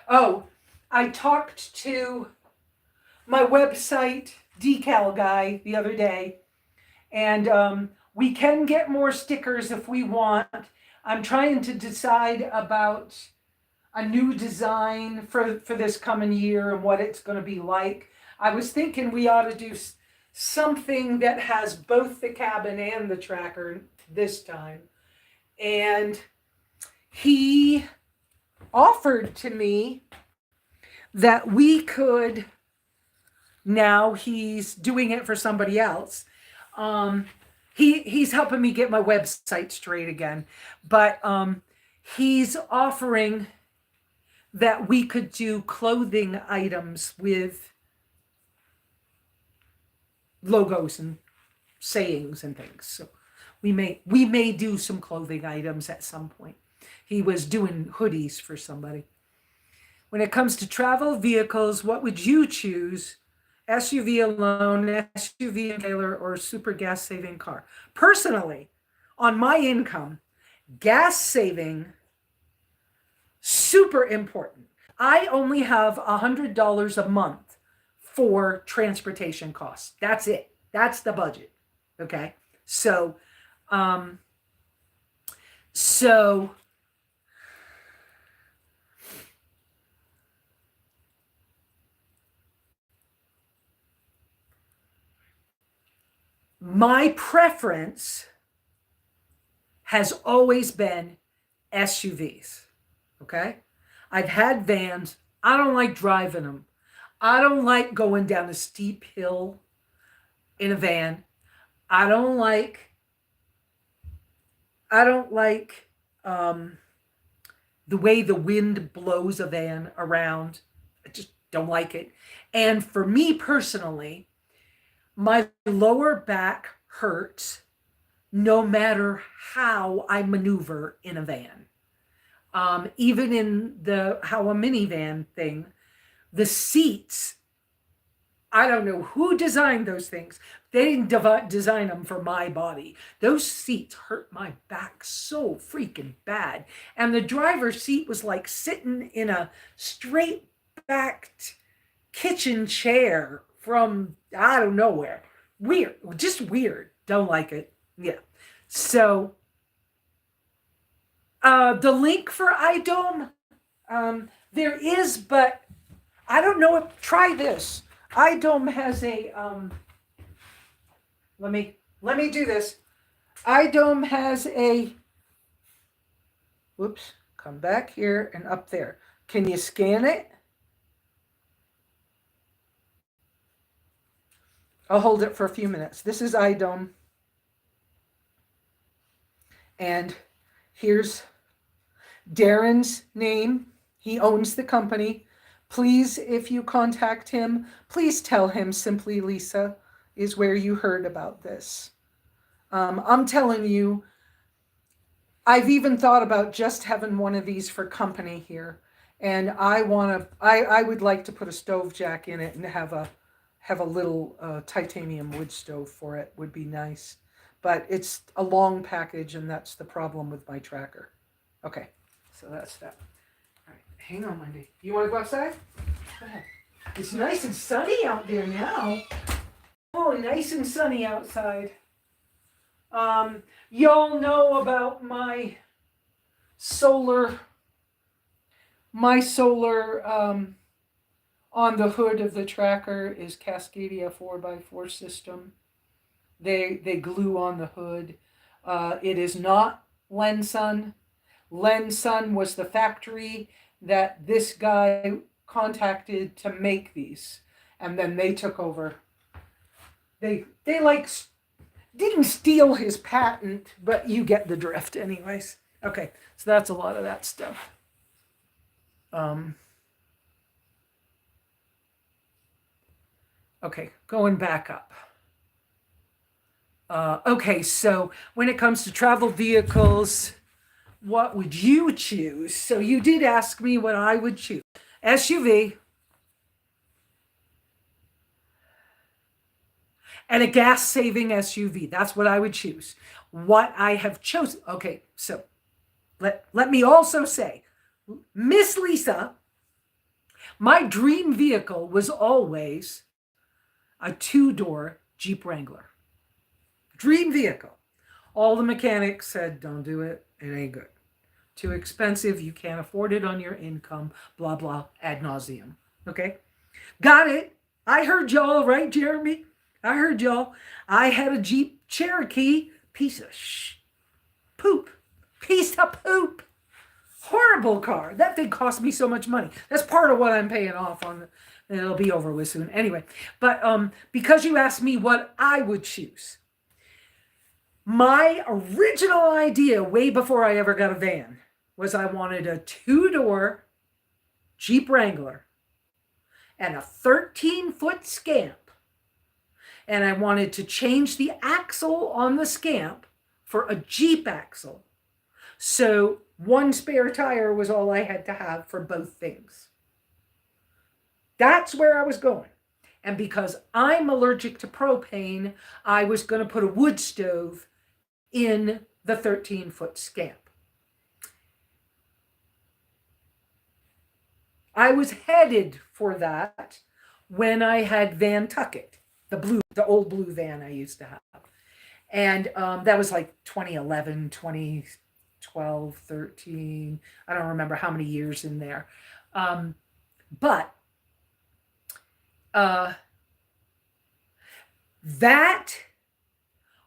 Oh, I talked to my website decal guy the other day, and we can get more stickers if we want. I'm trying to decide about a new design for this coming year and what it's going to be like. I was thinking we ought to do something that has both the cabin and the tracker this time. And he offered to me that we could, now he's doing it for somebody else. He's helping me get my website straight again, but he's offering that we could do clothing items with logos and sayings and things. So we may do some clothing items at some point. He was doing hoodies for somebody. When it comes to travel vehicles, what would you choose? SUV alone, SUV and trailer, or super gas saving car? Personally, on my income, gas saving, super important. I only have $100 a month for transportation costs. That's it. That's the budget. Okay. So my preference has always been SUVs. Okay. I've had vans. I don't like driving them. I don't like going down a steep hill in a van. I don't like the way the wind blows a van around. I just don't like it. And for me personally, my lower back hurts no matter how I maneuver in a van. Even in how a minivan thing, the seats, I don't know who designed those things. They didn't design them for my body. Those seats hurt my back so freaking bad. And the driver's seat was like sitting in a straight backed kitchen chair from I don't know where. Weird, just weird. Don't like it. Yeah. So the link for iDome, there is, but I don't know if, try this. iDome has a, let me do this. iDome has a, whoops, come back here and up there. Can you scan it? I'll hold it for a few minutes. This is iDome. And here's Darren's name. He owns the company. Please, if you contact him, please tell him SimplyLesa is where you heard about this. I'm telling you, I've even thought about just having one of these for company here. And I would like to put a stove jack in it and have a little titanium wood stove for it. Would be nice. But it's a long package, and that's the problem with my tracker. Okay, so that's that. All right, hang on, Wendy. You want to go outside? Go ahead. It's nice and sunny out there now. Oh, nice and sunny outside. Y'all know about my solar on the hood of the tracker is Cascadia 4x4 system. They glue on the hood. It is not Lensun. Lensun was the factory that this guy contacted to make these, and then they took over. They like didn't steal his patent, but you get the drift, anyways. Okay, so that's a lot of that stuff. Okay, going back up. Okay, so when it comes to travel vehicles, what would you choose? So you did ask me what I would choose. SUV and a gas-saving SUV. That's what I would choose. What I have chosen. Okay, so let me also say, Miss Lesa, my dream vehicle was always a 2-door Jeep Wrangler. Dream vehicle. All the mechanics said, don't do it. It ain't good. Too expensive. You can't afford it on your income. Blah, blah, ad nauseum. Okay? Got it. I heard y'all, right, Jeremy? I heard y'all. I had a Jeep Cherokee. Piece of poop. Piece of poop. Horrible car. That thing cost me so much money. That's part of what I'm paying off on. It'll be over with soon. Anyway, but because you asked me what I would choose, my original idea, way before I ever got a van, was I wanted a 2-door Jeep Wrangler and a 13-foot Scamp. And I wanted to change the axle on the Scamp for a Jeep axle. So one spare tire was all I had to have for both things. That's where I was going. And because I'm allergic to propane, I was going to put a wood stove in the 13-foot Scamp. I was headed for that when I had Van Tucket, the old blue van I used to have. And that was like 2011, 2012, 13. I don't remember how many years in there. But that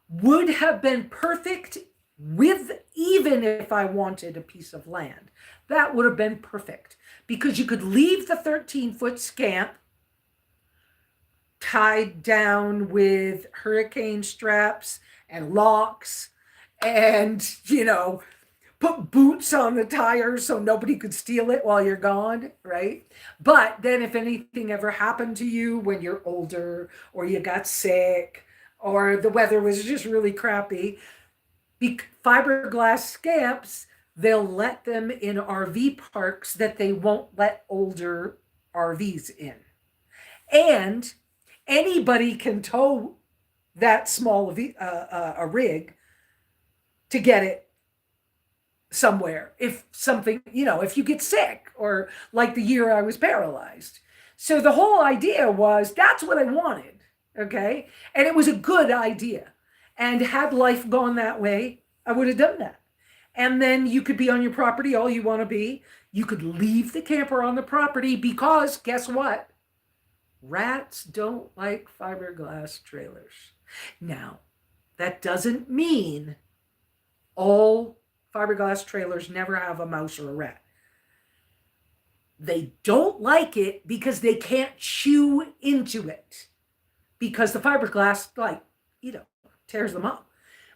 would have been perfect with, even if I wanted a piece of land. That would have been perfect because you could leave the 13-foot Scamp tied down with hurricane straps and locks and, put boots on the tires so nobody could steal it while you're gone, right? But then if anything ever happened to you when you're older or you got sick or the weather was just really crappy, fiberglass Scamps, they'll let them in RV parks that they won't let older RVs in. And anybody can tow that small a rig to get it somewhere if something, if you get sick or like the year I was paralyzed. So the whole idea was that's what I wanted, okay? And it was a good idea. And had life gone that way, I would have done that. And then you could be on your property all you want to be. You could leave the camper on the property because guess what? Rats don't like fiberglass trailers. Now, that doesn't mean all fiberglass trailers never have a mouse or a rat. They don't like it because they can't chew into it because the fiberglass, tears them up.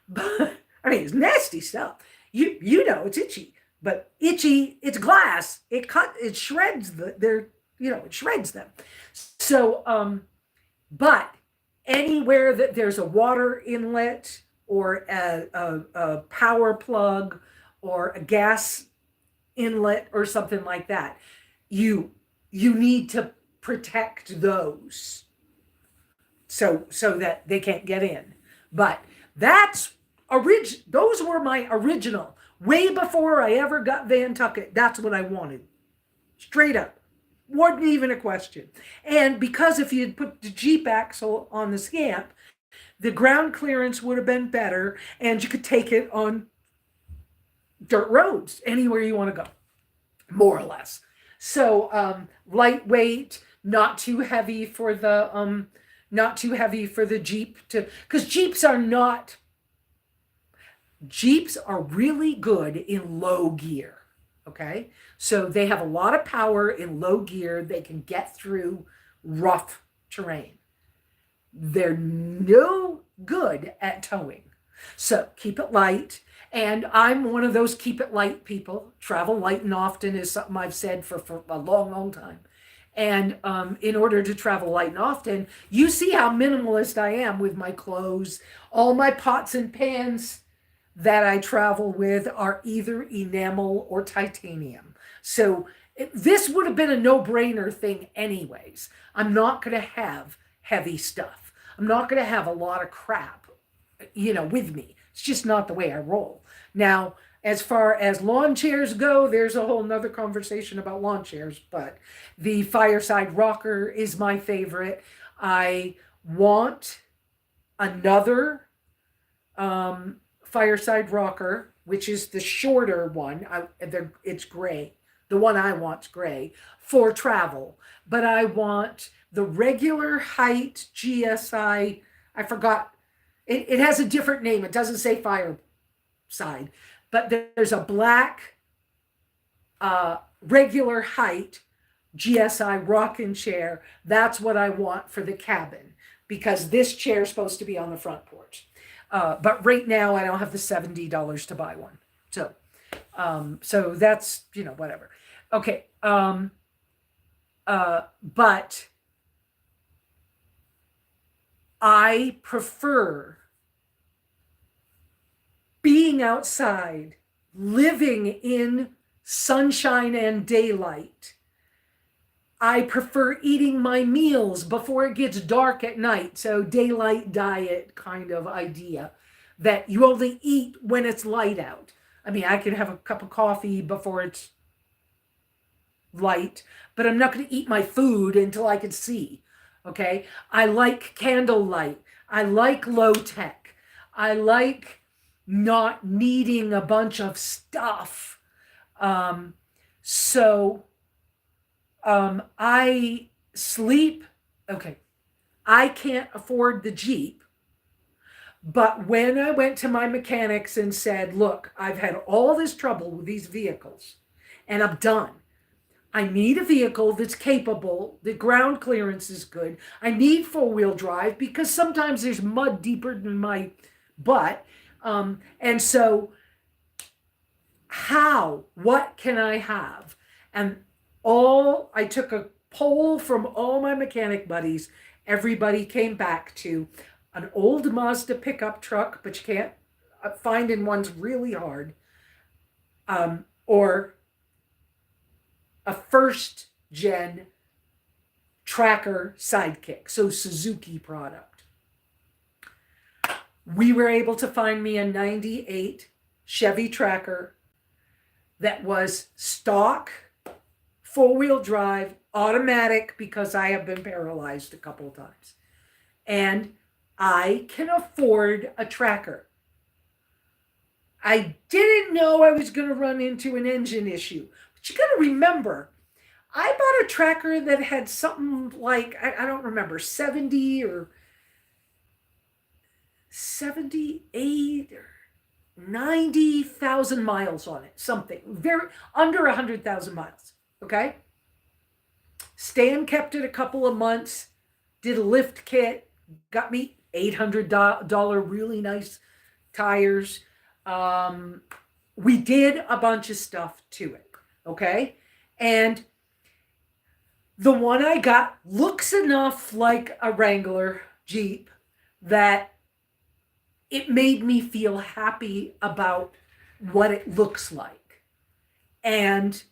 But I mean, it's nasty stuff. It's itchy, but it's glass. It shreds it shreds them. So, but anywhere that there's a water inlet or a power plug or a gas inlet or something like that, you need to protect those so that they can't get in. But those were my original, way before I ever got Van Tucket. That's what I wanted. Straight up. Wasn't even a question. And because if you had put the Jeep axle on the Scamp, the ground clearance would have been better and you could take it on dirt roads anywhere you want to go, more or less. So lightweight, not too heavy for the Jeep because Jeeps are not Jeeps are really good in low gear. Okay. So they have a lot of power in low gear. They can get through rough terrain. They're no good at towing. So keep it light. And I'm one of those keep it light people. Travel light and often is something I've said for a long, long time. And in order to travel light and often, you see how minimalist I am with my clothes. All my pots and pans that I travel with are either enamel or titanium. So this would have been a no-brainer thing anyways. I'm not going to have heavy stuff. I'm not going to have a lot of crap, with me. It's just not the way I roll. Now, as far as lawn chairs go, there's a whole nother conversation about lawn chairs, but the fireside rocker is my favorite. I want another fireside rocker, which is the shorter one. It's gray. The one I want's gray for travel. But I want the regular height GSI. I forgot. It has a different name. It doesn't say fireside. But there's a black regular height GSI rocking chair. That's what I want for the cabin because this chair is supposed to be on the front porch. But right now I don't have the $70 to buy one. So that's, whatever. Okay. But I prefer being outside, living in sunshine and daylight. I prefer eating my meals before it gets dark at night. So daylight diet kind of idea that you only eat when it's light out. I mean, I can have a cup of coffee before it's light, but I'm not going to eat my food until I can see. Okay. I like candlelight. I like low tech. I like not needing a bunch of stuff. I sleep. Okay. I can't afford the Jeep. But when I went to my mechanics and said, look, I've had all this trouble with these vehicles and I'm done. I need a vehicle that's capable, the ground clearance is good. I need four-wheel drive because sometimes there's mud deeper than my butt. And so what can I have? And I took a poll from all my mechanic buddies. Everybody came back to an old Mazda pickup truck, but you can't finding one's really hard. Or a first gen tracker sidekick, so Suzuki product. We were able to find me a 98 Chevy Tracker that was stock, four-wheel drive, automatic, because I have been paralyzed a couple of times. And I can afford a tracker. I didn't know I was going to run into an engine issue. But you got to remember, I bought a tracker that had something like, I don't remember, 70 or 78 or 90,000 miles on it. Something very under 100,000 miles. Okay. Stan kept it a couple of months, did a lift kit, got me $800 really nice tires. We did a bunch of stuff to it. Okay. And the one I got looks enough like a Wrangler Jeep that it made me feel happy about what it looks like. And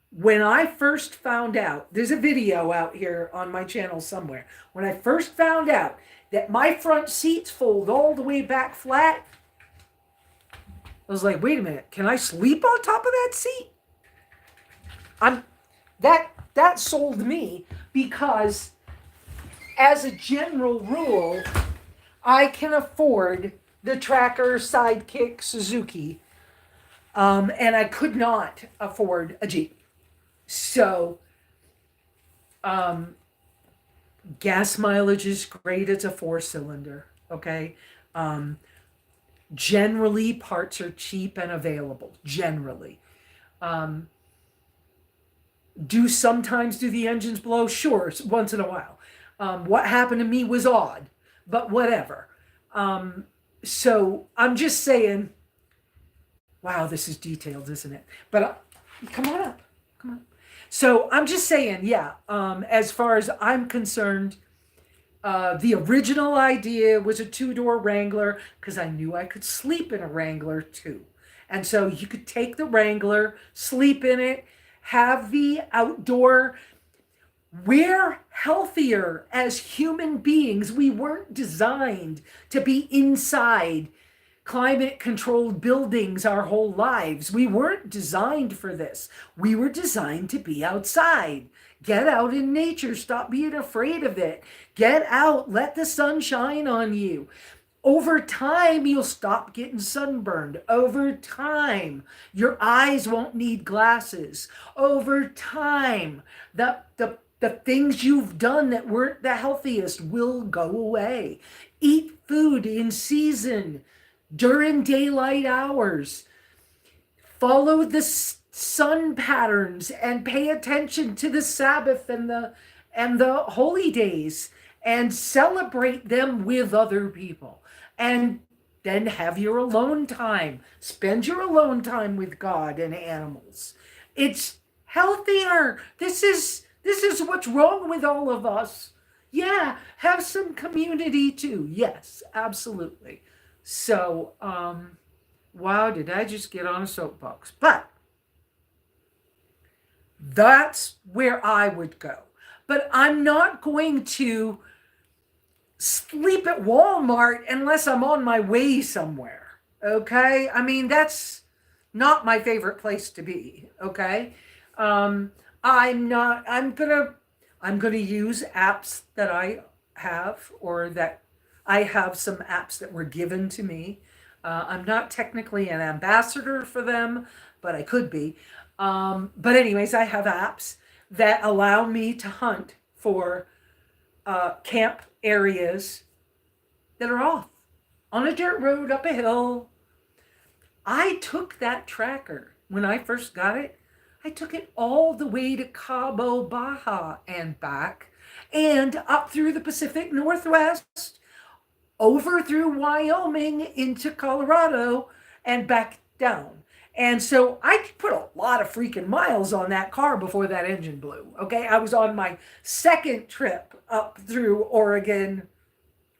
when I first found out, there's a video out here on my channel somewhere. When I first found out that my front seats fold all the way back flat, I was like, wait a minute, can I sleep on top of that seat? That sold me, because as a general rule, I can afford the Tracker Sidekick Suzuki, and I could not afford a Jeep. So, gas mileage is great. It's a 4-cylinder. Okay. Generally, parts are cheap and available. Generally. Um, do sometimes do the engines blow? Sure, once in a while. What happened to me was odd, but whatever. Um, so I'm just saying, wow, this is detailed, isn't it? But come on up. Come on. So I'm just saying, yeah, as far as I'm concerned, the original idea was a two-door Wrangler because I knew I could sleep in a Wrangler too. And so you could take the Wrangler, sleep in it, have the outdoor. We're healthier as human beings. We weren't designed to be inside climate controlled buildings our whole lives. We weren't designed for this. We were designed to be outside. Get out in nature. Stop being afraid of it. Get out. Let the sun shine on you. Over time, you'll stop getting sunburned. Over time, your eyes won't need glasses. Over time, the things you've done that weren't the healthiest will go away. Eat food in season during daylight hours. Follow the sun patterns and pay attention to the Sabbath and the holy days and celebrate them with other people. And then have your alone time. Spend your alone time with God and animals. It's healthier. This is what's wrong with all of us. Yeah, have some community too. Yes, absolutely. So, wow, did I just get on a soapbox? But that's where I would go. But I'm not going to sleep at Walmart unless I'm on my way somewhere. Okay? I mean, that's not my favorite place to be. Okay? I'm gonna use apps that I have, or that I have some apps that were given to me. I'm not technically an ambassador for them, but I could be. But anyways, I have apps that allow me to hunt for camp areas that are off on a dirt road up a hill. I took that tracker when I first got it. I took it all the way to Cabo, Baja and back, and up through the Pacific Northwest, over through Wyoming into Colorado and back down. And so I put a lot of freaking miles on that car before that engine blew. Okay. I was on my second trip up through Oregon,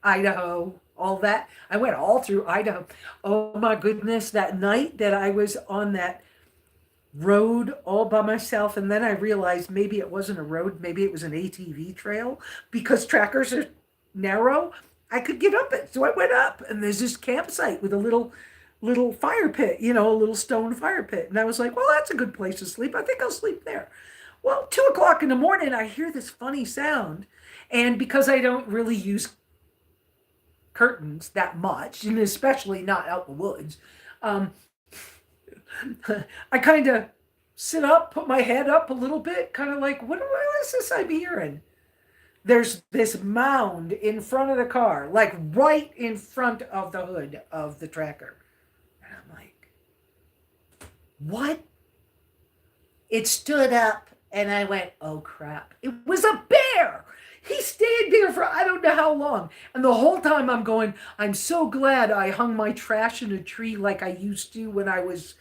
Idaho, all that. I went all through Idaho. Oh my goodness. That night that I was on that road all by myself, and then I realized maybe it wasn't a road, maybe it was an ATV trail, because trackers are narrow. I could get up it. So I went up, and there's this campsite with a little fire pit, a little stone fire pit. And I was like, well, that's a good place to sleep. I think I'll sleep there. Well, 2:00 in the morning, I hear this funny sound. And because I don't really use curtains that much, and especially not out in the woods, I kind of sit up, put my head up a little bit, kind of like, what is this I'm hearing? There's this mound in front of the car, like right in front of the hood of the tracker. And I'm like, what? It stood up, and I went, oh crap. It was a bear. He stayed there for I don't know how long. And the whole time I'm going, I'm so glad I hung my trash in a tree like I used to when I was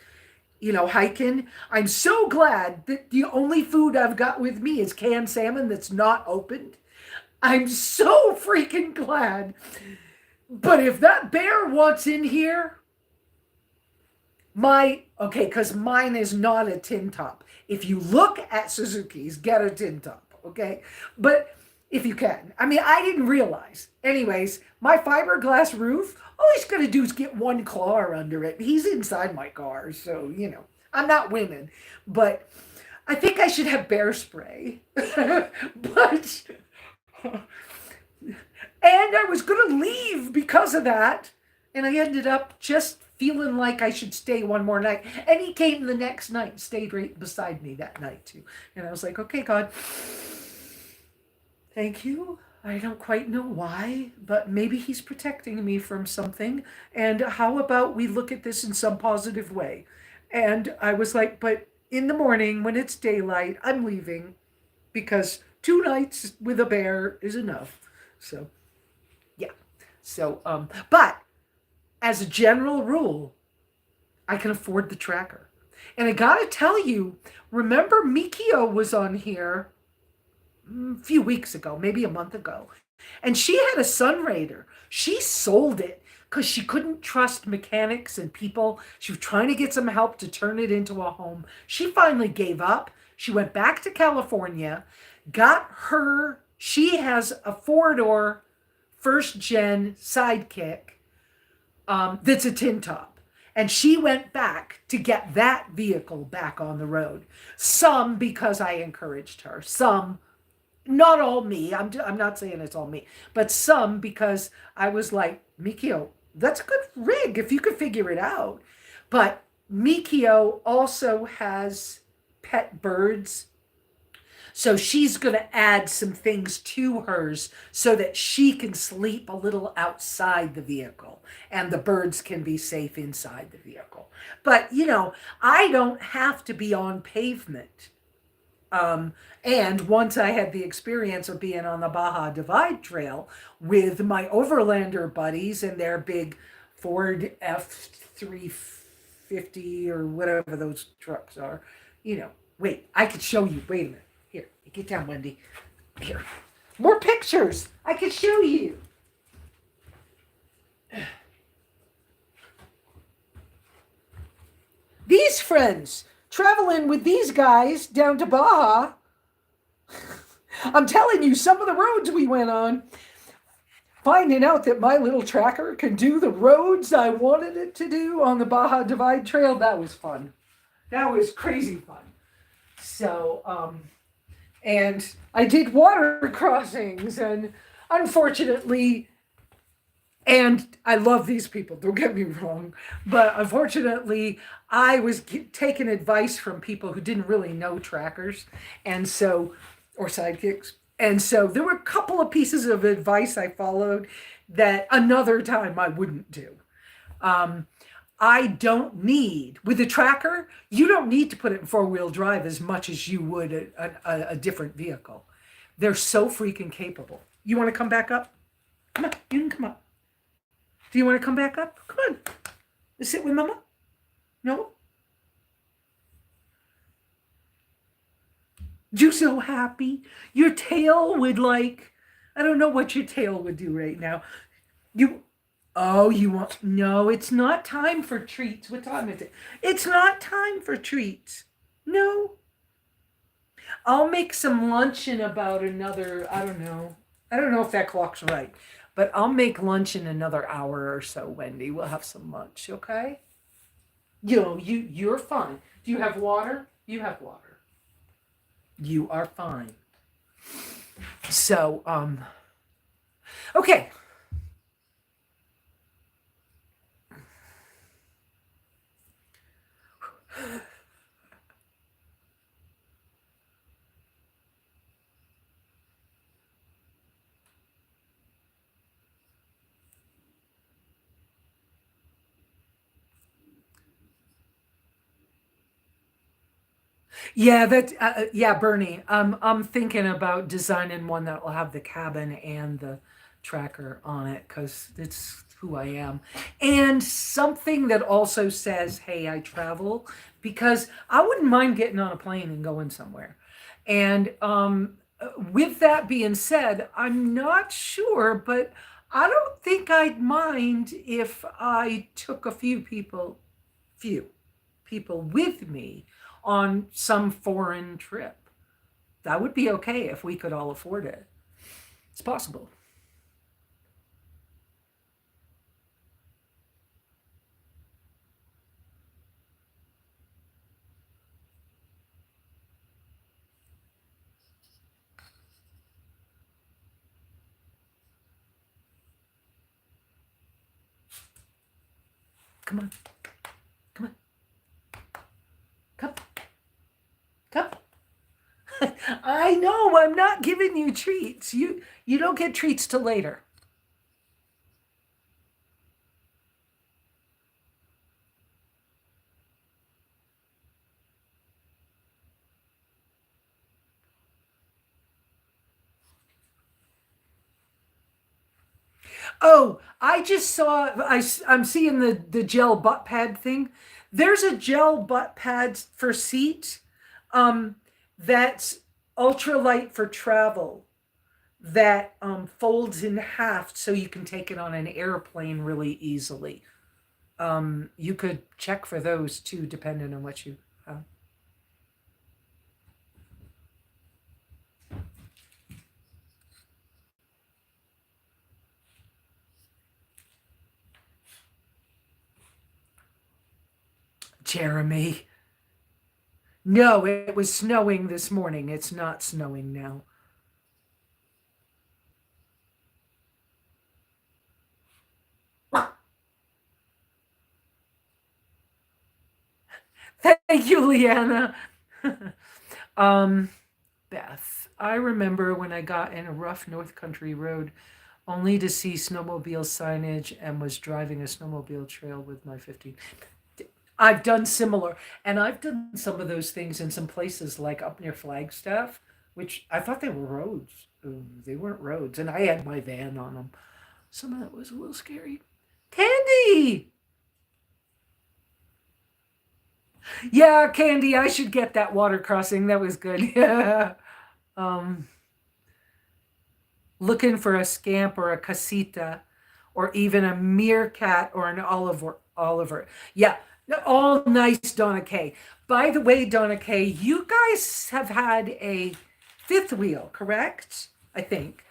hiking. I'm so glad that the only food I've got with me is canned salmon that's not opened. I'm so freaking glad. But if that bear wants in here, because mine is not a tin top. If you look at Suzuki's, get a tin top, okay? But if you can. I mean, I didn't realize. Anyways, my fiberglass roof, all he's going to do is get one claw under it. He's inside my car, so, I'm not winning. But I think I should have bear spray. But, and I was going to leave because of that. And I ended up just feeling like I should stay one more night. And he came the next night and stayed right beside me that night too. And I was like, okay, God, thank you. I don't quite know why, but maybe he's protecting me from something. And how about we look at this in some positive way? And I was like, but in the morning when it's daylight, I'm leaving because 2 nights with a bear is enough. So, yeah. So, but as a general rule, I can afford the tracker. And I gotta tell you, remember Mikio was on here a few weeks ago, maybe a month ago, and she had a Sun Raider. She sold it because she couldn't trust mechanics and people. She was trying to get some help to turn it into a home. She finally gave up. She went back to California, she has a 4-door first gen sidekick that's a tin top. And she went back to get that vehicle back on the road. Some because I encouraged her, some not all me. I'm not saying it's all me, but some because I was like, Mikio, that's a good rig if you could figure it out. But Mikio also has pet birds. So she's going to add some things to hers so that she can sleep a little outside the vehicle and the birds can be safe inside the vehicle. But, I don't have to be on pavement. And once I had the experience of being on the Baja Divide Trail with my overlander buddies and their big Ford F-350 or whatever those trucks are, wait, I could show you. Wait a minute. Here, get down, Wendy. Here. More pictures. I could show you. These friends traveling with these guys down to Baja. I'm telling you, some of the roads we went on, finding out that my little tracker can do the roads I wanted it to do on the Baja Divide Trail, that was fun. That was crazy fun. So, and I did water crossings, and unfortunately, and I love these people, don't get me wrong, but unfortunately, I was taking advice from people who didn't really know trackers, and so, or sidekicks. And so there were a couple of pieces of advice I followed that another time I wouldn't do. I don't need, with a tracker, you don't need to put it in 4-wheel drive as much as you would a different vehicle. They're so freaking capable. You want to come back up? Come on, you can come up. Do you want to come back up? Come on. Sit with Mama? No? You so happy? Your tail would I don't know what your tail would do right now. You want, no, it's not time for treats. What time is it? It's not time for treats. No. I'll make some lunch in about another, I don't know. I don't know if that clock's right, but I'll make lunch in another hour or so, Wendy. We'll have some lunch, okay? You're fine. Do you have water? You have water. You are fine. So, okay. Yeah, yeah, Bernie. I'm thinking about designing one that will have the cabin and the tracker on it because it's who I am, and something that also says, "Hey, I travel," because I wouldn't mind getting on a plane and going somewhere. And with that being said, I'm not sure, but I don't think I'd mind if I took few people with me on some foreign trip. That would be okay if we could all afford it. It's possible. Come on. Come on. Come. Come. I know I'm not giving you treats. You don't get treats till later. Oh, I just saw. I'm seeing the gel butt pad thing. There's a gel butt pad for seat, um, that's ultralight for travel. That folds in half so you can take it on an airplane really easily. You could check for those too, depending on what you have. Jeremy. No, it was snowing this morning. It's not snowing now. Thank you, Leanna. um, Beth, I remember when I got in a rough North Country road only to see snowmobile signage and was driving a snowmobile trail with my 15. I've done similar, and I've done some of those things in some places like up near Flagstaff, which I thought they were roads. They weren't roads, and I had my van on them. Some of that was a little scary. Candy! Yeah, Candy, I should get that water crossing. That was good. Yeah. Um, Looking for a scamp or a casita or even a meerkat or an Oliver. Yeah, all nice, Donna Kay. By the way, Donna Kay, you guys have had a fifth wheel, correct? I think.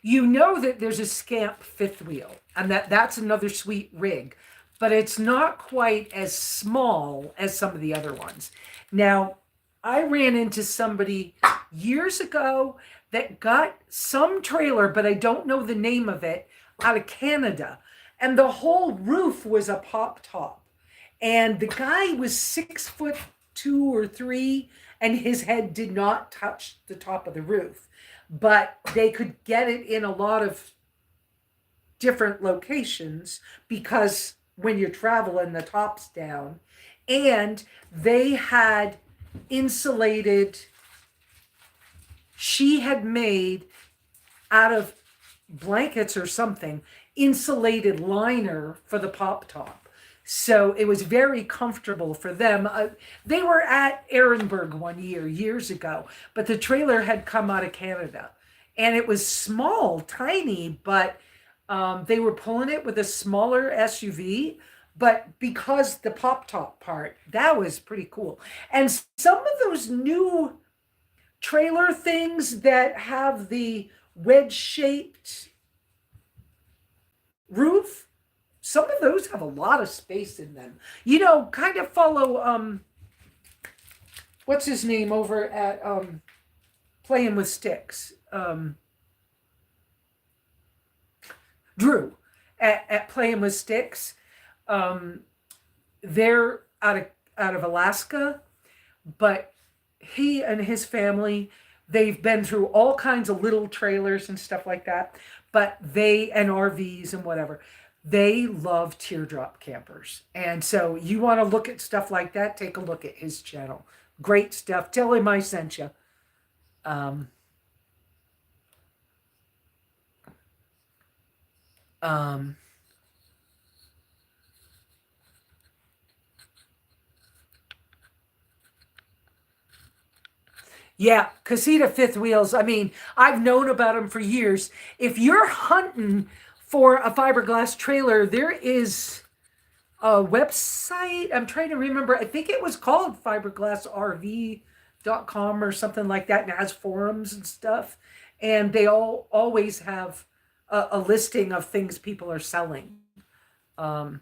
You know that there's a scamp fifth wheel, and that's another sweet rig, but it's not quite as small as some of the other ones. Now, I ran into somebody years ago that got some trailer, but I don't know the name of it, out of Canada. And the whole roof was a pop top. And the guy was 6'2" or 6'3", and his head did not touch the top of the roof. But they could get it in a lot of different locations because when you're traveling, the top's down. And they had insulated, she had made out of blankets or something, insulated liner for the pop top. So it was very comfortable for them. They were at Ehrenberg one year, years ago, but the trailer had come out of Canada. And it was small, tiny, but they were pulling it with a smaller SUV. But because the pop top part, that was pretty cool. And some of those new trailer things that have the wedge shaped roof, some of those have a lot of space in them. You know, kind of follow what's his name over at Playing with Sticks. Drew at Playing with Sticks. Um, they're out of Alaska, but he and his family, they've been through all kinds of little trailers and stuff like that, but they, and RVs and whatever, they love teardrop campers. And so you want to look at stuff like that, take a look at his channel. Great stuff. Tell him I sent you. Um, um, Yeah, Casita fifth wheels. I mean, I've known about them for years. If you're hunting for a fiberglass trailer, there is a website. I'm trying to remember. I think it was called fiberglassrv.com or something like that. And it has forums and stuff. And they all always have a listing of things people are selling. Um,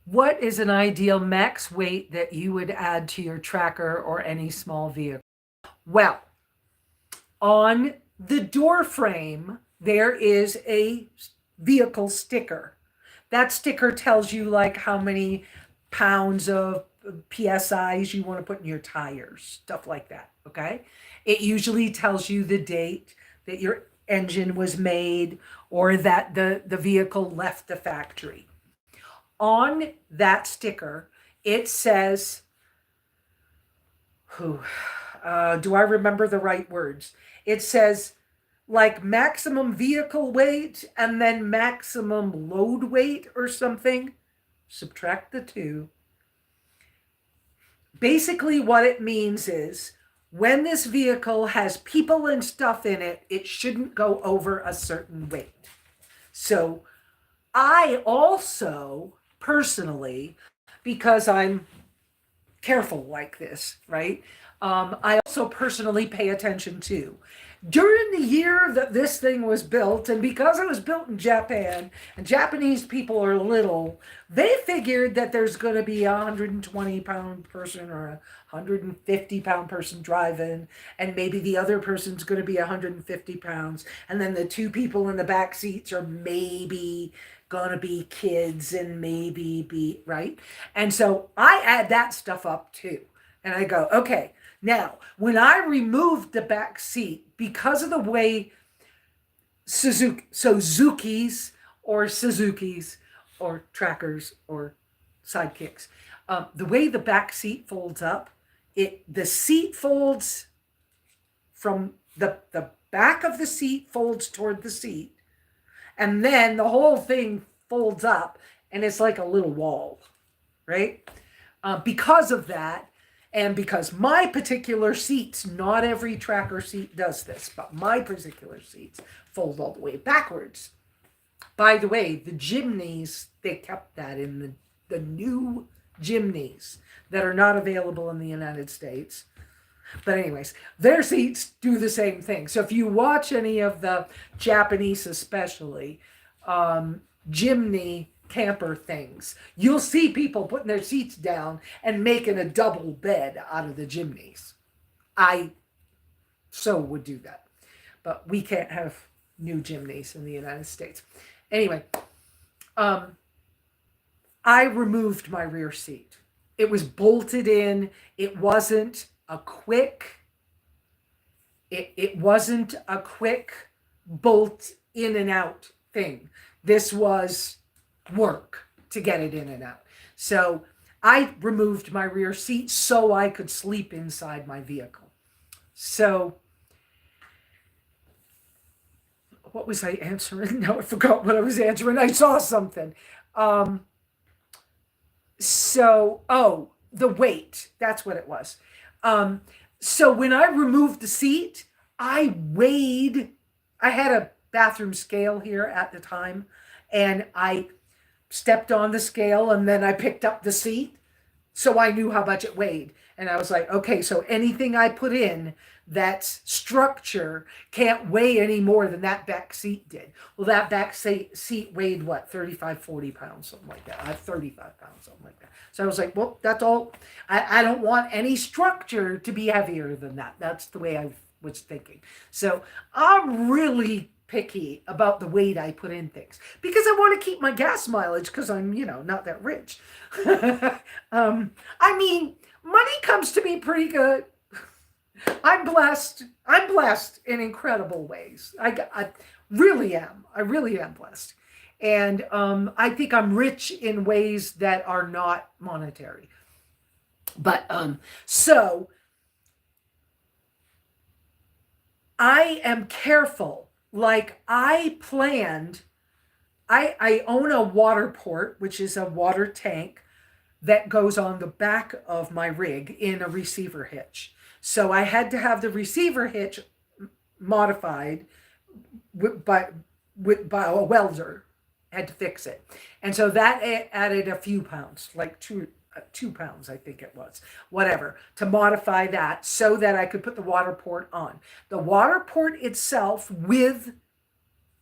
What is an ideal max weight that you would add to your tracker or any small vehicle? Well, on the door frame, there is a vehicle sticker. That sticker tells you like how many pounds of PSIs you want to put in your tires, stuff like that. Okay. It usually tells you the date that your engine was made or that the vehicle left the factory. On that sticker, it says, who, do I remember the right words? It says like maximum vehicle weight and then maximum load weight or something. Subtract the two. Basically, what it means is when this vehicle has people and stuff in it, it shouldn't go over a certain weight. So I also personally, because I'm careful like this, right? I also personally pay attention to. During the year that this thing was built, and because it was built in Japan, and Japanese people are little, they figured that there's going to be a 120-pound person or a 150-pound person driving, and maybe the other person's going to be 150 pounds, and then the two people in the back seats are maybe going to be kids and maybe be, right? And so I add that stuff up too. And I go, okay, now when I removed the back seat, because of the way Zukis or trackers or sidekicks, the way the back seat folds up, the seat folds from the back of the seat folds toward the seat, and then the whole thing folds up and it's like a little wall, right? Because of that, and because my particular seats, not every tracker seat does this, but my particular seats fold all the way backwards. By the way, the Jimneys, they kept that in the new Jimneys that are not available in the United States. But anyways, their seats do the same thing. So if you watch any of the Japanese, especially, Jimny camper things, you'll see people putting their seats down and making a double bed out of the Jimneys. I so would do that. But we can't have new Jimneys in the United States. Anyway, I removed my rear seat. It was bolted in. It wasn't a quick bolt in and out thing. This was work to get it in and out. So I removed my rear seat so I could sleep inside my vehicle. So what was I answering? No, I forgot what I was answering. I saw something. The weight. That's what it was. So when I removed the seat, I had a bathroom scale here at the time, and I stepped on the scale and then I picked up the seat. So I knew how much it weighed. And I was like, okay, so anything I put in that's structure can't weigh any more than that back seat did. Well, that back seat weighed what, 35, 40 pounds, something like that. I have 35 pounds, something like that. So I was like, well, that's all. I don't want any structure to be heavier than that. That's the way I was thinking. So I'm really picky about the weight I put in things because I want to keep my gas mileage because I'm, not that rich. I mean, money comes to me pretty good. I'm blessed. I'm blessed in incredible ways. I really am. I really am blessed. And I think I'm rich in ways that are not monetary. But so I am careful. Like I planned, I own a water port, which is a water tank that goes on the back of my rig in a receiver hitch. So I had to have the receiver hitch modified by a welder. Had to fix it. And so that added a few pounds, like 2 pounds, I think it was, whatever, to modify that so that I could put the water port on. The water port itself with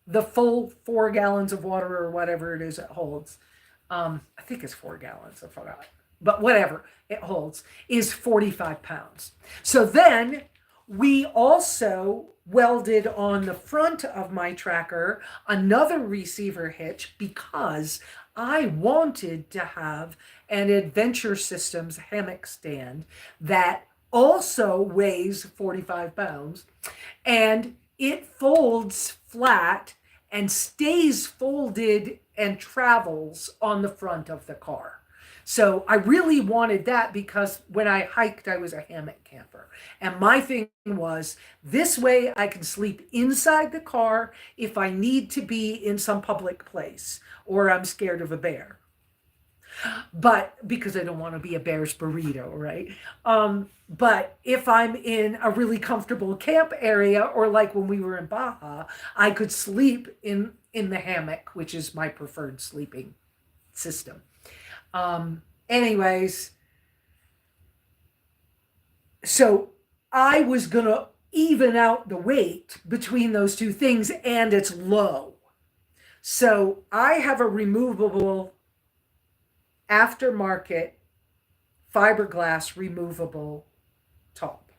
the full 4 gallons of water or whatever it is it holds I think it's 4 gallons, I forgot. But whatever it holds, is 45 pounds. So then we also welded on the front of my tracker another receiver hitch because I wanted to have an Adventure Systems hammock stand that also weighs 45 pounds and it folds flat and stays folded and travels on the front of the car. So I really wanted that because when I hiked, I was a hammock camper. And my thing was this way I can sleep inside the car if I need to be in some public place or I'm scared of a bear. But because I don't want to be a bear's burrito, right? But if I'm in a really comfortable camp area or like when we were in Baja, I could sleep in the hammock, which is my preferred sleeping system. Anyways, so I was going to even out the weight between those two things and it's low. So I have a removable aftermarket fiberglass removable top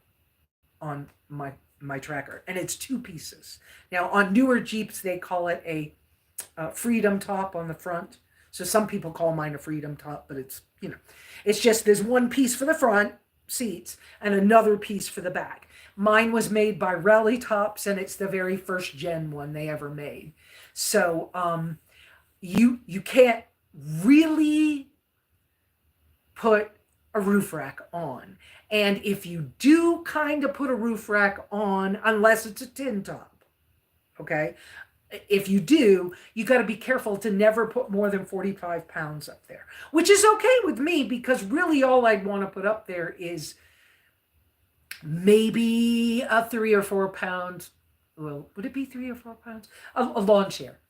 on my tracker and it's 2 pieces. Now on newer Jeeps they call it a freedom top on the front. So some people call mine a freedom top, but it's, it's just there's 1 piece for the front seats and another piece for the back. Mine was made by Rally Tops and it's the very first gen one they ever made. So you can't really put a roof rack on. And if you do kind of put a roof rack on, unless it's a tin top, okay? If you do, you got to be careful to never put more than 45 pounds up there, which is okay with me because really all I'd want to put up there is maybe a 3 or 4 pound, well, would it be 3 or 4 pounds? A lawn chair.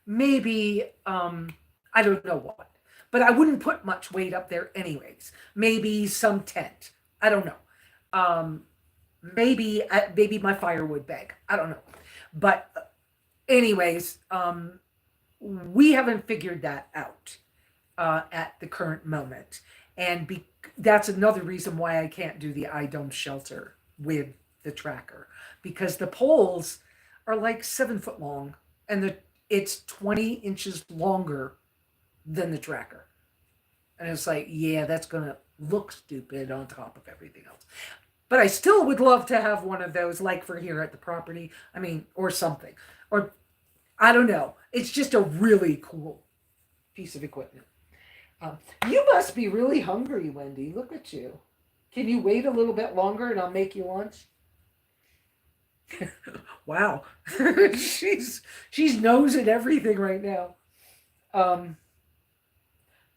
Maybe, I don't know what. But I wouldn't put much weight up there anyways. Maybe some tent. I don't know. Maybe my firewood bag. I don't know. But anyways, we haven't figured that out at the current moment. And that's another reason why I can't do the iDome shelter with the tracker. Because the poles are like 7 foot long. And it's 20 inches longer than the tracker. And it's like, yeah, that's going to look stupid on top of everything else. But I still would love to have one of those, like for here at the property. I mean, or something. Or, I don't know. It's just a really cool piece of equipment. You must be really hungry, Wendy. Look at you. Can you wait a little bit longer and I'll make you lunch? Wow. she's nosing everything right now.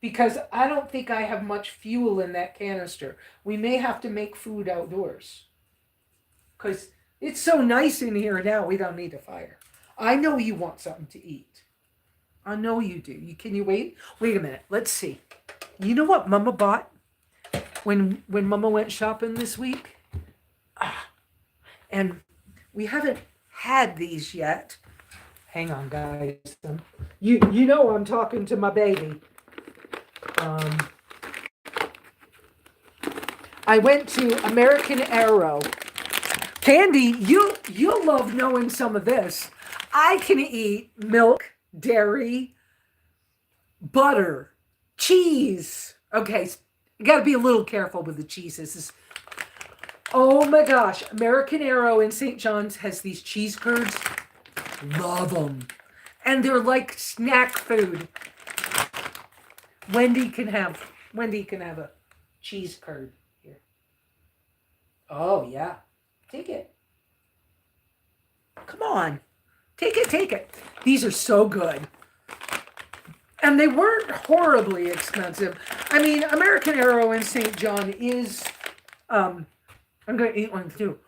Because I don't think I have much fuel in that canister. We may have to make food outdoors. Because it's so nice in here now, we don't need a fire. I know you want something to eat. I know you do. Can you wait? Wait a minute. Let's see. You know what Mama bought when Mama went shopping this week? And we haven't had these yet. Hang on, guys. You know I'm talking to my baby. I went to American Arrow. Candy, you'll love knowing some of this. I can eat milk, dairy, butter, cheese. Okay, you got to be a little careful with the cheeses. Oh my gosh, American Arrow in St. John's has these cheese curds. Love them. And they're like snack food. Wendy can have a cheese curd here. Oh yeah. Take it. Come on. Take it. These are so good. And they weren't horribly expensive. I mean, American Arrow in St. John is I'm gonna eat one too.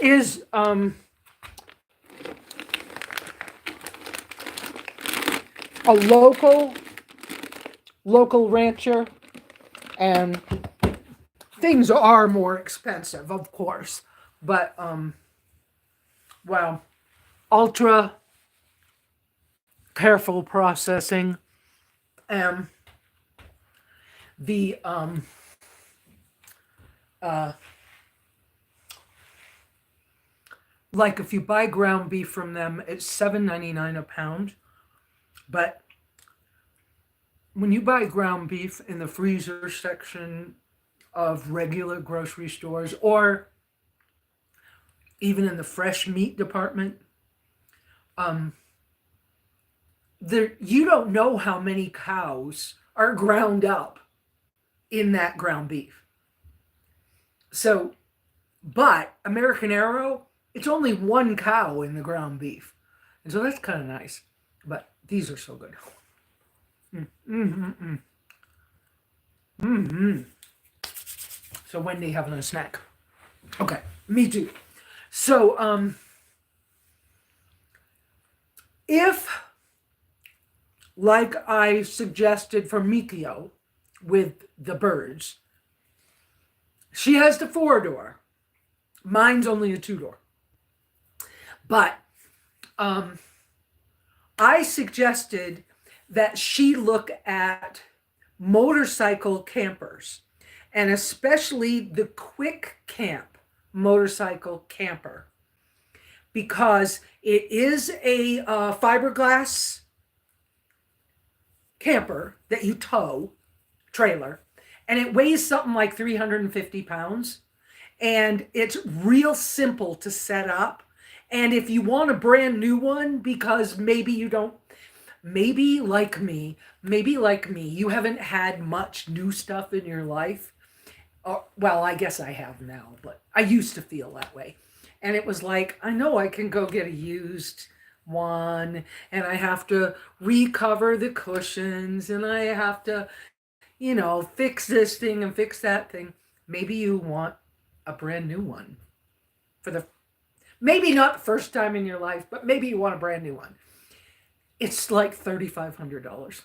Is a local rancher, and things are more expensive, of course, but well, ultra careful processing, the like if you buy ground beef from them, it's $7.99 a pound. But when you buy ground beef in the freezer section of regular grocery stores, or even in the fresh meat department, there, you don't know how many cows are ground up in that ground beef. So, but American Arrow, it's only one cow in the ground beef. And so that's kind of nice. But these are so good. So Wendy having a snack. Okay, me too. So, if, like I suggested for Mikio with the birds, she has the 4-door. Mine's only a 2-door. But I suggested that she look at motorcycle campers, and especially the quick camp motorcycle camper, because it is a fiberglass camper that you tow, trailer, and it weighs something like 350 pounds, and it's real simple to set up. And if you want a brand new one, because maybe you don't, maybe like me, you haven't had much new stuff in your life. Well, I guess I have now, but I used to feel that way. And it was like, I know I can go get a used one, and I have to recover the cushions, and I have to, fix this thing and fix that thing. Maybe you want a brand new one for the, maybe not the first time in your life, but maybe you want a brand new one. It's like $3,500.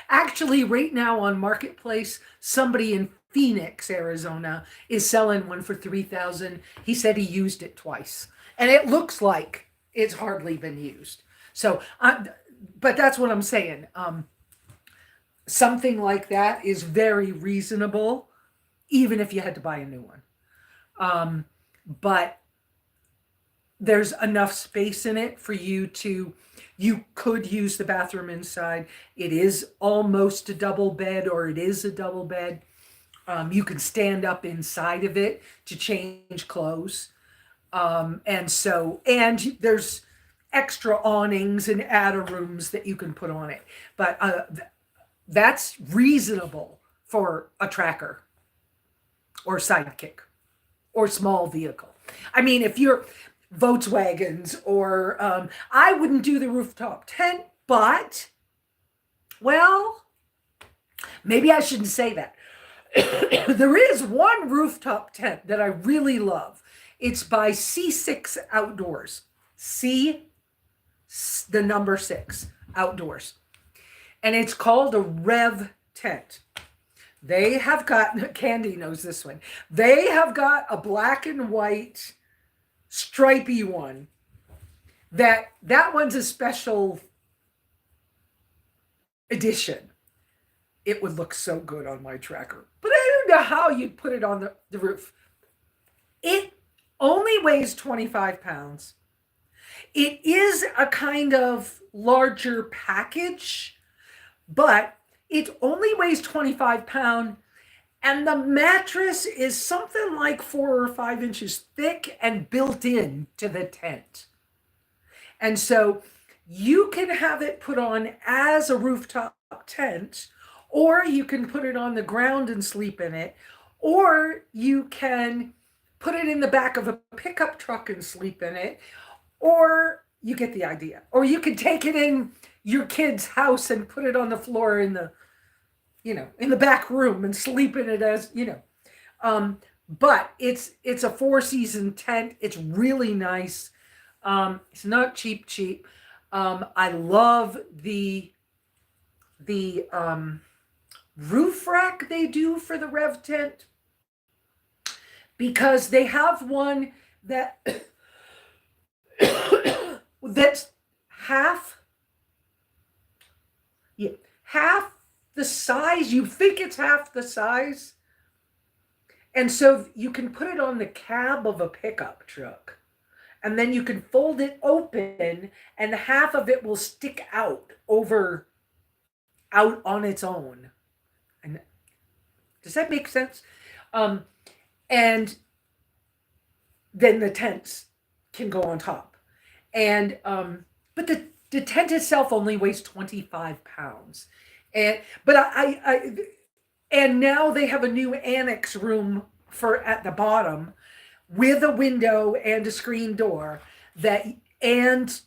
Actually, right now on Marketplace, somebody in Phoenix, Arizona, is selling one for $3,000. He said he used it twice, and it looks like it's hardly been used. So, but that's what I'm saying. Something like that is very reasonable, even if you had to buy a new one. But there's enough space in it for you could use the bathroom inside. It is almost a double bed, or it is a double bed. You can stand up inside of it to change clothes. And there's extra awnings and attic rooms that you can put on it. But that's reasonable for a tracker or sidekick or small vehicle. I mean, if you're Volkswagens or I wouldn't do the rooftop tent, but, well, maybe I shouldn't say that. There is one rooftop tent that I really love. It's by C6 Outdoors. The number 6 Outdoors. And it's called a Rev tent. They have got, Candy knows this one. They have got a black and white stripy one. That one's a special edition. It would look so good on my tracker. But I don't know how you'd put it on the roof. It only weighs 25 pounds. It is a kind of larger package, but it only weighs 25 pounds, and the mattress is something like 4 or 5 inches thick and built in to the tent. And so you can have it put on as a rooftop tent, or you can put it on the ground and sleep in it, or you can put it in the back of a pickup truck and sleep in it, or you get the idea. Or you could take it in your kid's house and put it on the floor in the, in the back room and sleep in it as, but it's a 4-season tent. It's really nice. It's not cheap. I love the roof rack they do for the Rev tent, because they have one that that's half the size, you think it's half the size. And so you can put it on the cab of a pickup truck. And then you can fold it open and half of it will stick out on its own. And does that make sense? Um, and then the tents can go on top. And but the tent itself only weighs 25 pounds. And but and now they have a new annex room for at the bottom with a window and a screen door that and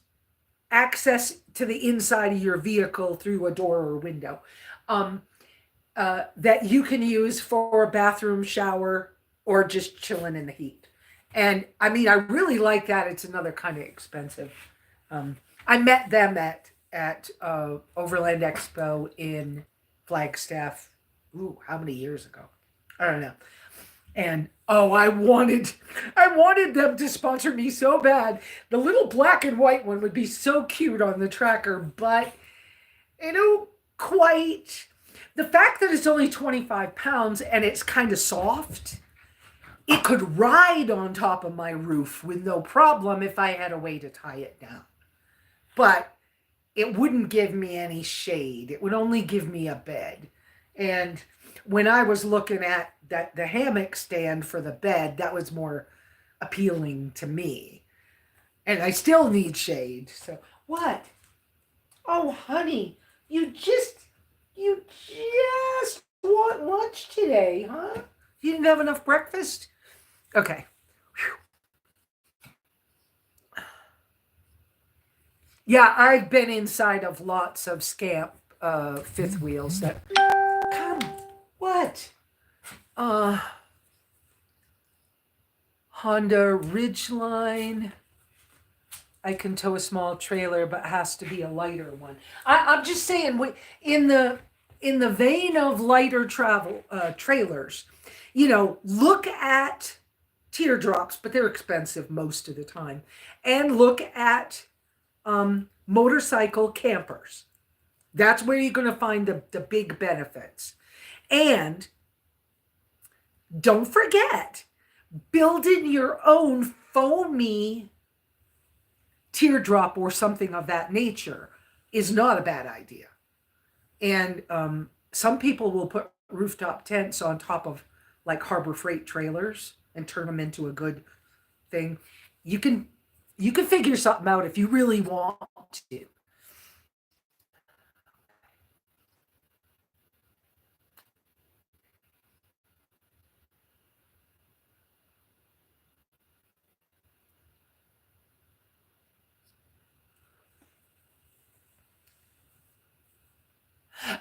access to the inside of your vehicle through a door or window, um, that you can use for a bathroom, shower, or just chilling in the heat. And I mean, I really like that. It's another kind of expensive. Um, I met them at Overland Expo in Flagstaff. Ooh, how many years ago? I don't know. And oh, I wanted them to sponsor me so bad. The little black and white one would be so cute on the tracker, but you know, quite the fact that it's only 25 pounds and it's kind of soft, it could ride on top of my roof with no problem if I had a way to tie it down. But it wouldn't give me any shade. It would only give me a bed. And when I was looking at the hammock stand for the bed, that was more appealing to me. And I still need shade. So what? Oh, honey, you just want lunch today, huh? You didn't have enough breakfast? Okay. Yeah, I've been inside of lots of scamp fifth wheels that come. What? Uh Honda Ridgeline. I can tow a small trailer, but has to be a lighter one. I'm just saying, in the vein of lighter travel trailers, look at teardrops, but they're expensive most of the time, and look at motorcycle campers. That's where you're going to find the big benefits. And don't forget, building your own foamy teardrop or something of that nature is not a bad idea. And some people will put rooftop tents on top of like Harbor Freight trailers and turn them into a good thing. You can figure something out if you really want to.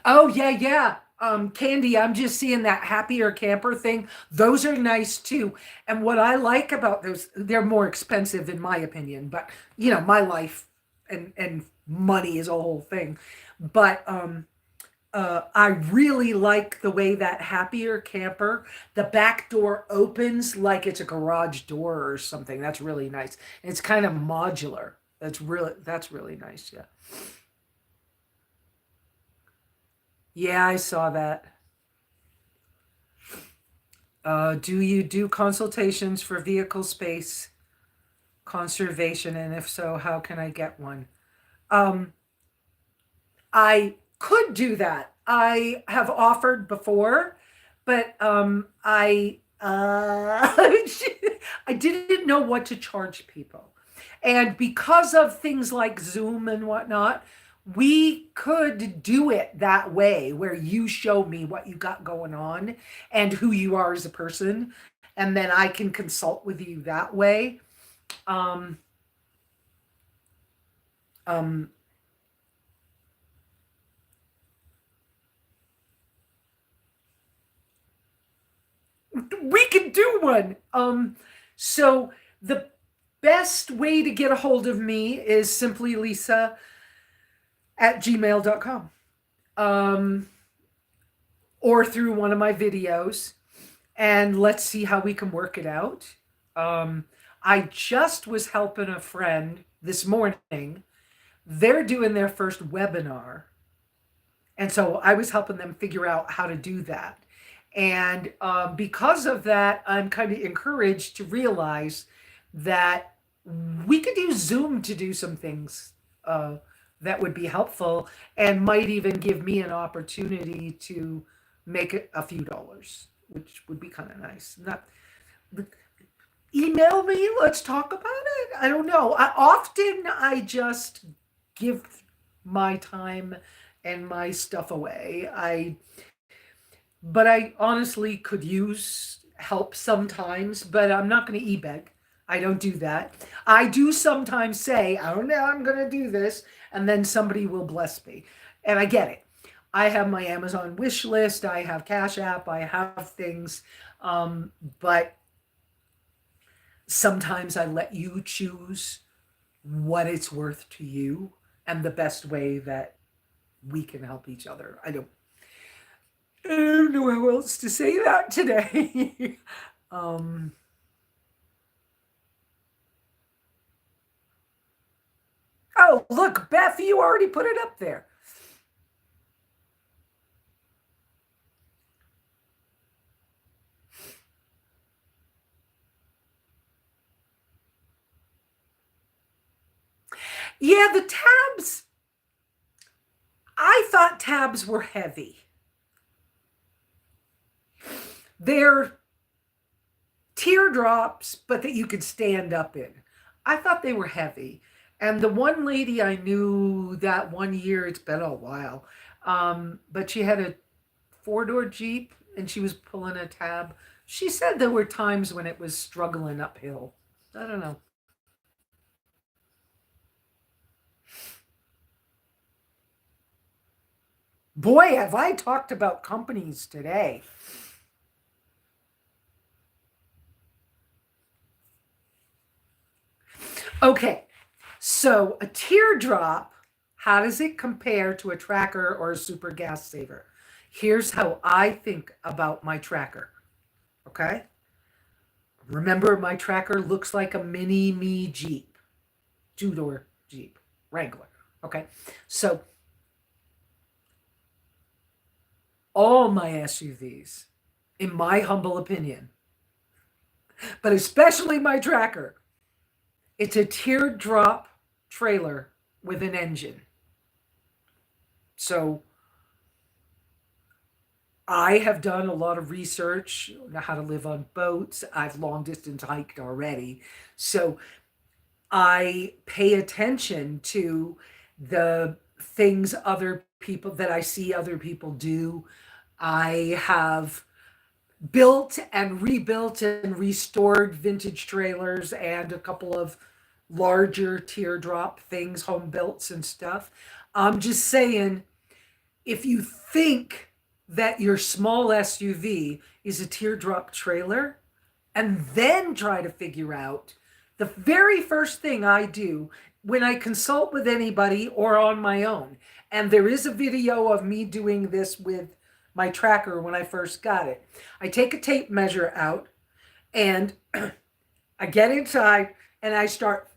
Oh yeah, yeah. Candy, I'm just seeing that happier camper thing. Those are nice too. And what I like about those, they're more expensive in my opinion, but my life and money is a whole thing. But I really like the way that happier camper, the back door opens like it's a garage door or something. That's really nice. And it's kind of modular. That's really nice. Yeah. Yeah, I saw that. Do you do consultations for vehicle space conservation? And if so, how can I get one? Um, I could do that. I have offered before, but I didn't know what to charge people. And because of things like Zoom and whatnot, we could do it that way where you show me what you got going on and who you are as a person, and then I can consult with you that way. Um, um, we can do one. So the best way to get a hold of me is simplylesa@gmail.com, um, or through one of my videos, and let's see how we can work it out. Um, I just was helping a friend this morning. They're doing their first webinar, And so I was helping them figure out how to do that. And because of that, I'm kind of encouraged to realize that we could use Zoom to do some things that would be helpful and might even give me an opportunity to make a few dollars, which would be kind of nice. Not email me, let's talk about it. I don't know. I just give my time and my stuff away. But I honestly could use help sometimes, but I'm not going to e-beg. I don't do that. I do sometimes say, "Oh no, I'm going to do this," and then somebody will bless me. And I get it. I have my Amazon wish list, I have Cash App, I have things, but sometimes I let you choose what it's worth to you and the best way that we can help each other. I don't know how else to say that today. um, oh, look, Beth, you already put it up there. Yeah, the tabs, I thought tabs were heavy. They're teardrops, but that you could stand up in. I thought they were heavy. And the one lady I knew that one year, it's been a while, but she had a four-door Jeep and she was pulling a tab. She said there were times when it was struggling uphill. I don't know. Boy, have I talked about companies today. Okay, so a teardrop, how does it compare to a tracker or a super gas saver? Here's how I think about my tracker. Okay. Remember, my tracker looks like a mini me Jeep, two-door Jeep, Wrangler. Okay. So all my SUVs, in my humble opinion, but especially my tracker, it's a teardrop trailer with an engine. So I have done a lot of research on how to live on boats. I've long distance hiked already. So I pay attention to the things other people that I see other people do. I have built and rebuilt and restored vintage trailers and a couple of larger teardrop things, home built and stuff. I'm just saying, if you think that your small SUV is a teardrop trailer, and then try to figure out the very first thing I do when I consult with anybody or on my own. And there is a video of me doing this with my tracker when I first got it. I take a tape measure out and I get inside and I start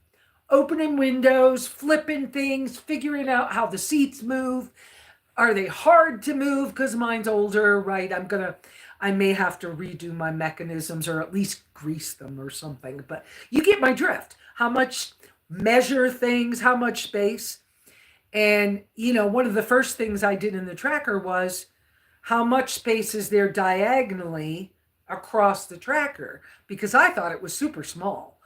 opening windows, flipping things, figuring out how the seats move. Are they hard to move? Because mine's older, right? I may have to redo my mechanisms or at least grease them or something. But you get my drift. How much measure things, how much space. And, one of the first things I did in the tracker was how much space is there diagonally across the tracker? Because I thought it was super small.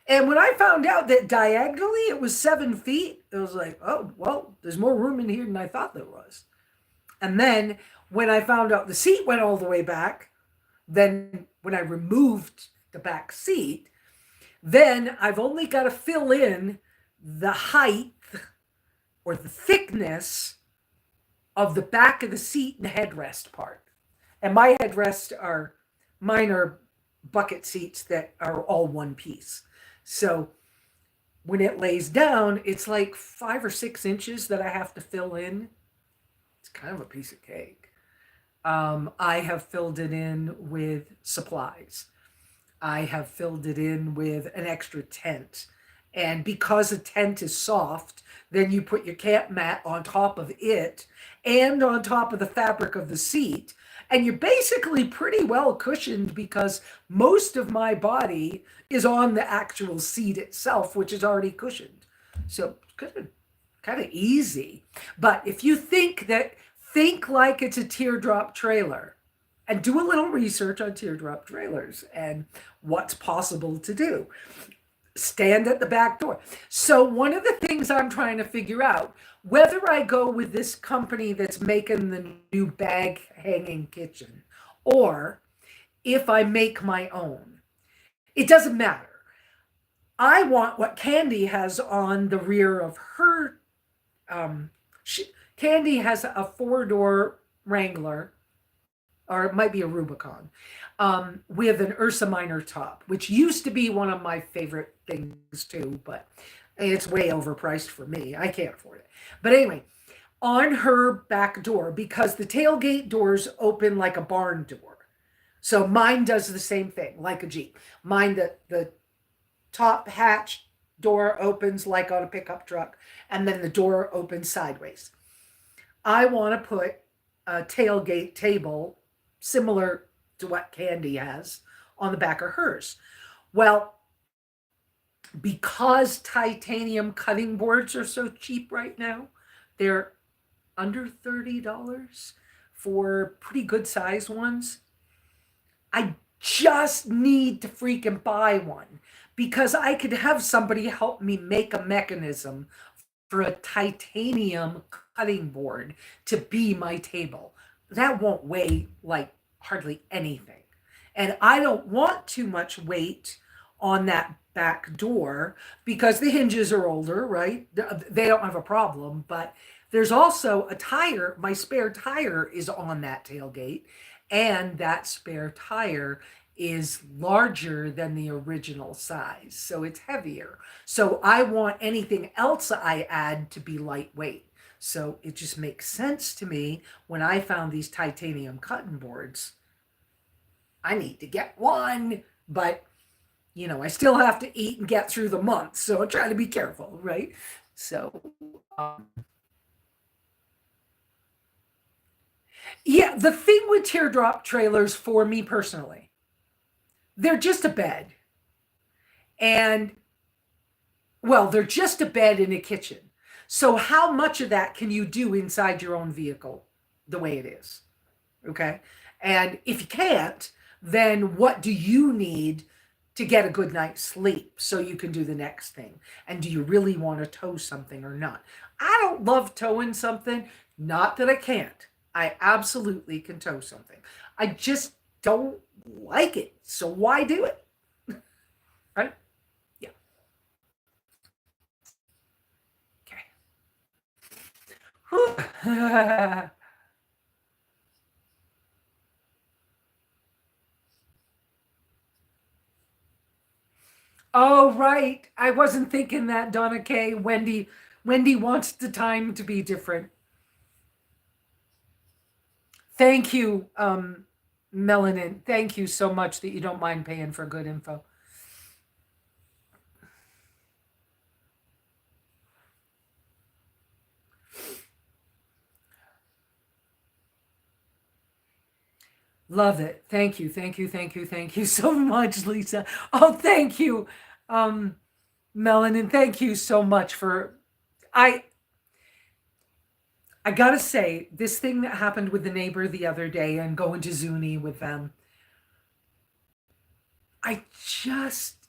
And when I found out that diagonally it was 7 feet, it was like, oh, well, there's more room in here than I thought there was. And then when I found out the seat went all the way back, then when I removed the back seat, then I've only got to fill in the height or the thickness of the back of the seat and the headrest part. And mine are bucket seats that are all one piece. So when it lays down, it's like 5 or 6 inches that I have to fill in. It's kind of a piece of cake. I have filled it in with supplies. I have filled it in with an extra tent And because a tent is soft, then you put your camp mat on top of it and on top of the fabric of the seat. And you're basically pretty well cushioned because most of my body is on the actual seat itself, which is already cushioned. So kind of easy. But if you think like it's a teardrop trailer and do a little research on teardrop trailers and what's possible to do. Stand at the back door. So one of the things I'm trying to figure out, whether I go with this company that's making the new bag hanging kitchen or if I make my own, it doesn't matter. I want what Candy has on the rear of her. Um, she, Candy has a four-door Wrangler, or it might be a Rubicon, with an Ursa Minor top, which used to be one of my favorite things too, but it's way overpriced for me. I can't afford it. But anyway, on her back door, because the tailgate doors open like a barn door. So mine does the same thing, like a Jeep. Mine, the top hatch door opens like on a pickup truck, and then the door opens sideways. I want to put a tailgate table similar to what Candy has on the back of hers. Well, because titanium cutting boards are so cheap right now, they're under $30 for pretty good size ones. I just need to freaking buy one because I could have somebody help me make a mechanism for a titanium cutting board to be my table. That won't weigh like hardly anything. And I don't want too much weight on that back door because the hinges are older, right? They don't have a problem, but there's also a tire. My spare tire is on that tailgate, and that spare tire is larger than the original size, so it's heavier. So I want anything else I add to be lightweight. So it just makes sense to me when I found these titanium cutting boards. I need to get one, but I still have to eat and get through the month, so I try to be careful, right? So, um, yeah, the thing with teardrop trailers for me personally, they're just a bed. And, well, they're just a bed in a kitchen. So, how much of that can you do inside your own vehicle the way it is? Okay. And if you can't, then what do you need to get a good night's sleep so you can do the next thing? And do you really want to tow something or not? I don't love towing something. Not that I can't. I absolutely can tow something. I just don't like it. So why do it? Right? Yeah. Okay. Oh, right. I wasn't thinking that, Donna Kay. Wendy wants the time to be different. Thank you, Melanin. Thank you so much that you don't mind paying for good info. Love it. Thank you. Thank you. Thank you. Thank you so much, Lesa. Oh, thank you, um, Melanin. Thank you so much for I I gotta say, this thing that happened with the neighbor the other day and going to Zuni with them, I just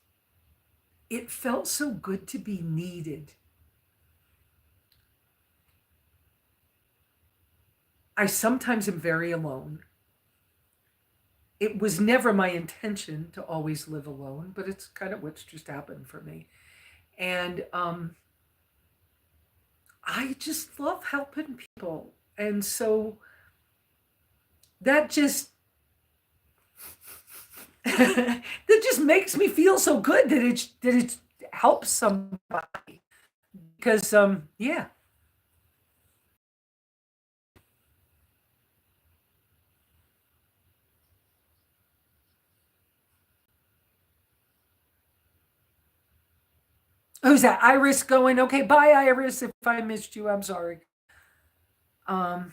it felt so good to be needed. I sometimes am very alone. It was never my intention to always live alone, but it's kind of what's just happened for me. And I just love helping people. And so that just that just makes me feel so good that it helps somebody because yeah. Who's that? Iris going, okay, bye, Iris. If I missed you, I'm sorry. Um,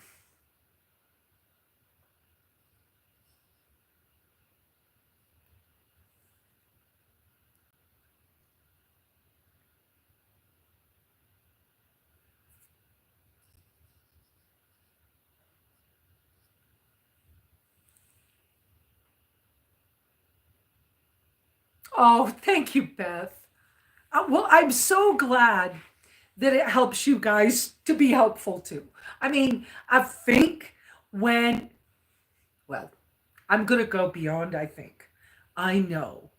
oh, thank you, Beth. Well, I'm so glad that it helps you guys to be helpful too. I mean, I think when, well, I'm going to go beyond, I think. I know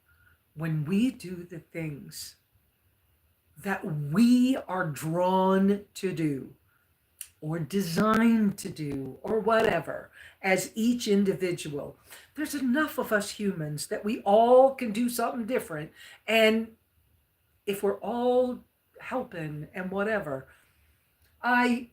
when we do the things that we are drawn to do or designed to do or whatever as each individual, there's enough of us humans that we all can do something different. And if we're all helping and whatever, I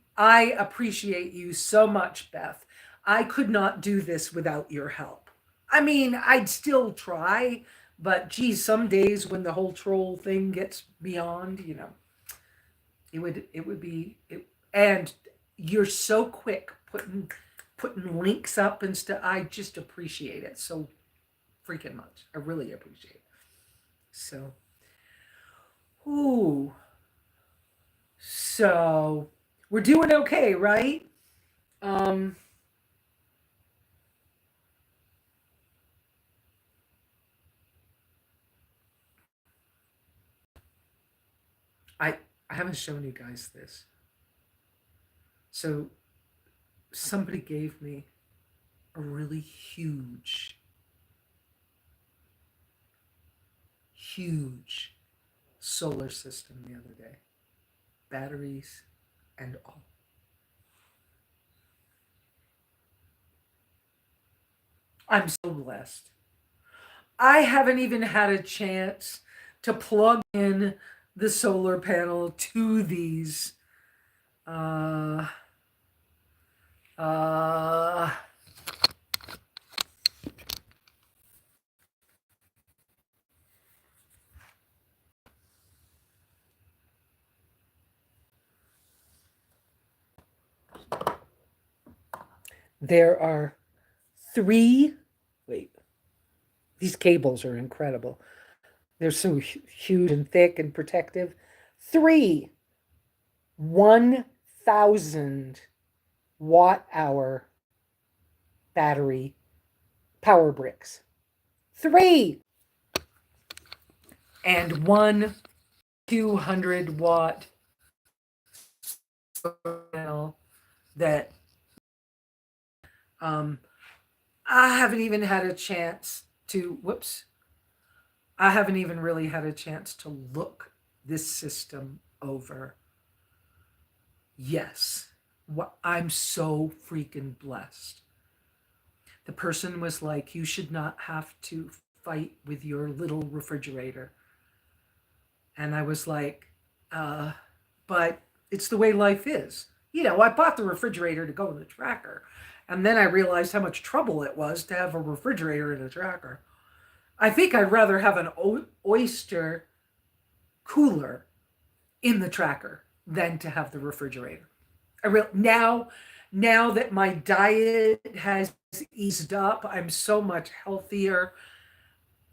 appreciate you so much, Beth. I could not do this without your help. I mean, I'd still try, but geez, some days when the whole troll thing gets beyond, it would be it, and you're so quick putting links up and stuff. I just appreciate it so freaking much. I really appreciate it. So, ooh, so we're doing okay, right? Um, I I haven't shown you guys this. So somebody gave me a really huge solar system the other day. Batteries and all. I'm so blessed. I haven't even had a chance to plug in the solar panel to these uh uh there are three, wait, these cables are incredible. They're so huge and thick and protective. Three 1,000 watt hour battery power bricks. Three! And one 200-watt panel that um, I haven't even had a chance to, whoops, I haven't even really had a chance to look this system over. Yes, I'm so freaking blessed. The person was like, you should not have to fight with your little refrigerator. And I was like, uh, but it's the way life is. I bought the refrigerator to go in the tracker. And then I realized how much trouble it was to have a refrigerator in a tracker. I think I'd rather have an oyster cooler in the tracker than to have the refrigerator. Now that my diet has eased up, I'm so much healthier.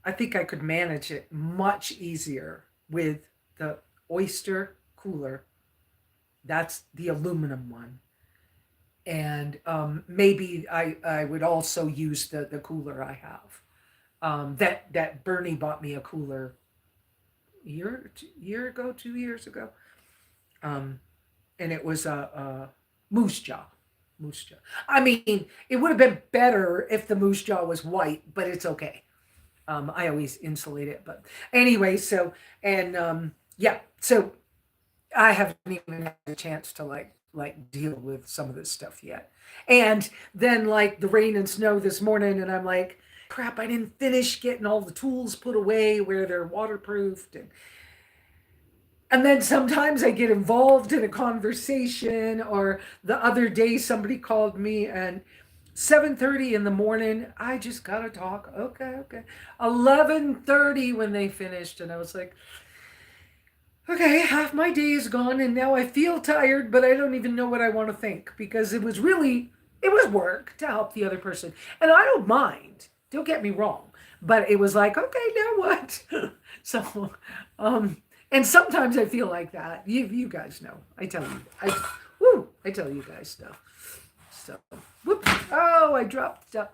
I think I could manage it much easier with the oyster cooler. That's the aluminum one. And maybe I would also use the cooler I have. That Bernie bought me a cooler year ago, 2 years ago. Um, and it was a moose jaw. Moose jaw. I mean, it would have been better if the moose jaw was white, but it's okay. I always insulate it, but anyway, so and yeah, so I haven't even had a chance to like deal with some of this stuff yet. And then like the rain and snow this morning, and I'm like, crap, I didn't finish getting all the tools put away where they're waterproofed, and then sometimes I get involved in a conversation, or the other day somebody called me and 7:30 in the morning, I just gotta talk. Okay, okay. 11:30 when they finished, and I was like, Okay, half my day is gone, and now I feel tired, but I don't even know what I want to think because it was work to help the other person. And I don't mind, don't get me wrong, but it was like, okay, now what? So, um, and sometimes I feel like that. You guys know. I tell you guys stuff. So, whoops. Oh, I dropped stuff.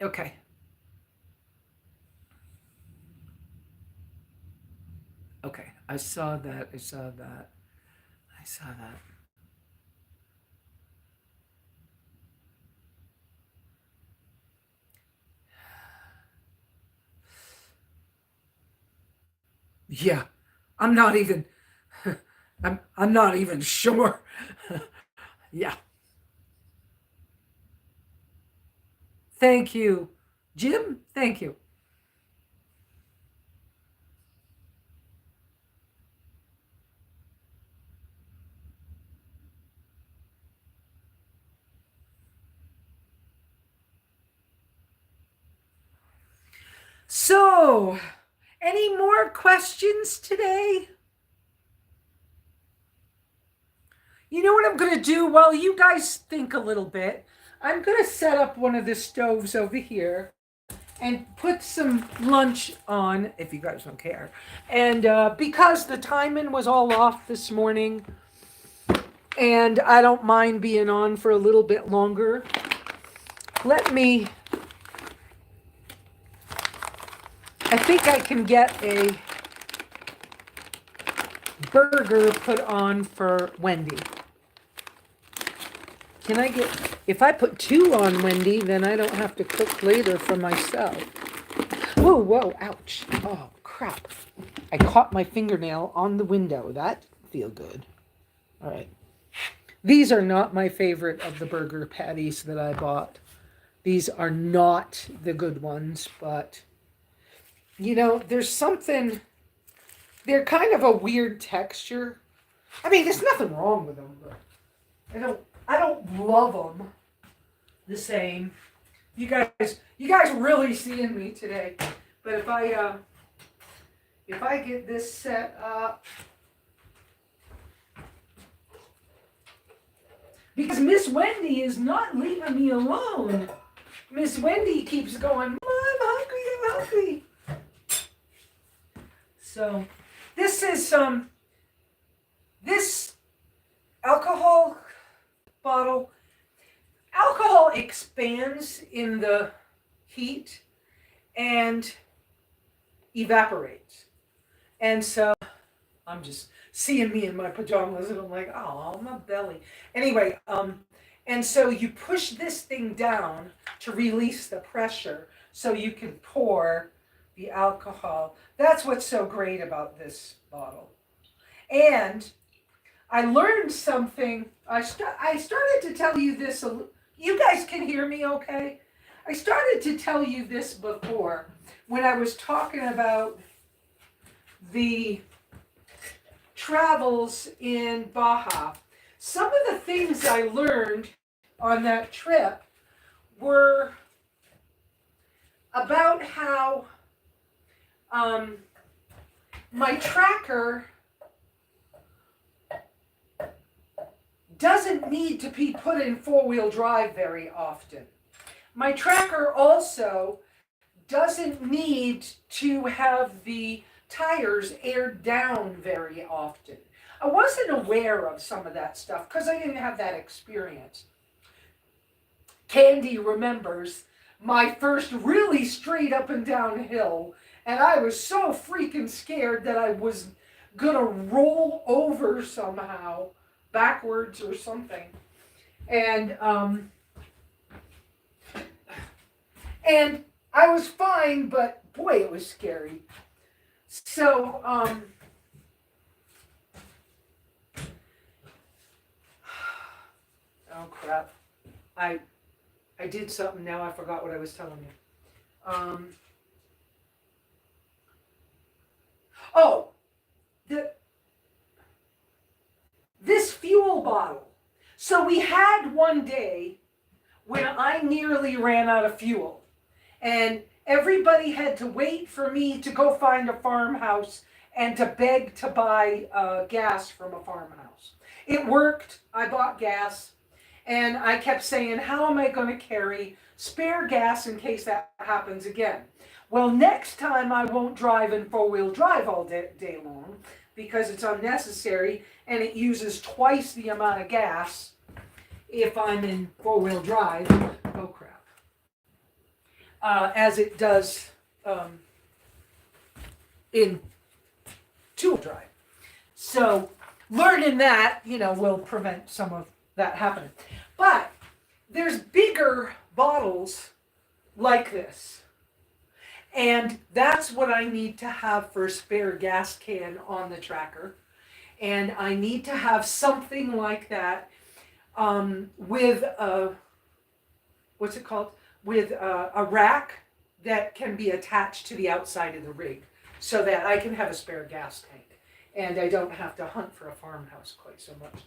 Okay. Okay. I saw that. I saw that. I saw that. Yeah. I'm not even I'm not even sure. Yeah. Thank you. Jim, thank you. So, any more questions today? You know what I'm going to do while you guys think a little bit? I'm going to set up one of the stoves over here and put some lunch on, if you guys don't care. And because the timing was all off this morning, and I don't mind being on for a little bit longer, let me. I think I can get a burger put on for Wendy. Can I get, if I put two on Wendy, then I don't have to cook later for myself. Whoa, whoa, ouch. Oh, crap. I caught my fingernail on the window. That didn't feel good. All right. These are not my favorite of the burger patties that I bought. These are not the good ones, but you know, there's something, they're kind of a weird texture. I mean, there's nothing wrong with them, but I don't love them the same. You guys really seeing me today. But if I get this set up, because Miss Wendy is not leaving me alone. Miss Wendy keeps going, Mom, I'm hungry, I'm hungry. So this is this alcohol bottle. Alcohol expands in the heat and evaporates. And so I'm just seeing me in my pajamas and I'm like, oh, my belly. Anyway, and so you push this thing down to release the pressure so you can pour the alcohol. That's what's so great about this bottle. And I learned something. I started to tell you this. You guys can hear me okay? I started to tell you this before when I was talking about the travels in Baja. Some of the things I learned on that trip were about how my tracker doesn't need to be put in four-wheel drive very often. My tracker also doesn't need to have the tires aired down very often. I wasn't aware of some of that stuff because I didn't have that experience. Candy remembers my first really straight up and down hill, and I was so freaking scared that I was gonna roll over somehow, backwards or something. And I was fine, but boy, it was scary. So oh crap. I did something now. I forgot what I was telling you. Oh, this fuel bottle. So we had one day when I nearly ran out of fuel. And everybody had to wait for me to go find a farmhouse and to beg to buy gas from a farmhouse. It worked. I bought gas. And I kept saying, how am I going to carry spare gas in case that happens again? Well, next time I won't drive in four-wheel drive all day long because it's unnecessary and it uses twice the amount of gas if I'm in four-wheel drive. Oh, crap. As it does in two-wheel drive. So learning that, will prevent some of that happening. But there's bigger bottles like this. And that's what I need to have for a spare gas can on the tracker. And I need to have something like that with a, what's it called? With a rack that can be attached to the outside of the rig so that I can have a spare gas tank. And I don't have to hunt for a farmhouse quite so much.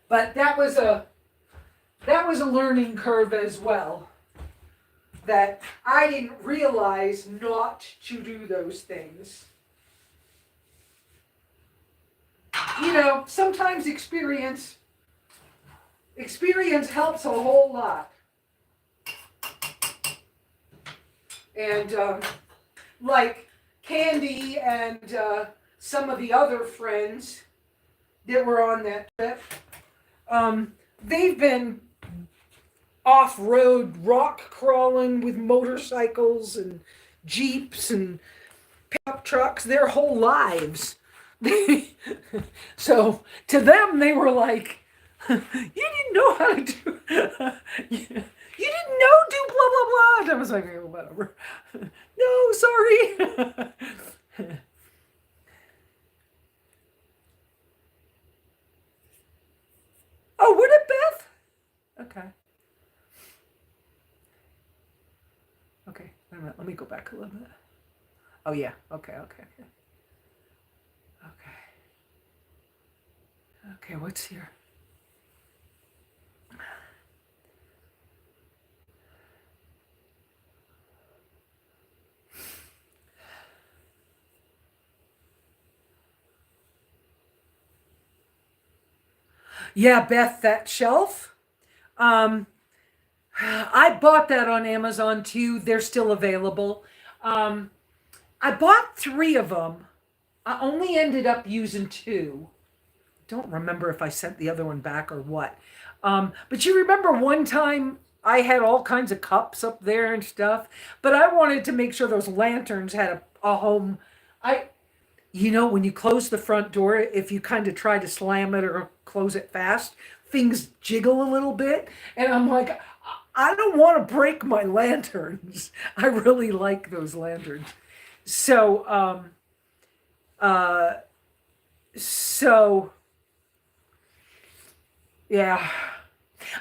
But that was a learning curve as well. That I didn't realize not to do those things. Sometimes experience helps a whole lot. And like Candy and some of the other friends that were on that trip, they've been off-road rock crawling with motorcycles and Jeeps and pickup trucks their whole lives. So to them, they were like, you didn't know how to do, you didn't know do blah, blah, blah. And I was like, oh, whatever. No, sorry. Oh, would it, Beth? Okay. Okay, wait a minute. Let me go back a little bit. Oh, yeah. Okay. Okay, what's here? Yeah, Beth, that shelf. I bought that on Amazon too. They're still available. I bought 3 of them. I only ended up using 2. Don't remember if I sent the other one back or what. But you remember one time I had all kinds of cups up there and stuff, but I wanted to make sure those lanterns had a home. When you close the front door, if you kind of try to slam it or close it fast, things jiggle a little bit. And I'm like, I don't want to break my lanterns. I really like those lanterns. So, yeah.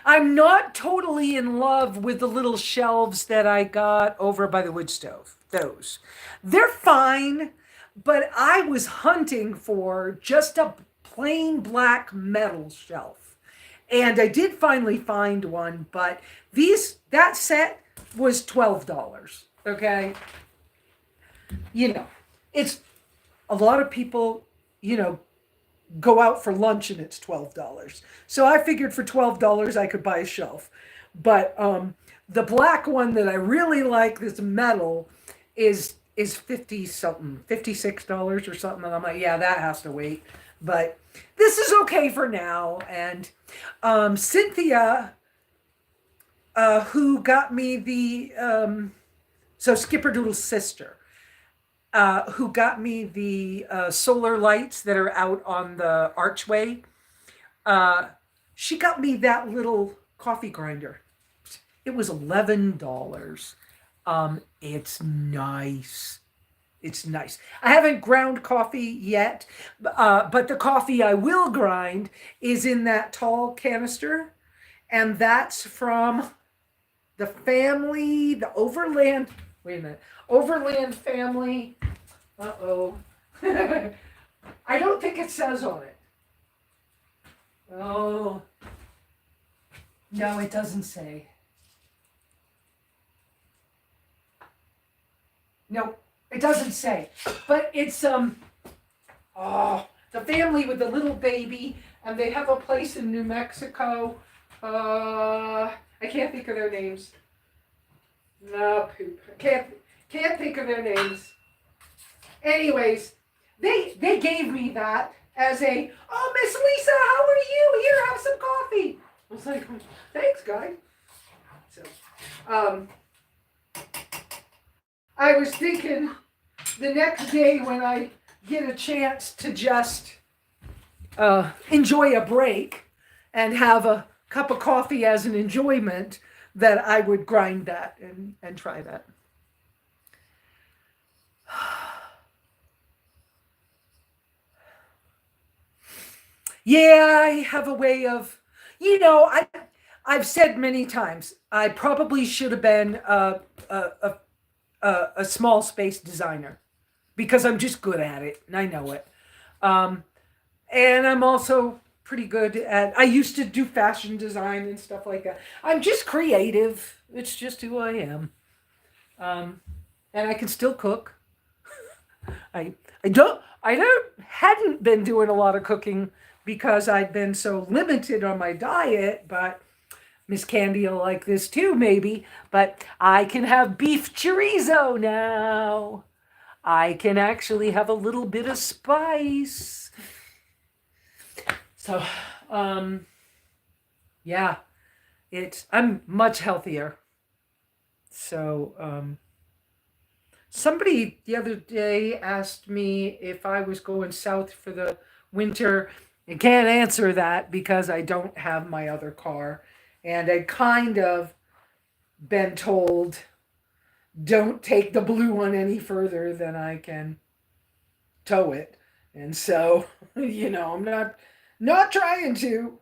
I'm not totally in love with the little shelves that I got over by the wood stove. Those. They're fine, but I was hunting for just a plain black metal shelf. And I did finally find one, but that set was $12. Okay? It's a lot of people, go out for lunch and it's $12. So I figured for $12 I could buy a shelf. But the black one that I really like, this metal, is 50 something, $56 or something. And I'm like, yeah, that has to wait. But this is okay for now. And Cynthia, who got me so Skipperdoodle's sister, who got me the solar lights that are out on the archway. She got me that little coffee grinder. It was $11. It's nice. It's nice. I haven't ground coffee yet, but the coffee I will grind is in that tall canister, and that's from the family, the Overland. Wait a minute. Overland family. Uh-oh. I don't think it says on it. Oh. No, it doesn't say. No, it doesn't say. But it's the family with the little baby, and they have a place in New Mexico. I can't think of their names. No, poop. Can't think of their names. Anyways, they gave me that as a, oh, Miss Lesa, how are you? Here, have some coffee. I was like, thanks, guy. So, I was thinking the next day when I get a chance to just enjoy a break and have a cup of coffee as an enjoyment, that I would grind that and try that. Yeah, I have a way of, I've said many times, I probably should have been a small space designer because I'm just good at it and I know it. Um, and I'm also pretty good at, I used to do fashion design and stuff like that. I'm just creative. It's just who I am. Um, and I can still cook. I hadn't been doing a lot of cooking because I'd been so limited on my diet, but Miss Candy will like this too, maybe. But I can have beef chorizo now. I can actually have a little bit of spice. So, yeah, I'm much healthier. So, somebody the other day asked me if I was going south for the winter. I can't answer that because I don't have my other car. And I kind of been told, don't take the blue one any further than I can tow it. And so, I'm not trying to.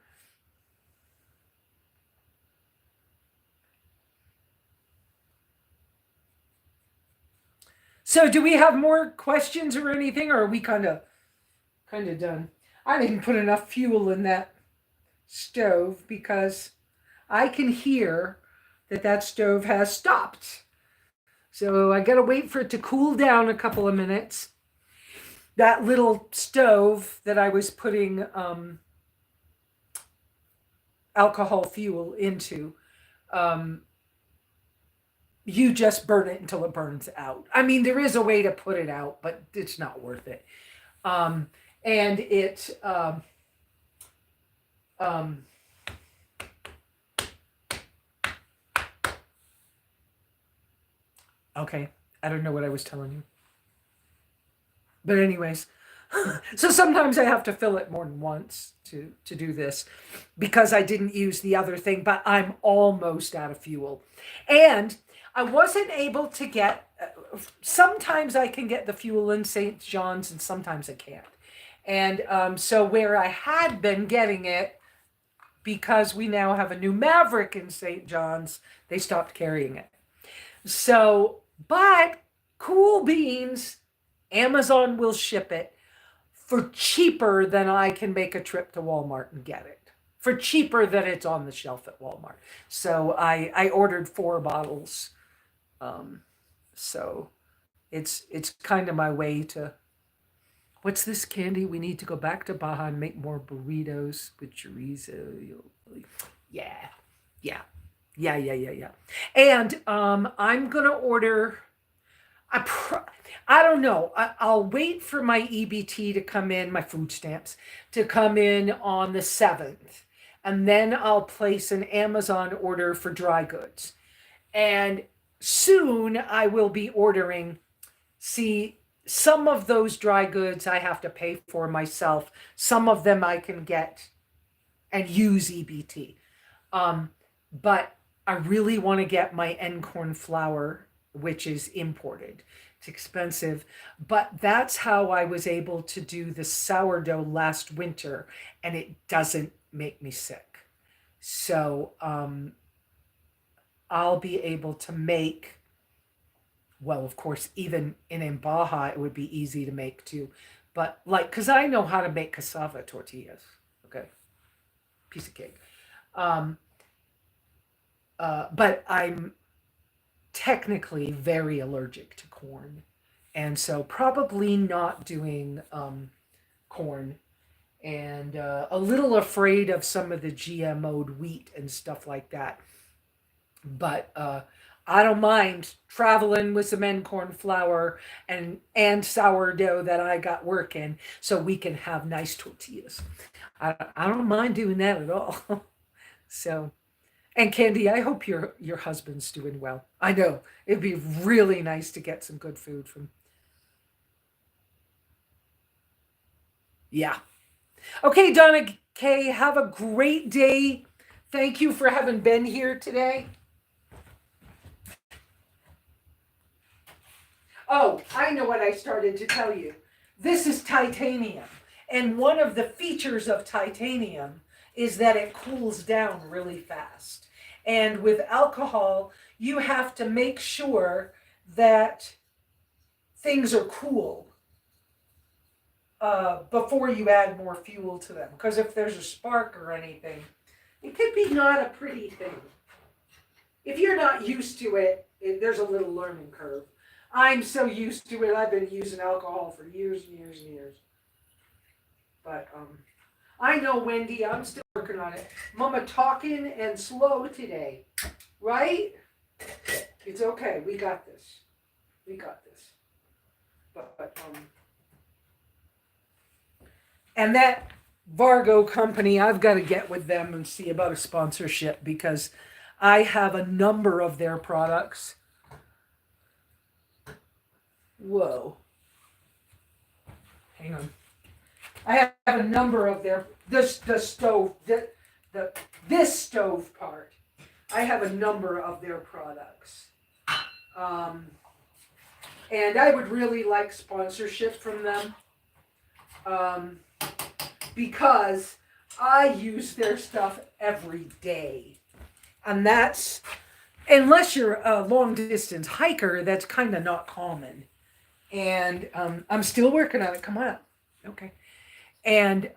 So do we have more questions or anything, or are we kind of done? I didn't put enough fuel in that stove because I can hear that stove has stopped. So I got to wait for it to cool down a couple of minutes. That little stove that I was putting alcohol fuel into, um, you just burn it until it burns out. I mean, there is a way to put it out, but it's not worth it. Um, and it, um, okay, I don't know what I was telling you. But anyways, so sometimes I have to fill it more than once to do this because I didn't use the other thing, but I'm almost out of fuel. And I wasn't able to get, sometimes I can get the fuel in St. John's and sometimes I can't. And so where I had been getting it, because we now have a new Maverick in St. John's, they stopped carrying it. So, but cool beans, Amazon will ship it for cheaper than I can make a trip to Walmart and get it. For cheaper than it's on the shelf at Walmart. So I ordered 4 bottles. Um, so it's kind of my way to, what's this, Candy? We need to go back to Baja and make more burritos with chorizo. Yeah, yeah, yeah. And I'm gonna order. I don't know. I'll wait for my EBT to come in, my food stamps to come in on the 7th, and then I'll place an Amazon order for dry goods. And soon I will be ordering. See, some of those dry goods I have to pay for myself. Some of them I can get and use EBT. But I really want to get my Encorn flour, which is imported. It's expensive, but that's how I was able to do the sourdough last winter, and it doesn't make me sick. So I'll be able to make, well, of course, even in Baja, it would be easy to make too. But like, because I know how to make cassava tortillas. Okay. Piece of cake. But I'm technically very allergic to corn. And so probably not doing corn, and a little afraid of some of the GMO'd wheat and stuff like that. But I don't mind traveling with some corn flour and sourdough that I got working, so we can have nice tortillas. I don't mind doing that at all. So, and Candy, I hope your husband's doing well. I know it'd be really nice to get some good food from. Yeah. Okay, Donna K, have a great day. Thank you for having been here today. Oh, I know what I started to tell you. This is titanium. And one of the features of titanium is that it cools down really fast. And with alcohol, you have to make sure that things are cool before you add more fuel to them. Because if there's a spark or anything, it could be not a pretty thing. If you're not used to it, there's a little learning curve. I'm so used to it. I've been using alcohol for years and years and years. But I know, Wendy, I'm still working on it. Mama talking and slow today, right? It's okay. We got this. We got this. But and that Vargo company, I've got to get with them and see about a sponsorship, because I have a number of their products. Whoa. Hang on. I have a number of their the stove this stove part. I have a number of their products. And I would really like sponsorship from them. Because I use their stuff every day. And that's, unless you're a long distance hiker, that's kind of not common. And I'm still working on it. Come on up. Okay. And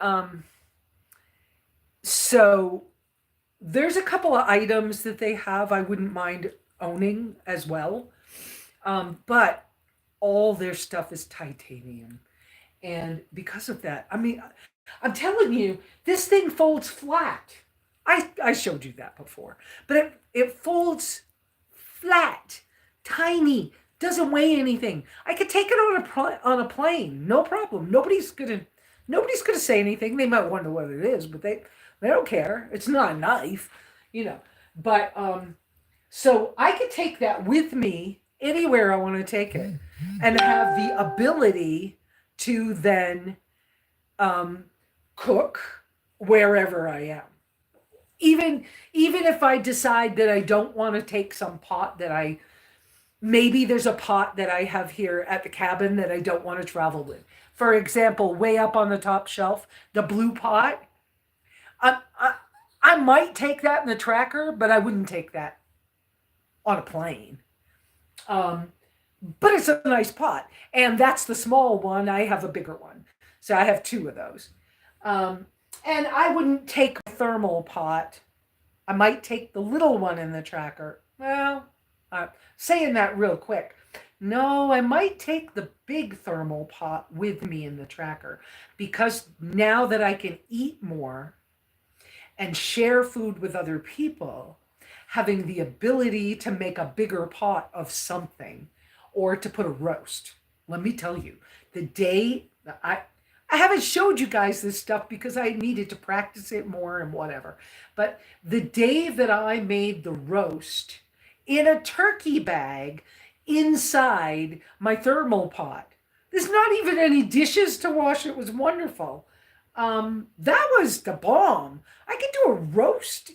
so there's a couple of items that they have I wouldn't mind owning as well. But all their stuff is titanium. And because of that, I mean, I'm telling you, this thing folds flat. I showed you that before. But it folds flat, tiny, doesn't weigh anything. I could take it on a plane, no problem. Nobody's gonna say anything. They might wonder what it is, but they don't care. It's not a knife, you know. But so I could take that with me anywhere I want to take it, and have the ability to then cook wherever I am. Even if I decide that I don't want to take some pot that maybe there's a pot that I have here at the cabin that I don't want to travel with. For example, way up on the top shelf, the blue pot. I might take that in the tracker, but I wouldn't take that on a plane. But it's a nice pot. And that's the small one. I have a bigger one. So I have two of those. And I wouldn't take a thermal pot. I might take the little one in the tracker. Well, saying that real quick. No, I might take the big thermal pot with me in the tracker, because now that I can eat more and share food with other people, having the ability to make a bigger pot of something or to put a roast. Let me tell you, the day I haven't showed you guys this stuff because I needed to practice it more and whatever. But the day that I made the roast in a turkey bag inside my thermal pot, there's not even any dishes to wash. It was wonderful. That was the bomb. I could do a roast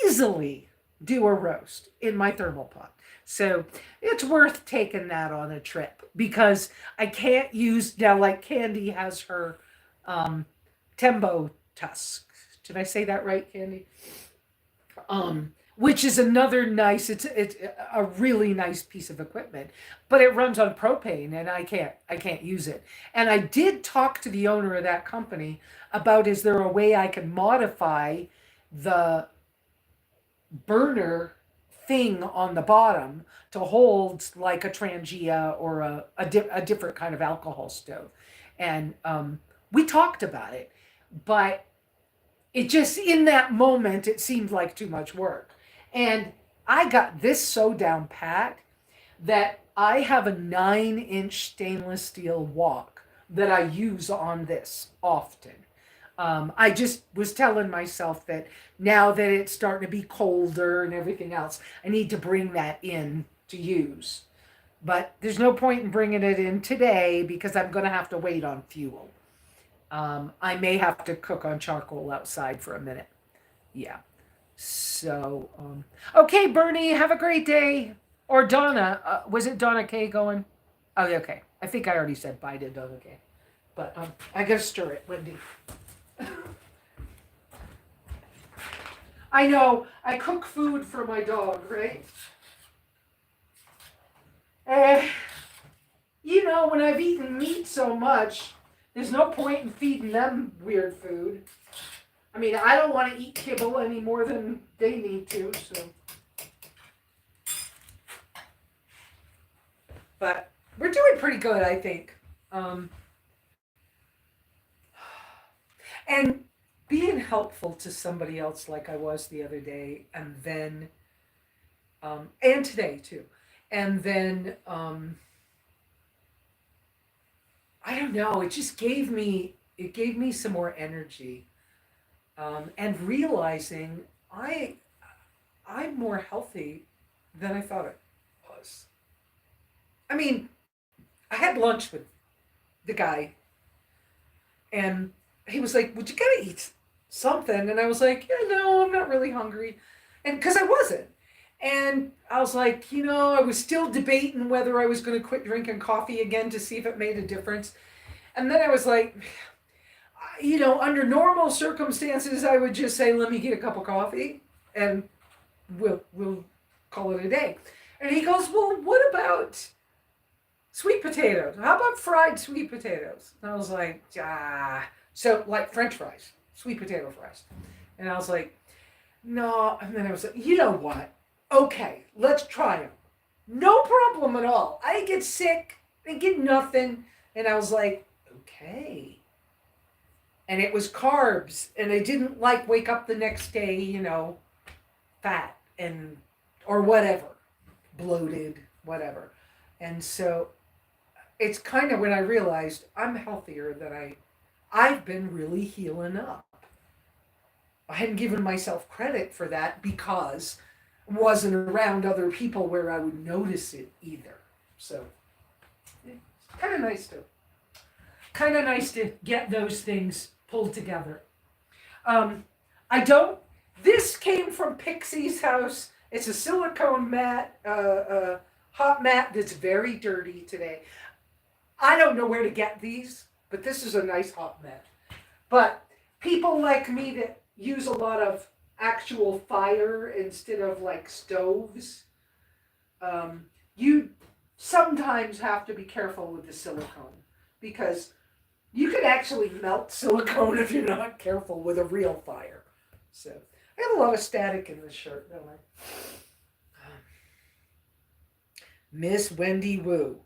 easily do a roast in my thermal pot. So it's worth taking that on a trip, because I can't use now, like Candy has her Tembo tusk. Did I say that right, Candy? Which is another nice, it's a really nice piece of equipment, but it runs on propane and I can't use it. And I did talk to the owner of that company about, is there a way I can modify the burner thing on the bottom to hold like a Trangia or a different kind of alcohol stove. And we talked about it, but it just, in that moment, it seemed like too much work. And I got this so down pat that I have a 9-inch stainless steel wok that I use on this often. I just was telling myself that now that it's starting to be colder and everything else, I need to bring that in to use. But there's no point in bringing it in today because I'm going to have to wait on fuel. I may have to cook on charcoal outside for a minute. Yeah. So, okay, Bernie, have a great day. Or Donna, was it Donna K going? Oh, okay. I think I already said bye to Donna K. But I gotta stir it, Wendy. I know, I cook food for my dog, right? You know, when I've eaten meat so much, there's no point in feeding them weird food. I mean, I don't want to eat kibble any more than they need to, so. But we're doing pretty good, I think. And being helpful to somebody else like I was the other day, and then, and today too. And then, I don't know, it gave me some more energy. And realizing I'm more healthy than I thought it was. I mean, I had lunch with the guy, and he was like, "Would you gotta eat something?" And I was like, "Yeah, no, I'm not really hungry," and because I wasn't. And I was like, I was still debating whether I was going to quit drinking coffee again to see if it made a difference. And then I was like, under normal circumstances, I would just say, "Let me get a cup of coffee, and we'll call it a day." And he goes, "Well, what about sweet potatoes? How about fried sweet potatoes?" And I was like, so like French fries, sweet potato fries. And I was like, "No." And then I was like, "You know what? Okay, let's try them. No problem at all. I didn't get sick. I didn't get nothing." And I was like, "Okay." And it was carbs, and I didn't like wake up the next day, fat and or whatever, bloated, whatever. And so it's kind of when I realized I'm healthier than I've been really healing up. I hadn't given myself credit for that because I wasn't around other people where I would notice it either. So it's kind of nice to get those things pulled together. This came from Pixie's house. It's a silicone mat, hot mat that's very dirty today. I don't know where to get these, but this is a nice hot mat. But people like me that use a lot of actual fire instead of like stoves, you sometimes have to be careful with the silicone because you could actually melt silicone if you're not careful with a real fire. So I have a lot of static in this shirt, don't I? Miss Wendy Woo.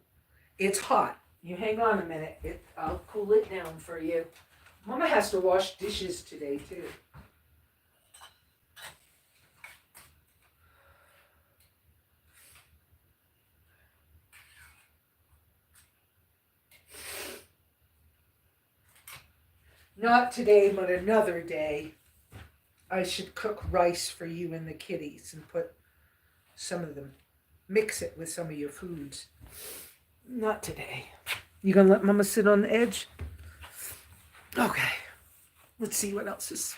It's hot. You hang on a minute. I'll cool it down for you. Mama has to wash dishes today, too. Not today, but another day. I should cook rice for you and the kitties and put some of them, mix it with some of your foods. Not today. You gonna let Mama sit on the edge? Okay. Let's see what else is.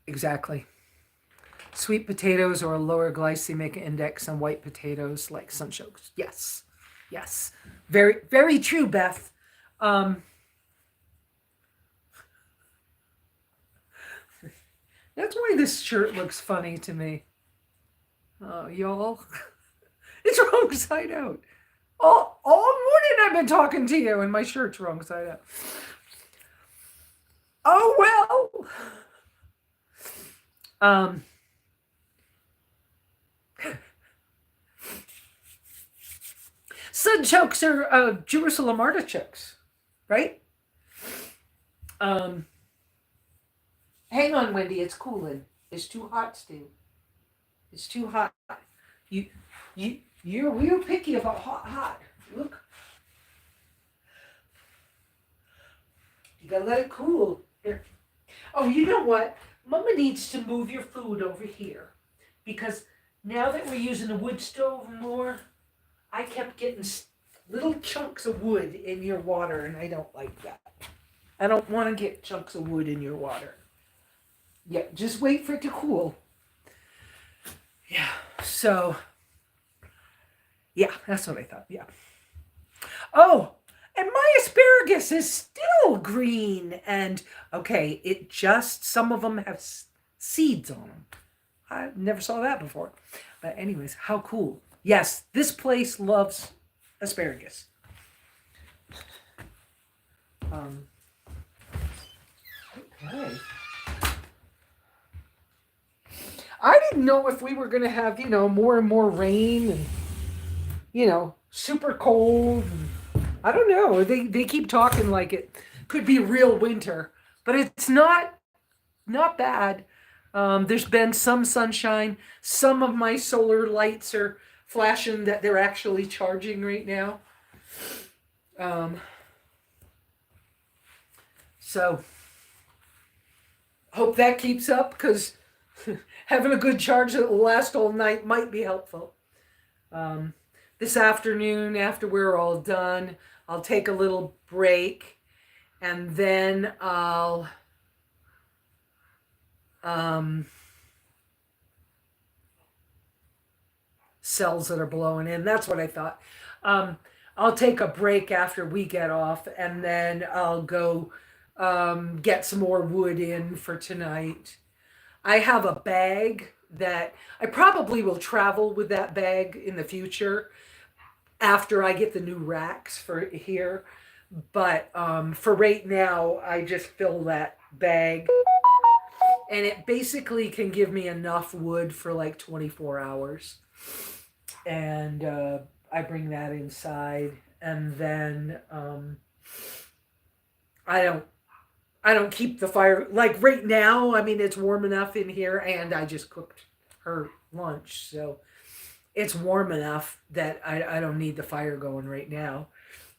Exactly. Sweet potatoes or a lower glycemic index on white potatoes like sunchokes. Yes. Yes. Very, very true, Beth. That's why this shirt looks funny to me. Oh, y'all. It's wrong side out. All morning I've been talking to you and my shirt's wrong side out. Oh, well. Um, Sunchokes are Jerusalem artichokes, right? Um, Hang on, Wendy. It's cooling. It's too hot still. It's too hot. You, you're real picky about hot. Look, you gotta let it cool. Here. Oh, you know what? Mama needs to move your food over here because now that we're using the wood stove more, I kept getting little chunks of wood in your water, and I don't like that. I don't want to get chunks of wood in your water. Yeah, just wait for it to cool. Yeah, so, yeah, that's what I thought. Yeah. Oh, and my asparagus is still green. And, okay, it just, some of them have seeds on them. I never saw that before. But, anyways, how cool. Yes, this place loves asparagus. Okay. I didn't know if we were going to have, more and more rain and, super cold. I don't know. They keep talking like it could be real winter, but it's not bad. There's been some sunshine. Some of my solar lights are flashing that they're actually charging right now. So hope that keeps up because having a good charge that will last all night might be helpful. This afternoon, after we're all done, I'll take a little break and then I'll cells that are blowing in. That's what I thought. I'll take a break after we get off and then I'll go get some more wood in for tonight. I have a bag that I probably will travel with that bag in the future after I get the new racks for here. But for right now, I just fill that bag. And it basically can give me enough wood for like 24 hours. And I bring that inside. And then I don't keep the fire, like right now, I mean, it's warm enough in here and I just cooked her lunch. So it's warm enough that I don't need the fire going right now.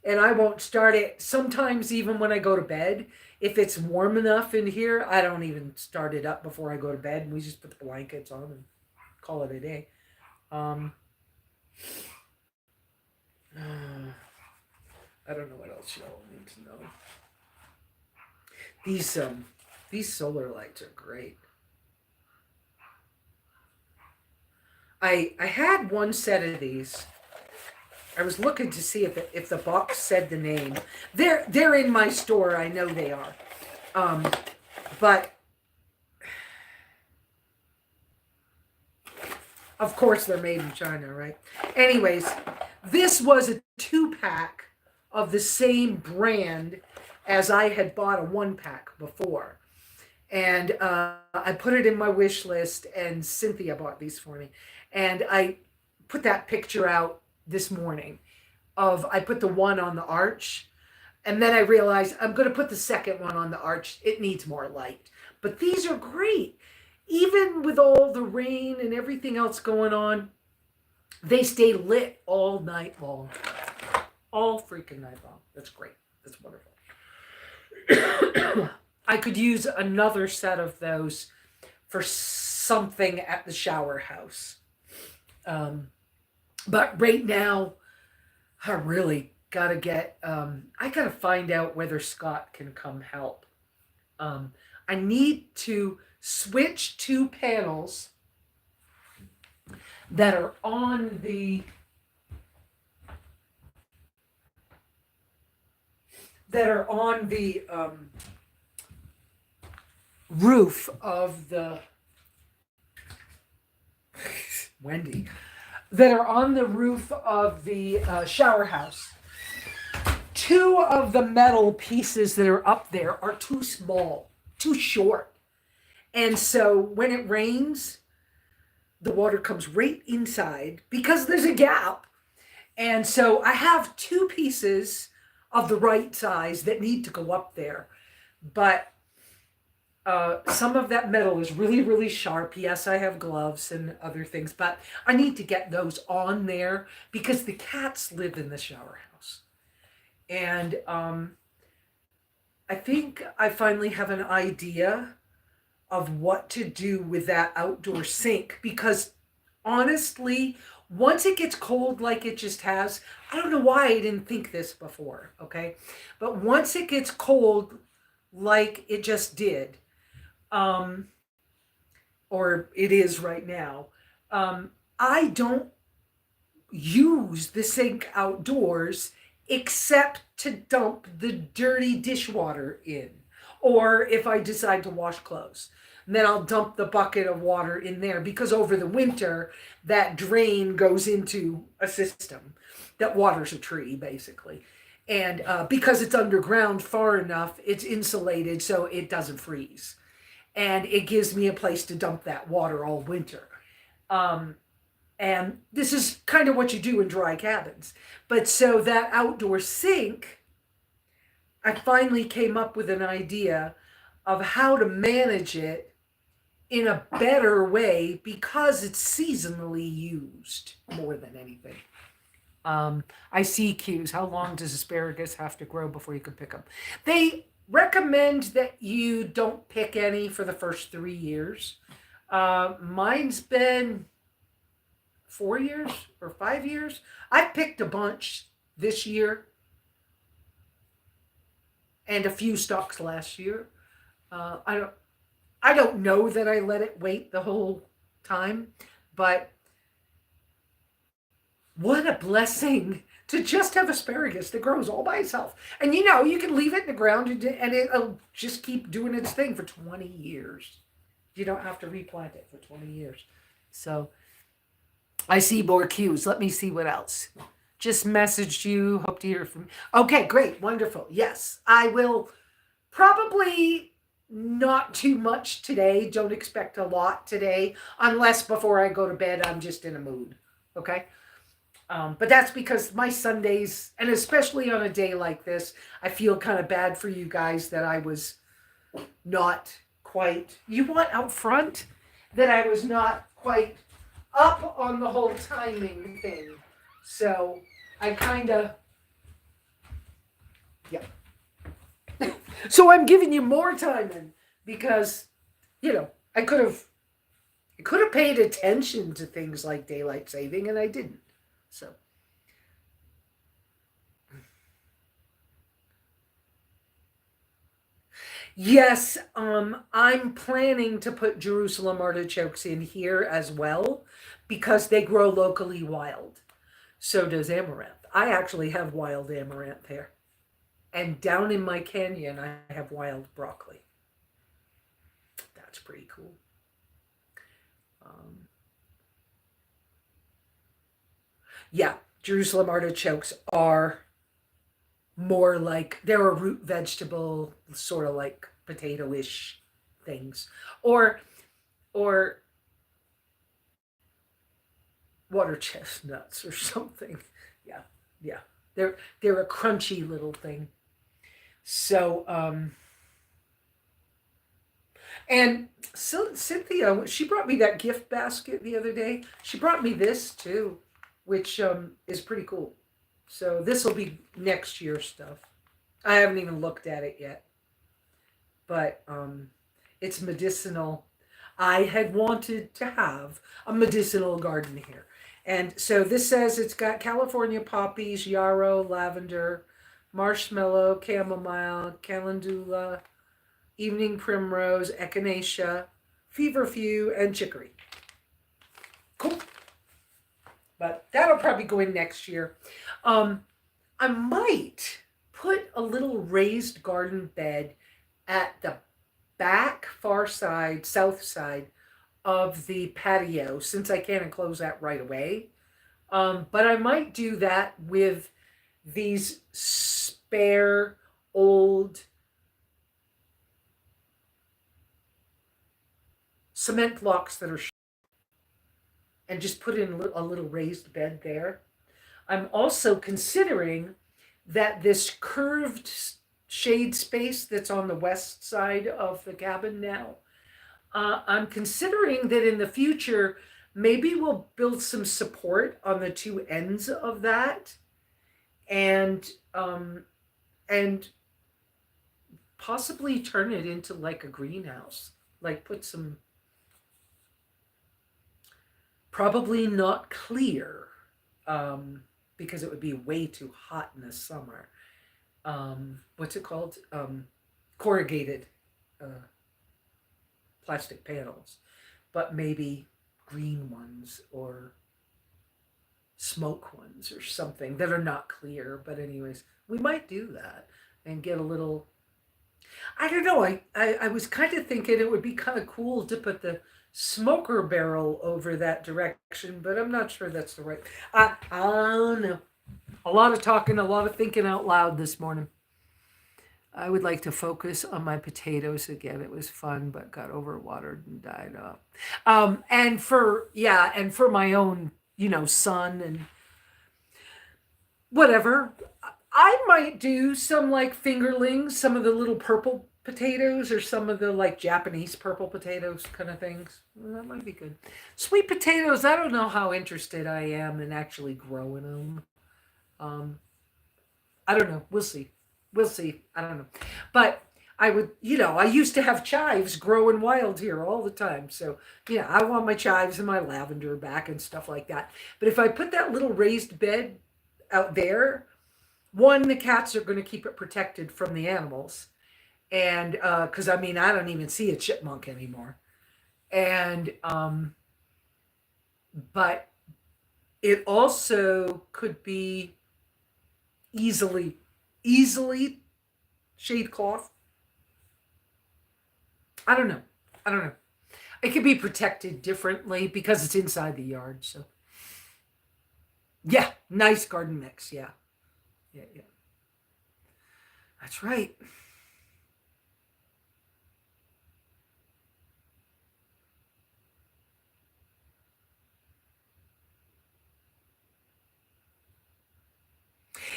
And I won't start it, sometimes even when I go to bed, if it's warm enough in here, I don't even start it up before I go to bed. And we just put the blankets on and call it a day. I don't know what else y'all need to know. These solar lights are great. I had one set of these. I was looking to see if the box said the name. They're in my store. I know they are. But of course they're made in China, right? Anyways, this was a 2-pack of the same brand as I had bought a 1-pack before. And I put it in my wish list and Cynthia bought these for me. And I put that picture out this morning I put the one on the arch. And then I realized I'm going to put the second one on the arch. It needs more light. But these are great. Even with all the rain and everything else going on, they stay lit all night long. All freaking night long. That's great. That's wonderful. I could use another set of those for something at the shower house. But right now, I really got to I got to find out whether Scott can come help. I need to switch 2 panels that are on the roof of the Wendy, that are on the roof of the shower house. 2 of the metal pieces that are up there are too small, too short. And so when it rains, the water comes right inside because there's a gap. And so I have two pieces of the right size that need to go up there. But some of that metal is really, really sharp. Yes, I have gloves and other things, but I need to get those on there because the cats live in the shower house. And I think I finally have an idea of what to do with that outdoor sink because honestly, once it gets cold like it just has, I don't know why I didn't think this before, okay? But once it gets cold like it just did, um, or it is right now, I don't use the sink outdoors except to dump the dirty dishwater in. Or if I decide to wash clothes, then I'll dump the bucket of water in there because over the winter, that drain goes into a system that waters a tree, basically. And because it's underground far enough, it's insulated so it doesn't freeze. And it gives me a place to dump that water all winter. Um, and this is kind of what you do in dry cabins. But so that outdoor sink, I finally came up with an idea of how to manage it in a better way because it's seasonally used more than anything. I see cues. How long does asparagus have to grow before you can pick them? They recommend that you don't pick any for the first 3 years. Mine's been 4 years or 5 years. I've picked a bunch this year and a few stalks last year. I don't know that I let it wait the whole time, but what a blessing to just have asparagus that grows all by itself. And you can leave it in the ground and it'll just keep doing its thing for 20 years. You don't have to replant it for 20 years. So I see more cues. Let me see what else. Just messaged you. Hope to hear from you. Okay, great. Wonderful. Yes, I will probably not too much today. Don't expect a lot today, unless before I go to bed, I'm just in a mood. Okay? But that's because my Sundays, and especially on a day like this, I feel kind of bad for you guys that I was not quite, you want out front? That I was not quite up on the whole timing thing. So I kind of, yeah. So I'm giving you more timing because, I could have paid attention to things like daylight saving and I didn't. So. Yes, I'm planning to put Jerusalem artichokes in here as well because they grow locally wild. So does amaranth. I actually have wild amaranth here. And down in my canyon, I have wild broccoli. That's pretty cool. Um, yeah, Jerusalem artichokes are more like they're a root vegetable, sort of like potato-ish things, or water chestnuts or something. Yeah, yeah, they're a crunchy little thing. So and so Cynthia, she brought me that gift basket the other day. She brought me this too, which is pretty cool. So this will be next year's stuff. I haven't even looked at it yet, but it's medicinal. I had wanted to have a medicinal garden here. And so this says it's got California poppies, yarrow, lavender, marshmallow, chamomile, calendula, evening primrose, echinacea, feverfew, and chicory. Cool. But that'll probably go in next year. I might put a little raised garden bed at the back far side, south side of the patio since I can't enclose that right away. But I might do that with these spare old cement blocks that are and just put in a little raised bed there. I'm also considering that this curved shade space that's on the west side of the cabin now, I'm considering that in the future, maybe we'll build some support on the two ends of that, and and possibly turn it into like a greenhouse. Like put some, probably not clear, because it would be way too hot in the summer. What's it called? Corrugated plastic panels, but maybe green ones or smoke ones or something that are not clear. But anyways, we might do that and get a little, I don't know. I was kind of thinking it would be kind of cool to put the smoker barrel over that direction, but I'm not sure that's the right. I don't know. A lot of talking, a lot of thinking out loud this morning. I would like to focus on my potatoes again. It was fun, but got overwatered and died off. And for my own, son and whatever. I might do some like fingerlings, some of the little purple potatoes or some of the like Japanese purple potatoes kind of things. Well, that might be good. Sweet potatoes, I don't know how interested I am in actually growing them. I don't know. We'll see. We'll see. I don't know. But I would, I used to have chives growing wild here all the time. So, yeah, I want my chives and my lavender back and stuff like that. But if I put that little raised bed out there, one, the cats are going to keep it protected from the animals. And because I don't even see a chipmunk anymore. And, but it also could be easily shade cloth. I don't know. It could be protected differently because it's inside the yard. So yeah, nice garden mix. Yeah. That's right.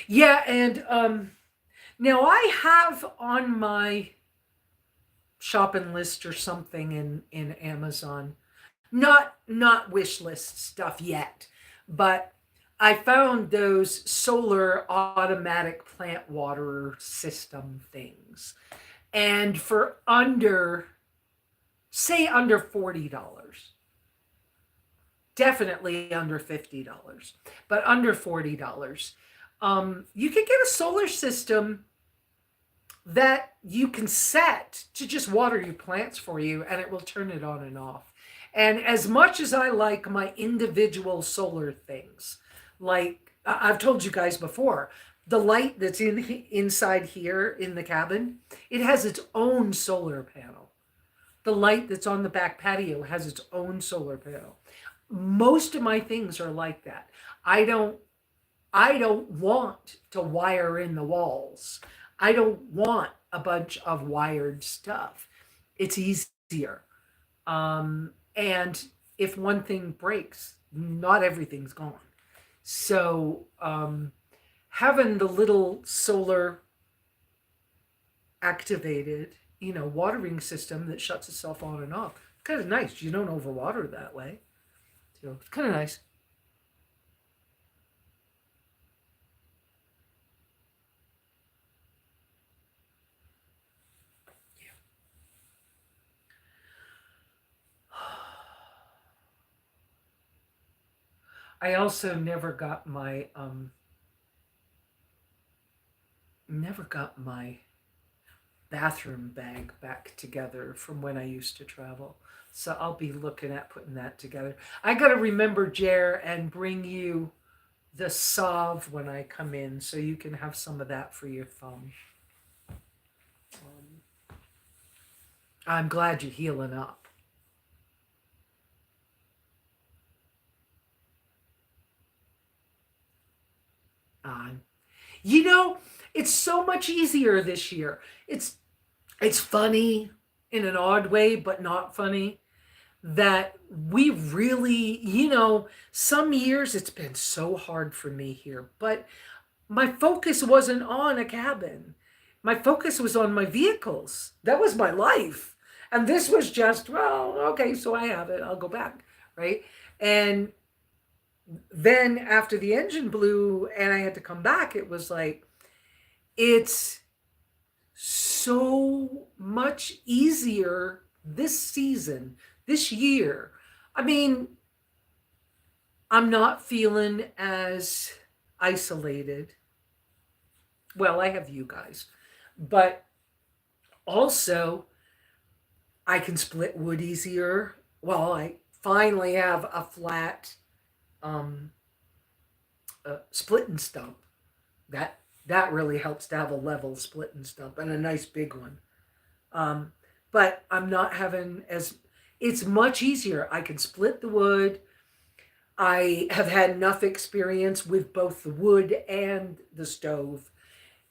Yeah, and now I have on my shopping list or something in Amazon, not wish list stuff yet, but I found those solar automatic plant waterer system things, and for under $40, definitely under $50, but under $40. You can get a solar system that you can set to just water your plants for you, and it will turn it on and off. And as much as I like my individual solar things, like I've told you guys before, the light that's inside here in the cabin, it has its own solar panel. The light that's on the back patio has its own solar panel. Most of my things are like that. I don't want to wire in the walls. I don't want a bunch of wired stuff. It's easier. And if one thing breaks, not everything's gone. So having the little solar activated, watering system that shuts itself on and off, kind of nice. You don't overwater that way. So it's kind of nice. I also never got my bathroom bag back together from when I used to travel. So I'll be looking at putting that together. I got to remember, Jer, and bring you the salve when I come in so you can have some of that for your thumb. I'm glad you're healing up. On. It's so much easier this year. It's funny in an odd way, but not funny. that we really, some years it's been so hard for me here, but my focus wasn't on a cabin. My focus was on my vehicles. That was my life. And this was just, well, okay, so I have it. I'll go back. Right. And then after the engine blew and I had to come back, it was like, it's so much easier this season, this year. I mean, I'm not feeling as isolated. Well, I have you guys, but also I can split wood easier. Well, I finally have a flat um, split and stump. That really helps to have a level split and stump and a nice big one. Um, but I'm not having as it's much easier. I can split the wood. I have had enough experience with both the wood and the stove.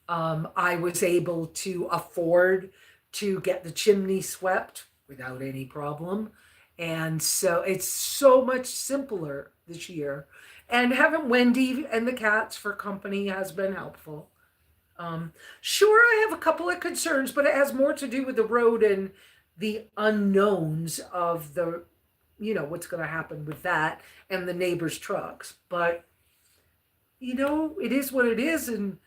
I was able to afford to get the chimney swept without any problem. And so it's so much simpler this year. And having Wendy and the cats for company has been helpful. Sure, I have a couple of concerns, but it has more to do with the road and the unknowns of what's going to happen with that and the neighbors' trucks. But, it is what it is. And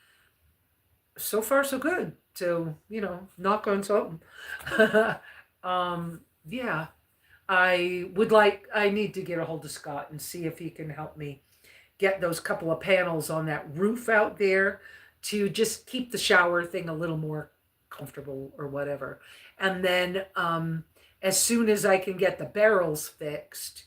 so far, so good. So, knock on something. Yeah, I need to get a hold of Scott and see if he can help me get those couple of panels on that roof out there to just keep the shower thing a little more comfortable or whatever. And then as soon as I can get the barrels fixed,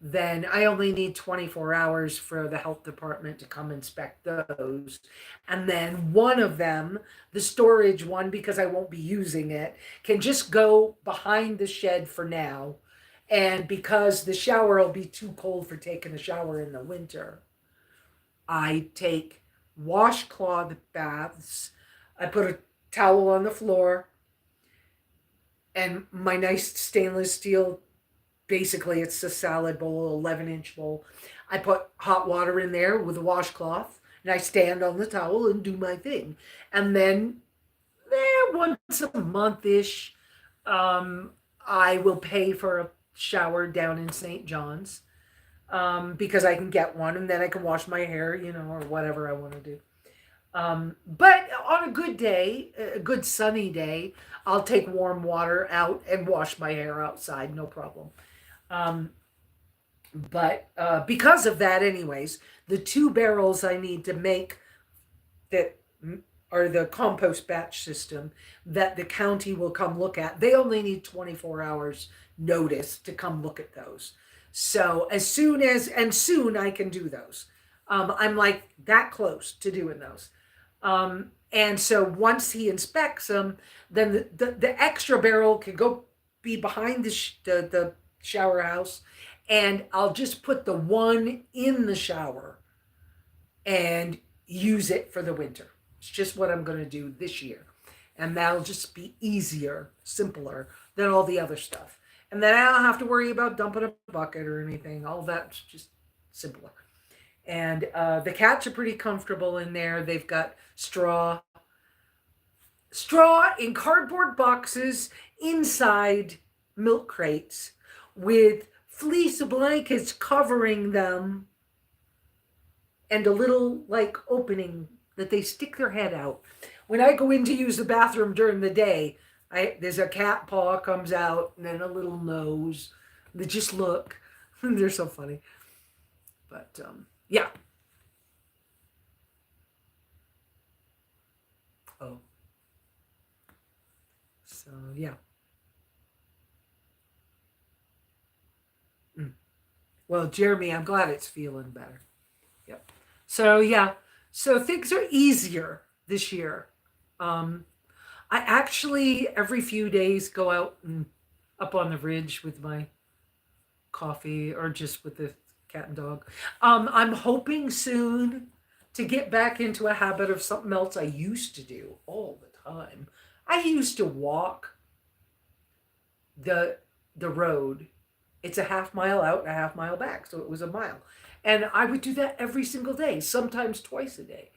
then I only need 24 hours for the health department to come inspect those. And then one of them, the storage one, because I won't be using it, can just go behind the shed for now. And because the shower will be too cold for taking a shower in the winter, I take washcloth baths. I put a towel on the floor and my nice stainless steel, basically it's a salad bowl, 11-inch bowl. I put hot water in there with a washcloth and I stand on the towel and do my thing. And then once a month-ish, I will pay for a shower down in St. John's because I can get one and then I can wash my hair, or whatever I want to do. But on a good day, a good sunny day, I'll take warm water out and wash my hair outside, no problem. Um, but because of that, anyways, the 2 barrels I need to make that are the compost batch system that the county will come look at, they only need 24 hours notice to come look at those. So soon I can do those. I'm like that close to doing those. And so once he inspects them, then the extra barrel can go be behind the shower house, and I'll just put the one in the shower and use it for the winter. It's just what I'm going to do this year. And that'll just be easier, simpler than all the other stuff. And then I don't have to worry about dumping a bucket or anything. All that's just simpler. And the cats are pretty comfortable in there. They've got straw in cardboard boxes inside milk crates with fleece blankets covering them and a little opening that they stick their head out. When I go in to use the bathroom during the day, there's a cat paw comes out and then a little nose. They just look. They're so funny. But yeah. Oh. So yeah. Well, Jeremy, I'm glad it's feeling better. Yep. So yeah. So things are easier this year. Um, I actually every few days go out and up on the ridge with my coffee or just with the cat and dog. I'm hoping soon to get back into a habit of something else I used to do all the time. I used to walk the road It's a half mile out and a half mile back. So it was a mile. And I would do that every single day, sometimes twice a day.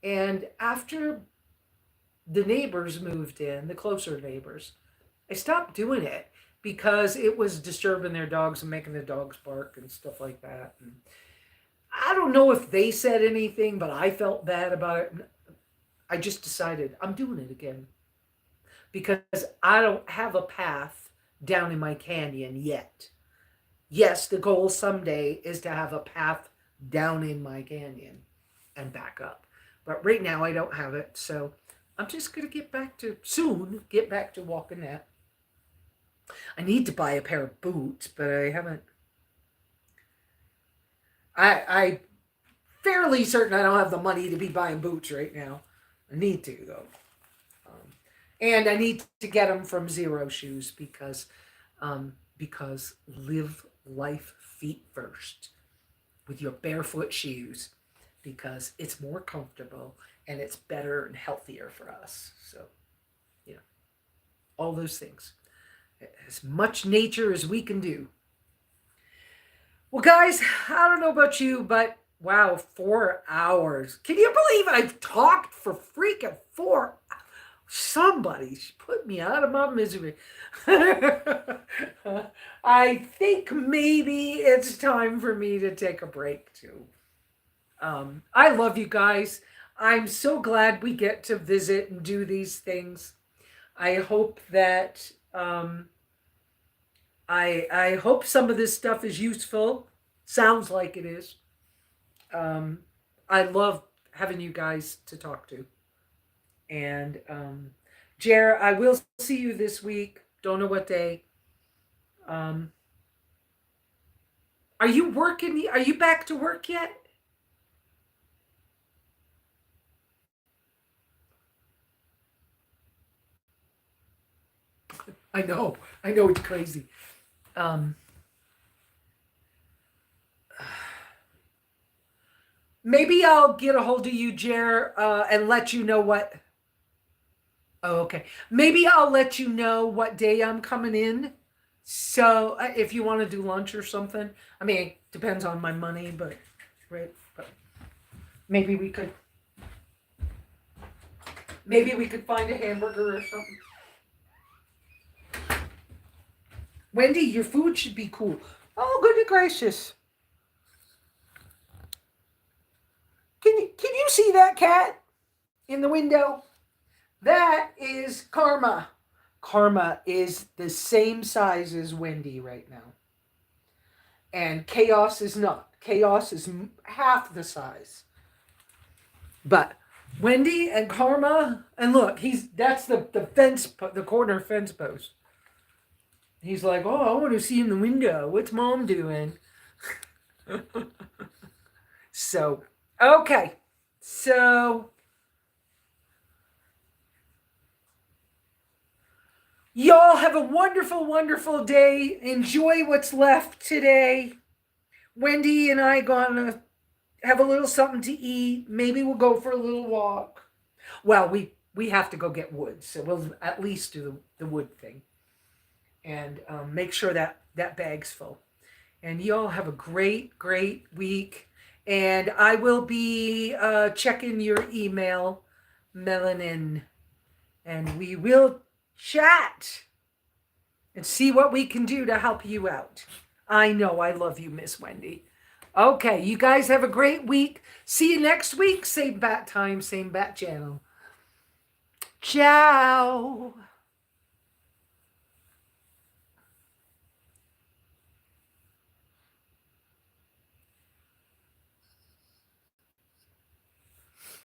And after the neighbors moved in, the closer neighbors, I stopped doing it because it was disturbing their dogs and making the dogs bark and stuff like that. And I don't know if they said anything, but I felt bad about it. I just decided I'm doing it again because I don't have a path down in my canyon yet. Yes, the goal someday is to have a path down in my canyon and back up. But right now I don't have it. So I'm just going to get back to walking that. I need to buy a pair of boots, but I haven't. I fairly certain I don't have the money to be buying boots right now. I need to though, and I need to get them from Zero Shoes because live life feet first with your barefoot shoes because it's more comfortable and it's better and healthier for us. So, all those things, as much nature as we can do. Well, guys, I don't know about you, but wow, 4 hours. Can you believe I've talked for freaking 4 hours? Somebody put me out of my misery. I think maybe it's time for me to take a break too. I love you guys. I'm so glad we get to visit and do these things. I hope that I hope some of this stuff is useful. Sounds like it is. I love having you guys to talk to. And Jer, I will see you this week. Don't know what day. Are you working? Are you back to work yet? I know it's crazy. Maybe I'll get a hold of you, Jer, and let you know what. Oh, okay. Maybe I'll let you know what day I'm coming in. So if you want to do lunch or something, I mean, it depends on my money, but right. But maybe we could find a hamburger or something. Wendy, your food should be cool. Oh, goodness gracious. Can you see that cat in the window? That is Karma. Karma is the same size as Wendy right now. And Chaos is not. Chaos is half the size. But Wendy and Karma, and look, that's the fence, the corner fence post. He's like, oh, I want to see in the window. What's Mom doing? So, okay. So, y'all have a wonderful, wonderful day. Enjoy what's left today. Wendy and I gonna have a little something to eat. Maybe we'll go for a little walk. Well, we have to go get wood, so we'll at least do the wood thing. And make sure that bag's full. And y'all have a great, great week. And I will be checking your email, Melanin. And we will chat and see what we can do to help you out. I know I love you, Miss Wendy. Okay, you guys have a great week. See you next week. Same bat time, same bat channel. Ciao.